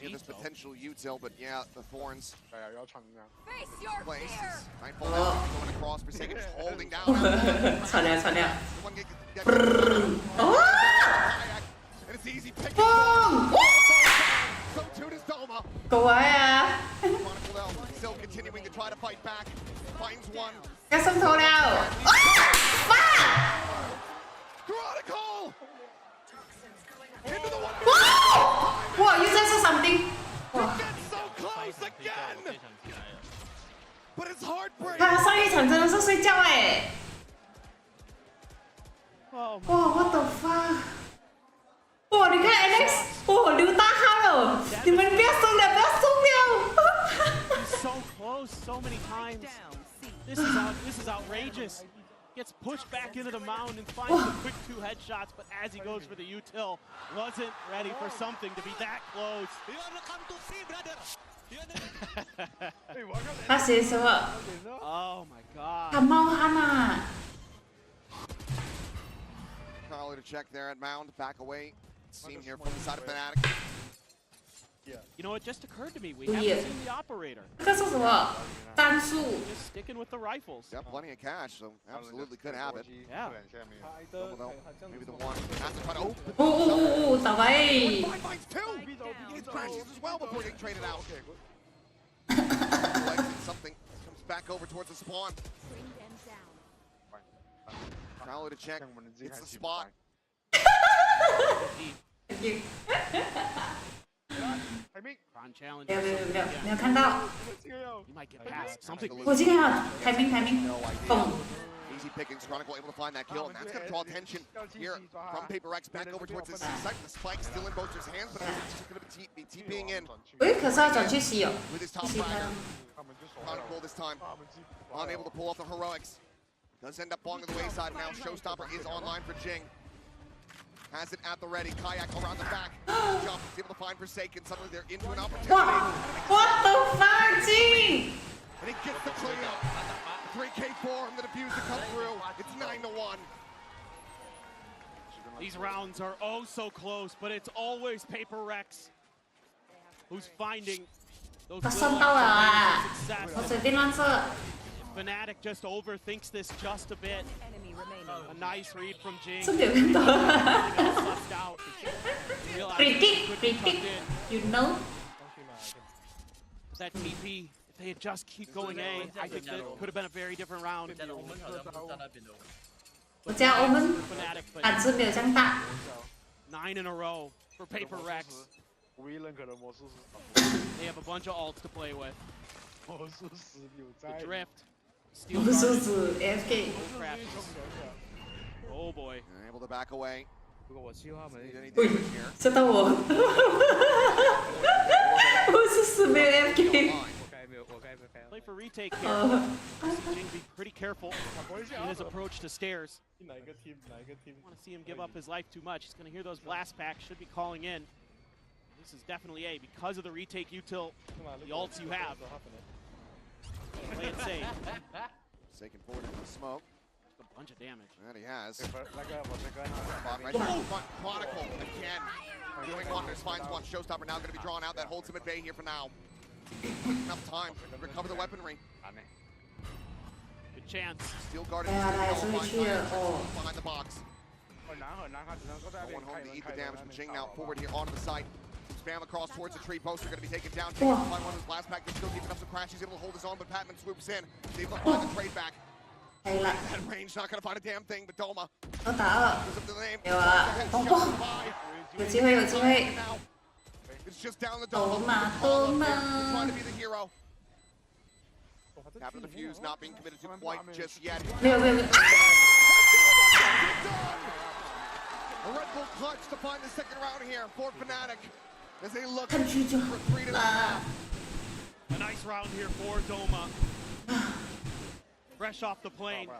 Give this potential util, but yeah, the thorns. Face your fear! Nightfall now going across. Forsaken just holding down. 传了传了。 And it's easy pick. 嘣！ So too does Doma. 各位啊！ Chronicle though, still continuing to try to fight back. Finds one. 要上头了！哇！ Chronicle! Into the one. 哇！哇！又在说 something。哇！ So close again. But it's heartbreaking. 他上一场真的是睡觉哎。哇 ！What the fuck！ 哇！你看 Alex， 哇，刘大汉了！你们不要松了，不要松了！ So close, so many times. This is outrageous. Gets pushed back into the mound and finds the quick 2 headshots, but as he goes for the util, wasn't ready for something to be that close. 他写什么？ Oh my god. 他冒汗啊！ Carlo to check there at mound, back away. Seen here from the side of Fnatic. You know, it just occurred to me, we haven't seen the operator. 这个是什么？战术。 Just sticking with the rifles. Got plenty of cash, so absolutely could have it. Yeah. Maybe the one has to try to open. 哦，倒霉！ Finds 2. He crashes as well before getting traded out. Exit something comes back over towards the spawn. Carlo to check. It's the spot. Ron challenge. 没有看到。 You might get past something. 我今天要timing，嘣！ Easy pickings. Chronicle able to find that kill, and that's going to draw attention here from PRX back over towards his site. The spike still in Boaster's hands, but it's just going to be TPing in. 喂，可是要转去洗哦。 With his top fragger. Chronicle this time unable to pull off the heroics. Does end up falling to the wayside now. Showstopper is online for Jing. Has it at the ready. Kayak around the back. Jump. Is able to find Forsaken. Suddenly they're into an opportunity. What the fuck, Jing? And he gets the clean. 3K for him. The diffuser come through. It's 9-1. These rounds are oh so close, but it's always PRX who's finding those 他算到了啊！ success. 我随便乱射。 Fnatic just overthinks this just a bit. A nice read from Jing. 真的有看到。 Sussed out. Predict, you know. That TP, if they had just keep going A, I think that could have been a very different round. 我家我们胆子没有这样大。 9 in a row for PRX. They have a bunch of ults to play with. The drift. Steel 魔术师 AFK。 Oh boy. Able to back away. 喂，射到我。魔术师没有 AFK。 Play for retake here. Jing be pretty careful in his approach to stairs. Want to see him give up his life too much. He's going to hear those blast packs. Should be calling in. This is definitely A because of the retake util, the ults you have. Play it safe. Taken forward into the smoke. Just a bunch of damage. That he has. Spot right there in front. Chronicle again. Doing wonders. Finds one. Showstopper now going to be drawn out. That holds him at bay here for now. Enough time to recover the weaponry. Good chance. Steel guarded. Behind the box. Going home to eat the damage from Jing now forward here onto the site. Spam across towards the tree. Poster going to be taken down. Jing find one of his last pack. He's still keeping up some crash. He's able to hold his own, but Patman swoops in. He's able to find the trade back. That range not going to find a damn thing, but Doma. 我打二。有啊，有机会，有机会。 It's just down the dome. Trying to be the hero. Captain of the Fuse not being committed to quite just yet. A Red Bull clutch to find the second round here for Fnatic as they look for 3-0. A nice round here for Doma. Fresh off the plane.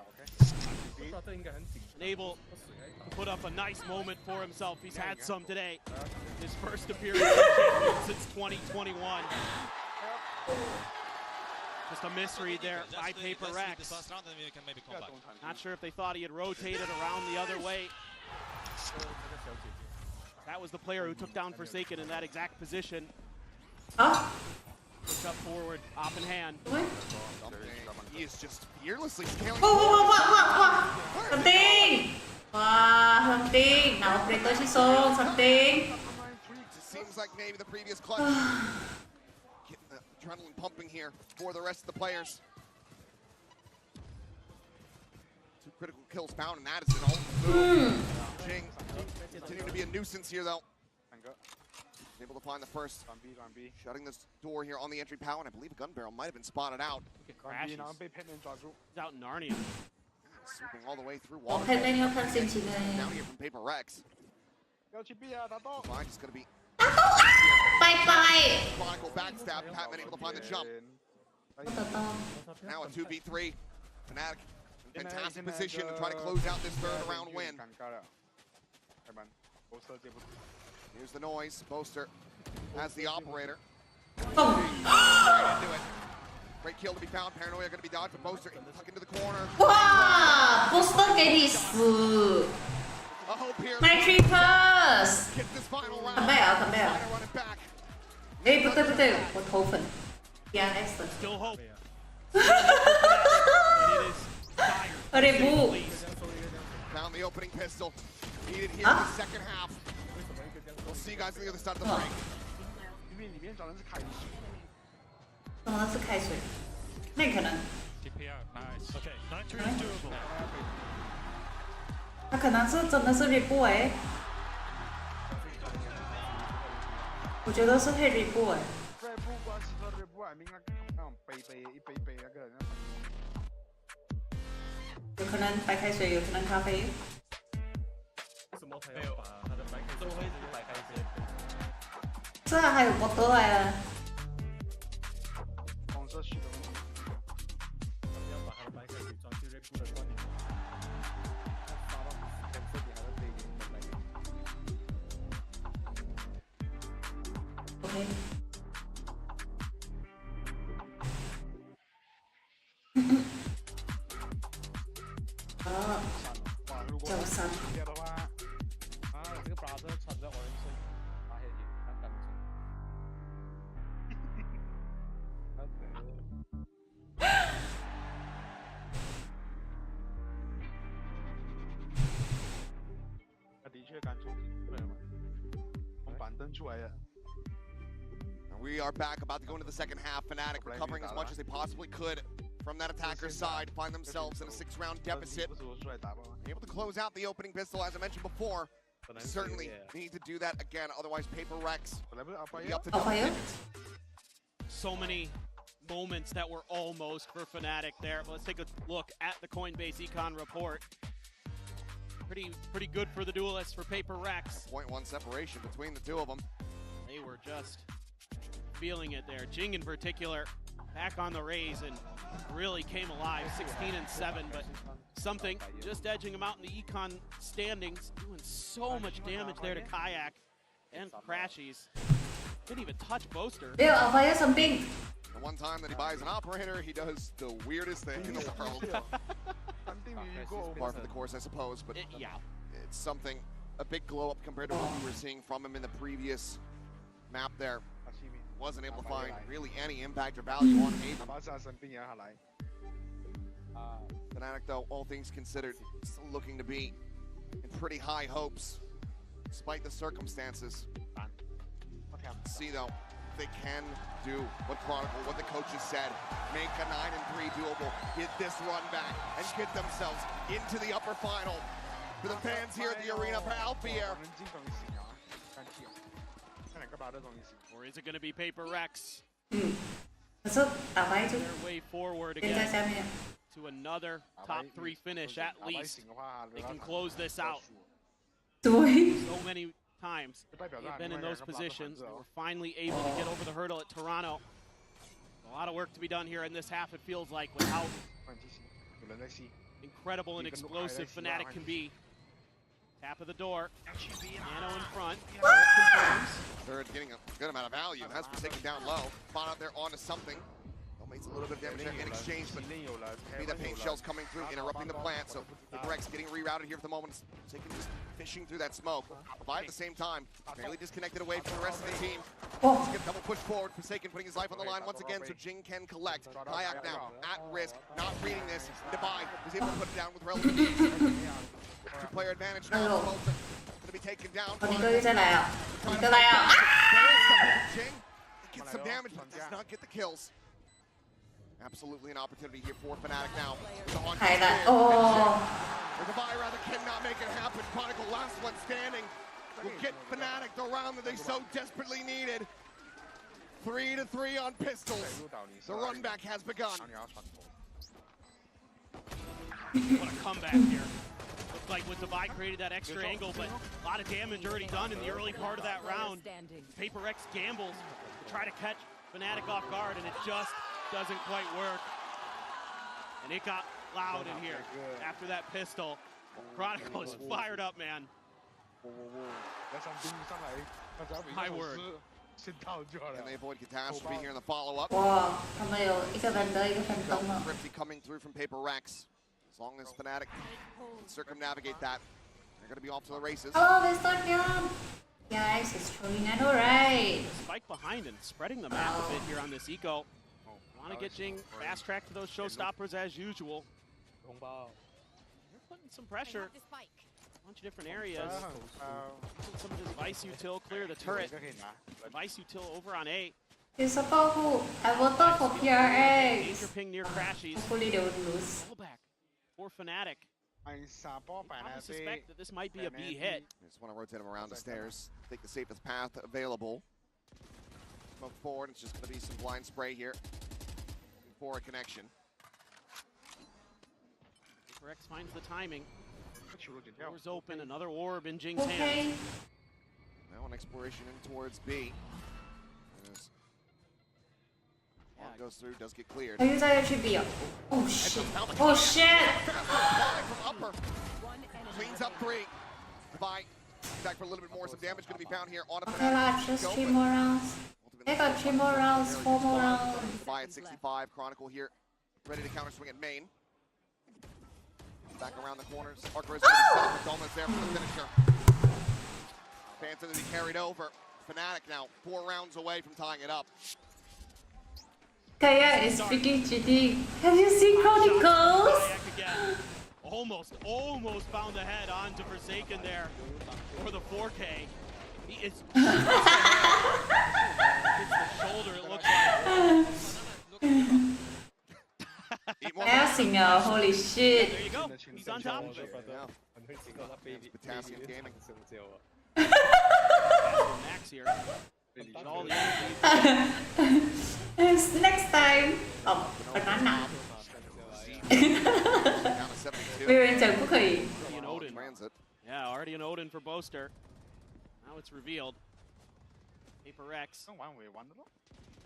And able to put up a nice moment for himself. He's had some today. His first appearance since 2021. Just a misread there by PRX. Not sure if they thought he had rotated around the other way. That was the player who took down Forsaken in that exact position. Push up forward, op in hand. He is just fearlessly scaling. Wah, something! Wah, something! Now operator Shison, something! It seems like maybe the previous clutch. Getting the adrenaline pumping here for the rest of the players. 2 critical kills found, and that is an ult move. Jing continuing to be a nuisance here, though. Able to find the first, shutting this door here on the entry power, and I believe a gun barrel might have been spotted out. Crashes. He's out in Narnia. Swooping all the way through 我 water. 看那个看心情的。 Down here from PRX. Fine, just gonna be. Bye bye. Chronicle backstab. Patman able to find the jump. Now a 2v3. Fnatic in fantastic position to try to close out this third round win. Here's the noise. Boaster as the operator. Right into it. Great kill to be found. Paranoia going to be dodged, but Boaster tuck into the corner. 哇 ，Booster 给你死 ！My creepers！ 准备啊，准备啊！哎，不对不对，我投粉。PRX。Still hope. 有点不。 Found the opening pistol. Needed here in the second half. We'll see you guys on the other side of the break. 可能是开水，那可能。他可能是真的是 reboot 哎，我觉得是黑 reboot 哎。有可能白开水，有可能咖啡。这还有波多哎。 OK。叫三。We are back, about to go into the second half. Fnatic recovering as much as they possibly could from that attacker's side, find themselves in a 6-round deficit. Able to close out the opening pistol, as I mentioned before. Certainly need to do that again, otherwise PRX will be up to double digits. So many moments that were almost for Fnatic there. But let's take a look at the Coinbase Econ report. Pretty good for the duelists for PRX. 0.1 separation between the two of them. They were just feeling it there. Jing in particular, back on the raise and really came alive. 16-7, but something just edging him out in the econ standings, doing so much damage there to Kayak and Crashies. Didn't even touch Boaster. Bill, I'll buy you something. The one time that he buys an operator, he does the weirdest thing in the world. Par for the course, I suppose, but yeah, it's something, a big glow up compared to what we were seeing from him in the previous map there. Wasn't able to find really any impact or value on Haven. Fnatic, though, all things considered, still looking to be in pretty high hopes, despite the circumstances. See, though, if they can do what Chronicle, what the coaches said, make a 9-3 doable, get this run back, and get themselves into the upper final. For the fans here at the arena for Alfier. Or is it going to be PRX? Their way forward again to another top 3 finish at least. They can close this out. So many times they've been in those positions. They were finally able to get over the hurdle at Toronto. A lot of work to be done here in this half, it feels like, with how incredible and explosive Fnatic can be. Tap of the door. Nano in front. Third getting a good amount of value. Has been taken down low. Spot out there onto something. They'll Makes a little bit of damage there in exchange, but see that paint shell's coming through, interrupting the plant. So PRX getting rerouted here for the moment. Taking just fishing through that smoke. But at the same time, barely disconnected away from the rest of the team. Let's get double push forward. Forsaken putting his life on the line once again, so Jing can collect. Kayak now at risk, not reading this. Debai was able to put it down with relative ease. Two-player advantage now. Both are going to be taken down. Jing gets some damage, but does not get the kills. Absolutely an opportunity here for Fnatic now. The Debai rather cannot make it happen. Chronicle, last one standing, will get Fnatic the round that they so desperately needed. 3-3 on pistols. The run back has begun. What a comeback here. Looked like with Debai created that extra angle, but a lot of damage already done in the early part of that round. PRX gambles to try to catch Fnatic off guard, and it just doesn't quite work. And it got loud in here after that pistol. Chronicle is fired up, man. My word. Can they avoid catastrophe here in the follow-up? Thrifty coming through from PRX. As long as Fnatic can circumnavigate that, they're going to be off to the races. Oh, there's Duncan! Guys, it's trolling, I know, right? Spike behind and spreading the map a bit here on this eco. Want to get Jing fast track to those showstoppers as usual. They're putting some pressure. A bunch of different areas. Some of his Vice util clear the turret. Vice util over on A. You support who? I voted for PRX. Danger ping near crashies. Hopefully they would lose. Back for Fnatic. I suspect that this might be a B hit. Just want to rotate him around the stairs. Take the safest path available. Smoke forward. It's just going to be some blind spray here for a connection. PRX finds the timing. Doors open. Another orb in Jing's hand. Now an exploration in towards B. As goes through, does get cleared. Oh shit! Oh shit! Cleans up 3. Debai back for a little bit more. Some damage going to be found here on a Fnatic. Just 3 more rounds. They got 3 more rounds, 4 more rounds. Debai at 65. Chronicle here, ready to counter swing at main. Back around the corners. Archer is going to be set up. Dolman's there for the finisher. Phantom to be carried over. Fnatic now 4 rounds away from tying it up. Kayak is freaking cheating. Have you seen Chronicles? Almost found the head onto Forsaken there for the 4K. He is hits the shoulder, it looks like. Holy shit. There you go. He's on top of it. Potassium Gaming. Max here. Next time. Oh, banana. 没有人讲不可以。 Yeah, already an Odin for Boaster. Now it's revealed. PRX.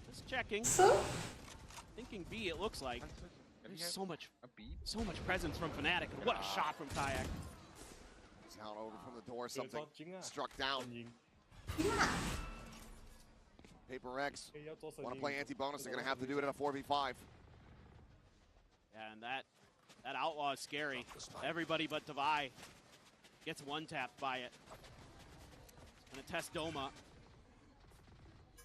Just checking. Thinking B, it looks like. There's so much presence from Fnatic. And what a shot from Kayak. Down over from the door, something struck down. PRX want to play anti-bonus. They're going to have to do it in a 4v5. Yeah, and that outlaw is scary. Everybody but Debai gets one-tapped by it. It's going to test Doma.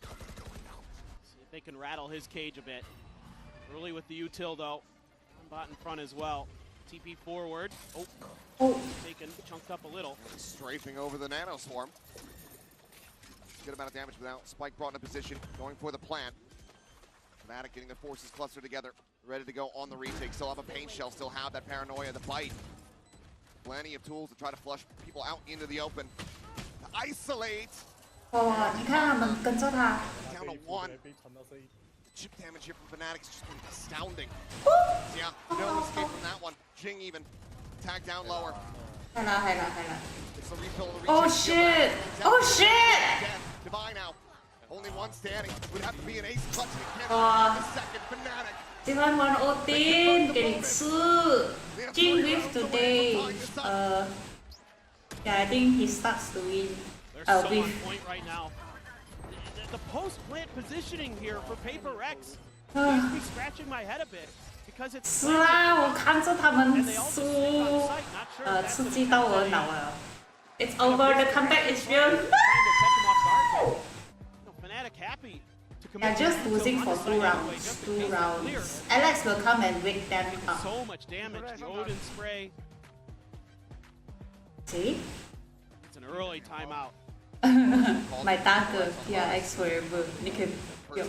See if they can rattle his cage a bit. Early with the util, though. Bot in front as well. TP forward. Oh. Taken, chunked up a little. Strafing over the Nano Swarm. Good amount of damage without Spike brought in a position, going for the plant. Fnatic getting their forces clustered together, ready to go on the retake. Still have a paint shell, still have that paranoia, the bite. Plenty of tools to try to flush people out into the open. To isolate. You看他们跟着他。 Down to 1. Chip damage here from Fnatic is just astounding. Yeah, no escape from that one. Jing even. Tag down lower. It's the refill of the retake. Oh shit! Oh shit! Debai now. Only one standing. Would have to be an ace clutch the second. Fnatic. 喜欢玩 Odin 给你吃。Jing with today. Yeah, I think he starts to win. They're so on point right now. The post-plant positioning here for PRX. leaves me scratching my head a bit because it's 是啊，我看着他们输，刺激到我的脑了。It's over. The comeback is real. Fnatic happy to They're just losing for 2 rounds. 2 rounds. Alex will come and wake them up. So much damage. The Odin spray. See? It's an early timeout. My 大哥 PRX forever. 你可以有，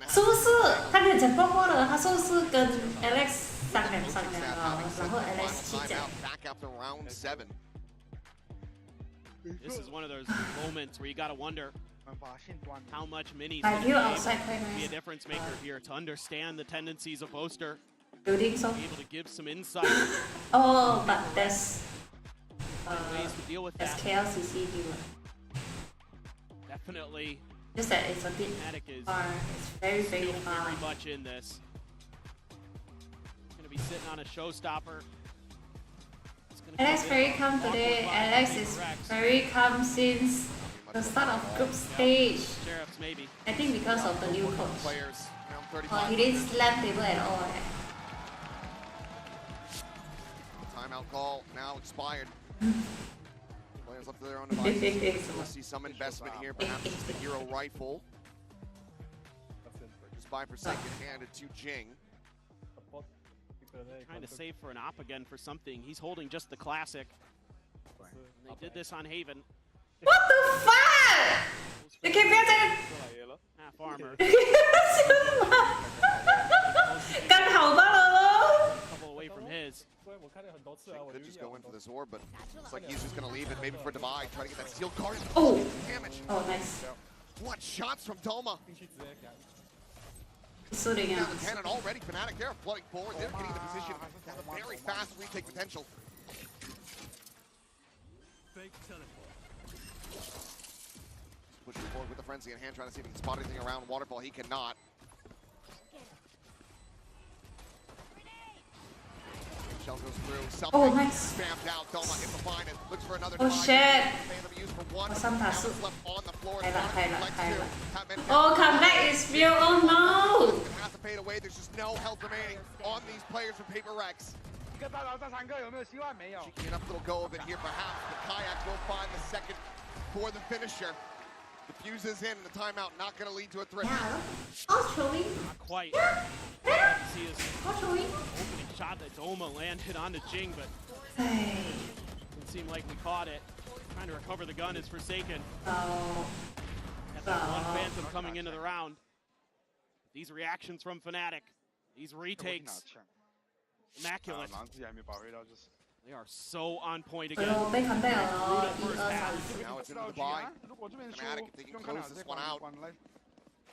是不是？他跟你讲过话了，他是不是跟 Alex 商量了，然后 Alex 去讲。This is one of those moments where you gotta wonder how much minis I view can outside quite be a nice. difference maker here to understand the tendencies of Boaster. You think so? Be able to give some insight. Oh, but there's ways to deal with there's that. KLCC viewer. Definitely. Just that it's a bit far. It's very Still far. very much in this. Gonna be sitting on a showstopper. Alex very calm today. Alex is very calm since the start of group stage. Sheriffs maybe. I think because of the new coach. He didn't slam table at all. Timeout call now expired. Players left to their own devices. We'll see some investment here, perhaps it's the hero rifle. Just by Forsaken handed to Jing. Trying to save for an op again for something. He's holding just the classic. And they did this on Haven. What the fuck? You can't get it. Half armor. Couple away from his. Could just go in for this orb, but looks like he's just going to leave it maybe for Divide, try to get that steel card. Oh, damage. Oh, nice. What shots from Doma? Shooting Down out. the cannon already. Fnatic, they're flooding forward. They're getting the position. They have a very fast retake potential. Fake teleport. Pushing forward with the frenzy in hand, trying to see if he can spot anything around Waterfall. He cannot. Shell goes through. Something nice. spammed out. Doma able to find it. Looks for another. Oh shit. Oh, comeback is real. Oh no. Has to fade away. There's just no health remaining on these players from PRX. Cheeky enough little go of it here, perhaps. The Kayak will find the second for the finisher. Diffuses in the timeout, not going to lead to a threat. Actually. Not quite. See his opening shot that Doma landed onto Jing, but didn't seem like we caught it. Trying to recover the gun is Forsaken. Got that one Phantom coming into the round. These reactions from Fnatic, these retakes, immaculate. They are so on point again. Now it's into the buy. Fnatic, if they can close this one out,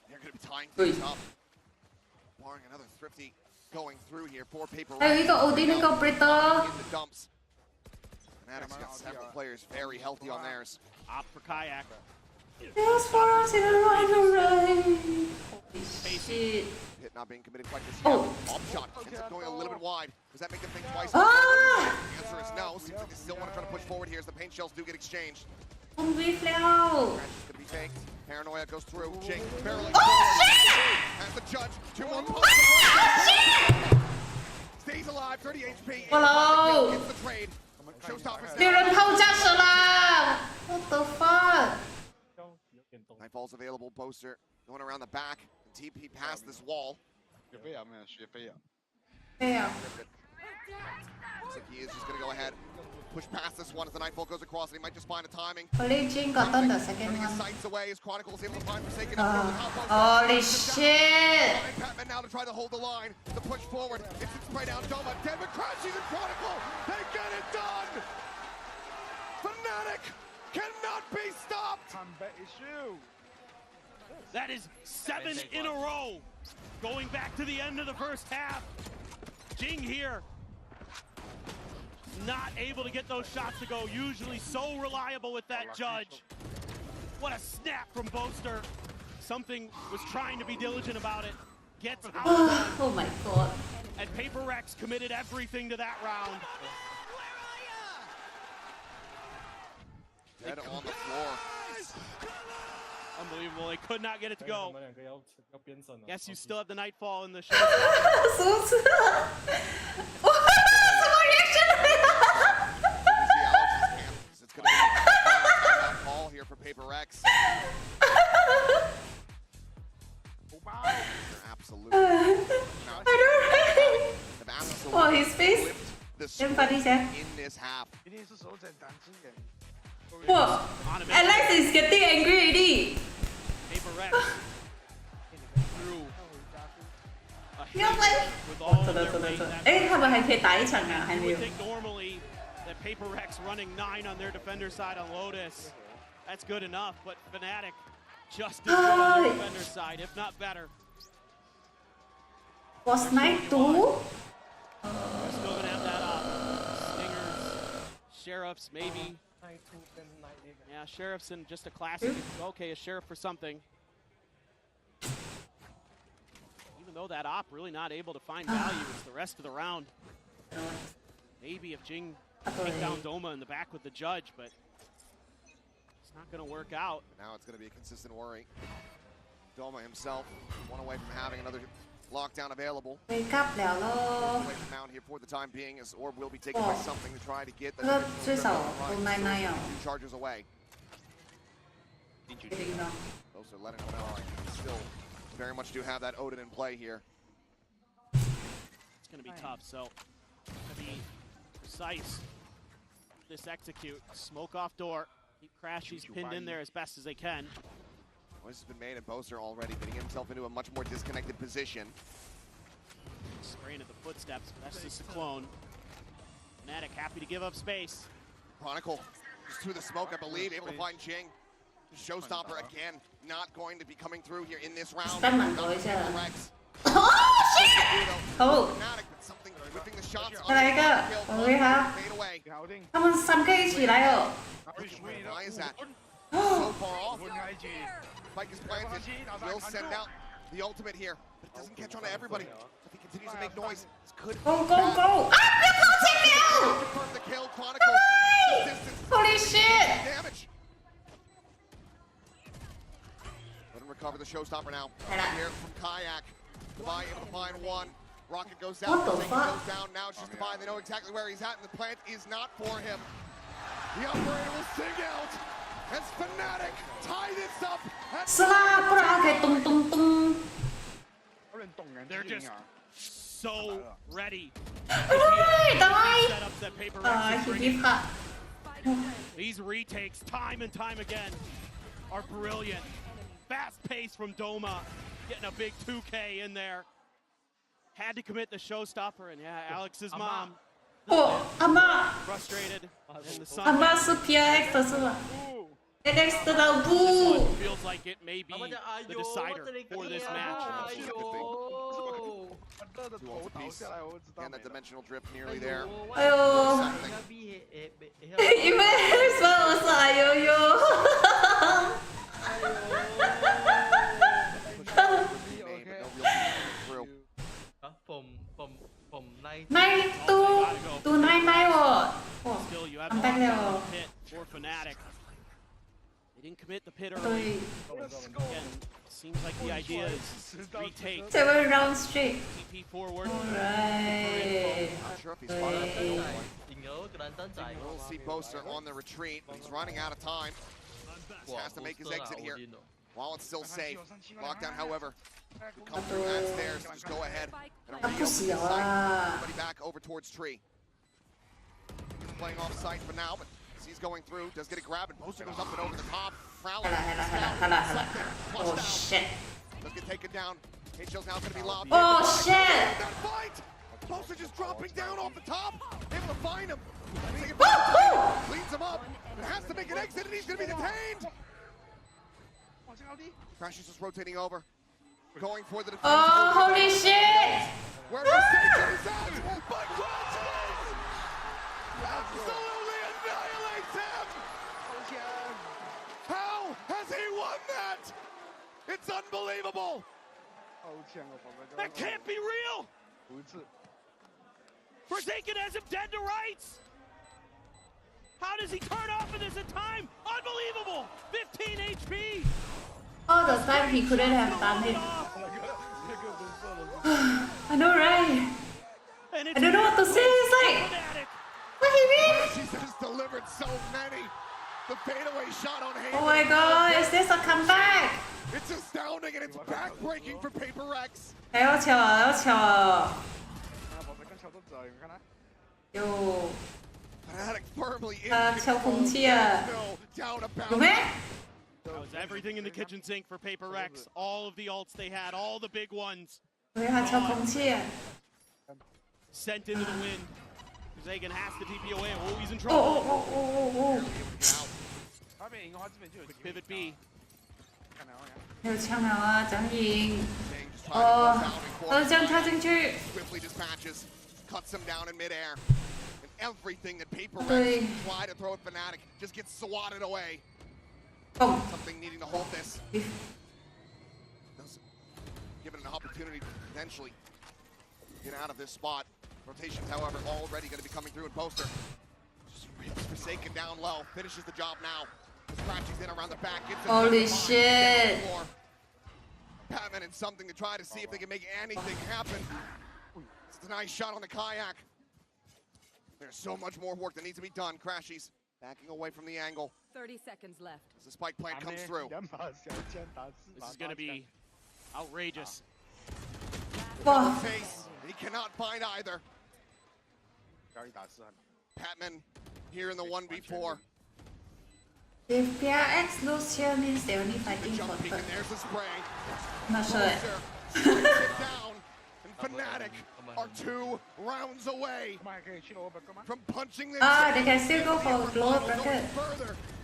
they're going to be tying things up. Barring another Thrifty going through here for PRX. Hey, we got Odin, we got Britta. In the dumps. Fnatic's got several players very healthy on theirs. Opt for Kayak. There's 4 rounds in a row in a row. Holy shit. Hit not being committed quite this yet. Off shot ends up going a little bit wide. Does that make them think twice? The answer is no. Seems like they still want to try to push forward here as the paint shells do get exchanged. Gonna be taken. Paranoia goes through. Jing barreling forward. As the judge, 2 more points. Stays alive, 30 HP. Hello. Gets the trade. Showstoppers. 别人抛架手啦 What the fuck? Nightfall's available. Boaster going around the back. And TP past this wall. Yeah. Looks like he is just going to go ahead. Push past this one as the Nightfall goes across, and he might just find a timing. Only Jing got done the second one. Sights away as Chronicle's able to find Forsaken. Holy shit! Batman now to try to hold the line. The push forward. It's spray down Doma. Denver crashes in Chronicle. They get it done! Fnatic cannot be stopped! That is 7 in a row. Going back to the end of the first half. Jing here. Not able to get those shots to go. Usually so reliable with that judge. What a snap from Boaster. Something was trying to be diligent about it. Gets out. Oh my god. And PRX committed everything to that round. Dead on the floor. Unbelievable. They could not get it to go. Yes, you still have the Nightfall in the show. 俗子，哇，什么 It's going to be a ball here for PRX. Absolutely. Wow, his face. Damn funny, Jack. In this half. Whoa, Alex is getting angry already. PRX through a hit 因為 with all of their weight. 誒，係咪係可以打一場啊？係 You 咪 would？think normally that PRX running 9 on their defender side on Lotus, that's good enough, but Fnatic just as good on their defender side, if not better. Was night too? They're still gonna have that Stingers, Sheriffs, maybe. Yeah, Sheriffs and just a classic. Okay, a Sheriff for something. Even though that op really not able to find value, it's the rest of the round. Maybe if Jing take down Doma in the back with the judge, but it's not going to work out. Now it's going to be a consistent worry. Doma himself, one away from having another lockdown available. Wake up 了咯。 Away from Mount here for the time being, as Orb will be taken by something to try to get the 佢最少到99啊。 two charges away. Those are letting him know. Still very much do have that Odin in play here. It's going to be tough, so to be precise, this execute, smoke off door, keep Crashies pinned in there as best as they can. Noise has been made, and Boaster already getting himself into a much more disconnected position. Spraying at the footsteps, but that's just a clone. Fnatic happy to give up space. Chronicle just through the smoke, I believe, able to find Jing. Showstopper again, not going to be coming through here in this round. Oh shit! 好， 再来一个，我喂他。他们3个一起來哦。 Why is that? So far off. Spike is planted. Will send out the ultimate here, but it doesn't catch on to everybody. If he continues to make noise, this could. Go go go! 啊！不要靠前面！ Confirm the kill. Chronicle. Holy shit! Damage. Let him recover the showstopper now. Hello. Here from Kayak. Dubai able to find one. Rocket goes down. What the fuck? Goes down. Now it's just Dubai. They know exactly where he's at, and the plant is not for him. The operator will sing out as Fnatic tie this up. 是啦，不然可以咚咚咚。 They're just so ready. 對，等 Setups that PRX is 佢 bringing. 拍。 These retakes, time and time again, are brilliant. Fast pace from Doma, getting a big 2K in there. Had to commit the showstopper, and yeah, Alex's mom. 哦，阿媽， Frustrated. And the 阿 son. 媽是 PRX 的是吧 ？PRX 的老 This 布 one。 feels like it may be the decider for this match. And that dimensional drift nearly there. 哎呦，因为说我是哎呦呦。 Nay, tu nay mai rồi. Still, you have Anh the ta leo. lockdown pit for Fnatic. They didn't commit the pit early. Again, seems like the idea is retake. 7 rounds straight. TP forward. Alright. Not sure if he's spotted that. We'll see Boaster on the retreat, but he's running out of time. He has to make his exit here while it's still safe. Lockdown, however, could come through that stairs. So just go ahead and reopen the site. Everybody back over towards tree. He's playing off site for now, but as he's going through, does get a grab, and Boaster goes up and over the top. Prowler. Oh shit. Does get taken down. HL's now going to be lobbed. Oh shit. That fight! Boaster just dropping down off the top. Able to find him. Leads him up. And has to make an exit, and he's going to be detained. Crash is just rotating over. Going for the defense. Oh, holy shit! Where Forsaken is at. But Crashes absolutely annihilates him. How has he won that? It's unbelievable. That can't be real! Forsaken has him dead to rights! How does he turn off of this in time? Unbelievable! 15 HP! All the time he couldn't have done it. I know, right? I don't know what to say. It's like, what do you mean? She's just delivered so many. The fadeaway shot on Haven. Oh my god, is this a comeback? It's astounding and it's backbreaking for PRX. 好巧啊，好巧啊！有 Fnatic firmly in 敲空气啊！ no doubt about 有咩？ That was everything in the kitchen sink for PRX. All of the ults they had, all the big ones. 我以为他敲空气啊！ Sent into the wind. Zagan has to TP away. Oh, he's in 哦 trouble. 哦哦哦哦！ Quick pivot B. 有枪了啊，张颖！哦，这样跳进去。 Swiftly dispatches, cuts him down in midair. And everything that PRX try to throw at Fnatic just gets swatted away. Something needing to hold this. Doesn't give it an opportunity to potentially get out of this spot. Rotations, however, already going to be coming through in Poster. Just rips Forsaken down low, finishes the job now. Scratches in around the back. Gets Holy shit! Patman in something to try to see if they can make anything happen. It's a nice shot on the kayak. There's so much more work that needs to be done. Crashies backing away from the angle. 30 seconds left. As the spike plant comes through. This is going to be outrageous. Face. He cannot find either. Patman here in the 1v4. If PRX lose here means they're only fighting for third. There's the spray. I'm not sure. Down, and Fnatic are 2 rounds away from punching this. They can still go for lower bracket.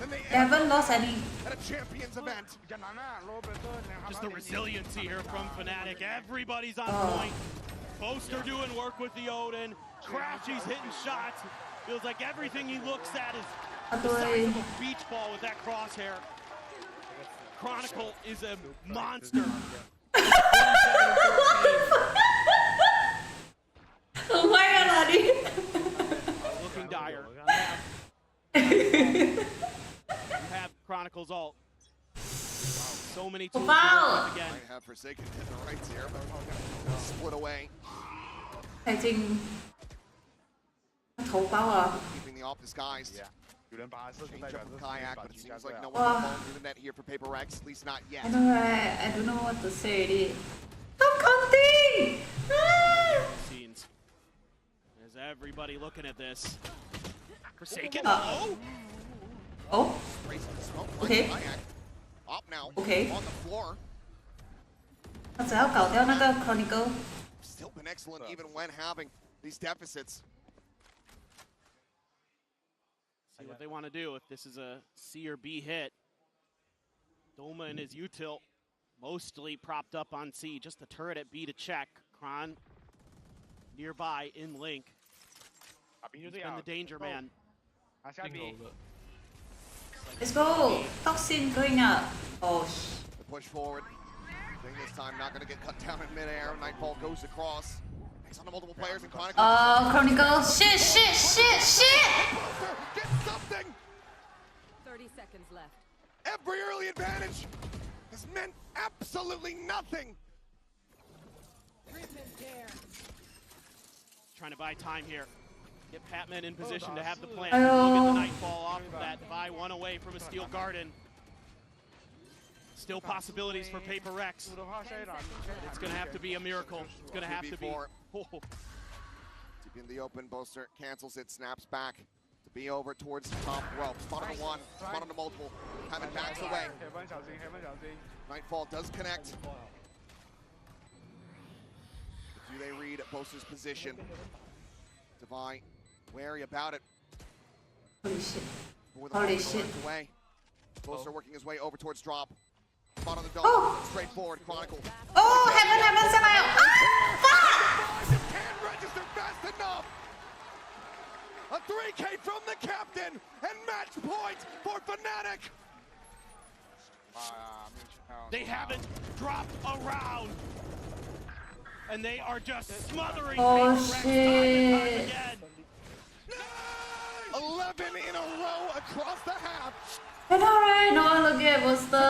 They haven't lost any. At a champions event. Just the resiliency here from Fnatic. Everybody's on point. Poster doing work with the Odin. Crashy's hitting shots. Feels like everything he looks at is the size of a beach ball with that crosshair. Chronicle is a monster. Oh my god, Adi. Looking dire. You have Chronicle's ult. So many tools Wow. again. I have Forsaken hit the rights here. Split away. 他已经头包啊！ Keeping the off disguised. Change up from kayak, but it seems like no Wow. one's falling through the net here for PRX, at least not yet. I know, right? I don't know what to say already. Stop counting! Ah! Scenes. There's everybody looking at this. Forsaken. Oh. Okay. Up now. Okay. On the floor. 他只要搞掉那个 Chronicle。 Still been excellent even when having these deficits. See what they want to do if this is a C or B hit. Doma and his util mostly propped up on C. Just the turret at B to check. Kron nearby in link. He's been the danger man. Let's go! Toxin going up. Oh, The push forward. I think this time not going to get cut down in midair. Nightfall goes across. Takes on the multiple players in Chronicle. Oh, Chronicle. Shit! Get something! 30 seconds left. Every early advantage has meant absolutely nothing. Trying to buy time here. Get Patman in position to have the plan. Look at the Nightfall off of that. Buy 1 away from a Steel Garden. Still possibilities for PRX. It's going to have to be a miracle. It's going to have to be. Deep in the open, Boaster cancels it, snaps back to be over towards the top rope. Spot on the 1, spot on the multiple. Have it backs away. Nightfall does connect. Do they read Boaster's position? Divine, wary about it. Holy shit. Away. Boaster working his way over towards drop. Spot on the dome, straightforward, Chronicle. Oh, heaven, somehow! Ah, fuck! Can't register fast enough! A 3K from the captain, and match point for Fnatic! They haven't dropped a round! And they are just smothering PRX time and time again. 11 in a row across the half. I know, right? No, look at Buster.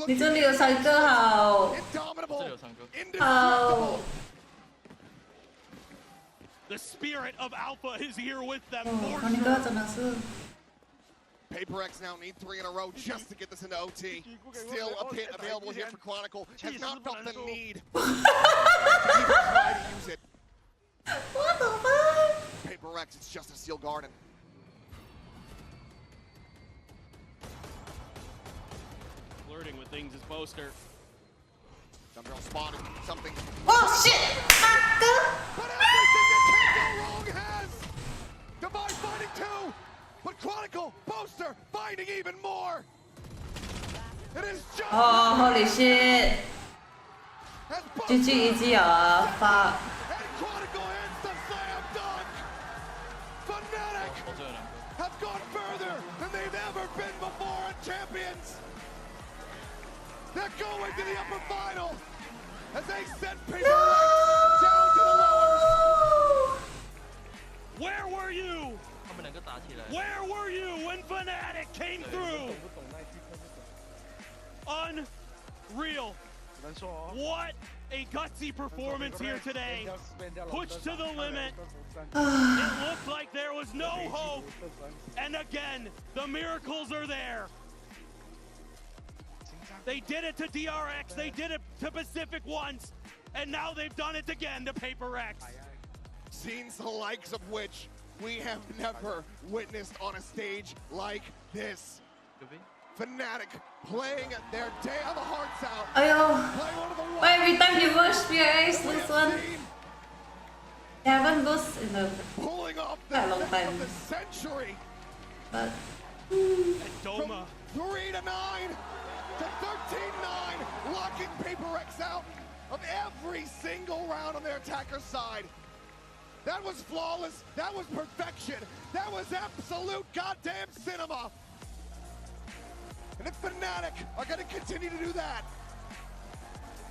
你这里有3个好。好。 The spirit of Alpha is here with them. 那个真的是。 PRX now need 3 in a row just to get this into OT. Still a pit available here for Chronicle. Has not felt the need to even try to use it. What the fuck? PRX, it's just a Steel Garden. Flirting with things is Boaster. Dumbbell spotted something. Oh shit! But everything that can go wrong has! Divine finding 2! But Chronicle, Boaster, finding even more! It is just... Oh, holy shit! GG easy fuck. And Chronicle ends the slam dunk! Fnatic have gone further than they've ever been before in Champions! They're going to the upper final! As they send PRX down to the lowers! Where were you? Where were you when Fnatic came through? Unreal. What a gutsy performance here today. Pushed to the limit. It looked like there was no hope. And again, the miracles are there. They did it to DRX, they did it to Pacific once, and now they've done it again to PRX. Scenes the likes of which we have never witnessed on a stage like this. Fnatic playing their damn hearts out. Ayo. Why every time you watch PRX lose one? They haven't lost in a pulling off quite a long time. of the century. But Doma. 3 to 9 to 13-9, locking PRX out of every single round on their attacker side. That was flawless. That was perfection. That was absolute goddamn cinema. And if Fnatic are going to continue to do that,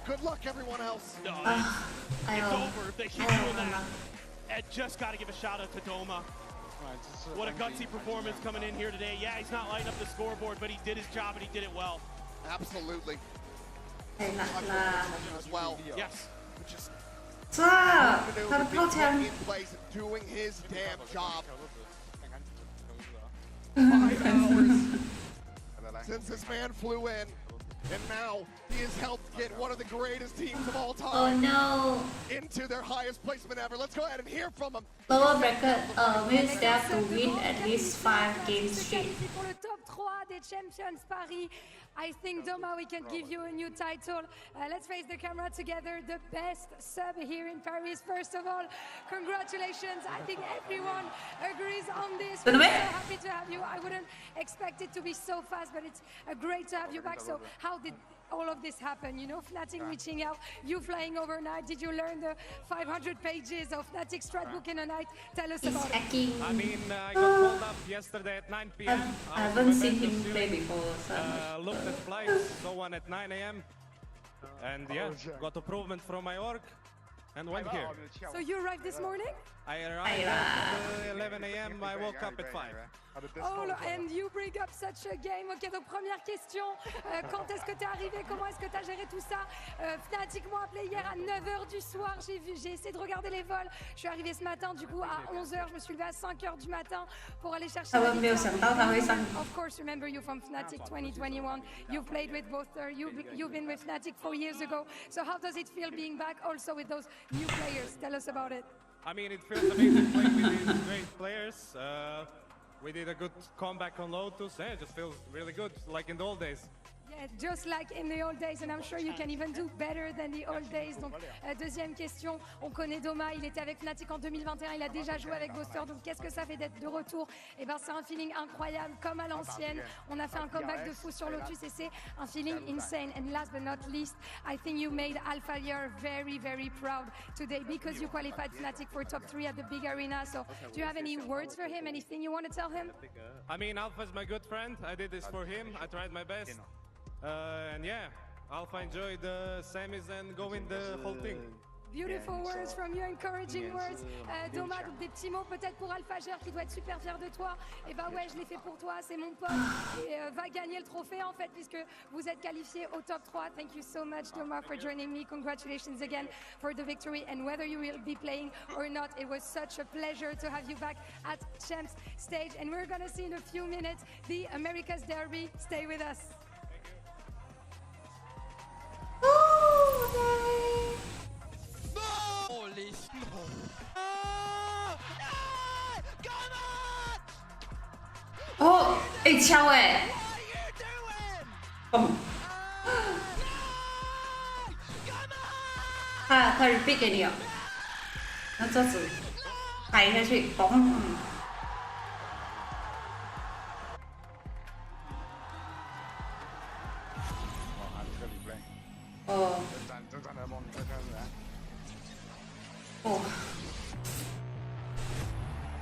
good luck, everyone else. No, it's over if they keep doing that. And just got to give a shout out to Doma. What a gutsy performance coming in here today. Yeah, he's not lighting up the scoreboard, but he did his job and he did it well. Absolutely. As well. Yes. Just 他的炮枪 in place and doing his damn job. 5 hours since this man flew in, and now he has helped get one of the greatest teams of all time into their highest placement ever. Let's go ahead and hear from him. Lower bracket means they have to win at least 5 games straight. Pour le top 3 des Champions Paris. I think, Doma, we can give you a new title. Let's face the camera together. The best sub here in Paris. First of all, congratulations. I think everyone agrees on this. We're so happy to have you. I wouldn't expect it to be so fast, but it's great to have you back. So how did all of this happen? You know, Fnatic reaching out, you flying overnight. Did you learn the 500 pages of Fnatic strat book in a night? Tell us about it. I mean, I got called up yesterday at 9 p.m. I haven't seen him play before. Looked at flights, saw one at 9 a.m. And yeah, got approval from my org and went here. So you arrived this morning? I arrived at 11 a.m. I woke up at 5. Oh, and you bring up such a game. Ok, donc première question. Quand est-ce que tu es arrivé? Comment est-ce que tu as géré tout ça? Fnatic m'ont appelé hier à 9h du soir. J'ai essayé de regarder les vols. Je suis arrivé ce matin, du coup, à 11h. Je me suis levé à 5h du matin pour aller chercher. Of course, remember you from Fnatic 2021. You've played with both. You've been with Fnatic 4 years ago. So how does it feel being back also with those new players? Tell us about it. I mean, it feels amazing playing with these great players. We did a good comeback on Lotus, and it just feels really good, like in the old days. Yeah, just like in the old days, and I'm sure you can even do better than the old days. Donc, deuxième question, on connaît Doma, il était avec Fnatic en 2021, il a déjà joué avec Boaster, donc qu'est-ce que ça fait d'être de retour? Eh ben, c'est un feeling incroyable, comme à l'ancienne. On a fait un comeback de fou sur Lotus, et c'est un feeling insane. And last but not least, I think you made Alpha Year very, very proud today, because you qualified Fnatic for top 3 at the big arena. So, do you have any words for him? Anything you want to tell him? I mean, Alpha's my good friend. I did this for him. I tried my best. And yeah, Alpha enjoyed the semis and go win the whole thing. Beautiful words from you, encouraging words. Thomas, donc des petits mots peut-être pour Alphager qui doit être super fier de toi. Et bah ouais, je l'ai fait pour toi, c'est mon pote. Et va gagner le trophée en fait, puisque vous êtes qualifié au top 3. Thank you so much, Thomas, for joining me. Congratulations again for the victory. And whether you will be playing or not, it was such a pleasure to have you back at Champs stage. And we're gonna see in a few minutes the America's Derby. Stay with us. Holy shit. Oh, 敲哎！他 repeat 给你哦，那这子踩下去，嘣！哦。哦。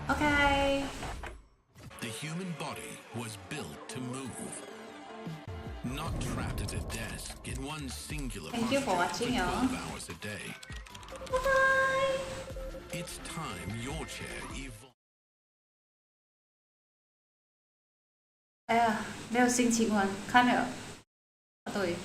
Okay. The human body was built to move, not trapped at a desk in one singular Thank you for posture watching, for 12 hours a day. Bye. It's time your chair evolved. 哎呀，没有心情玩，看了，对。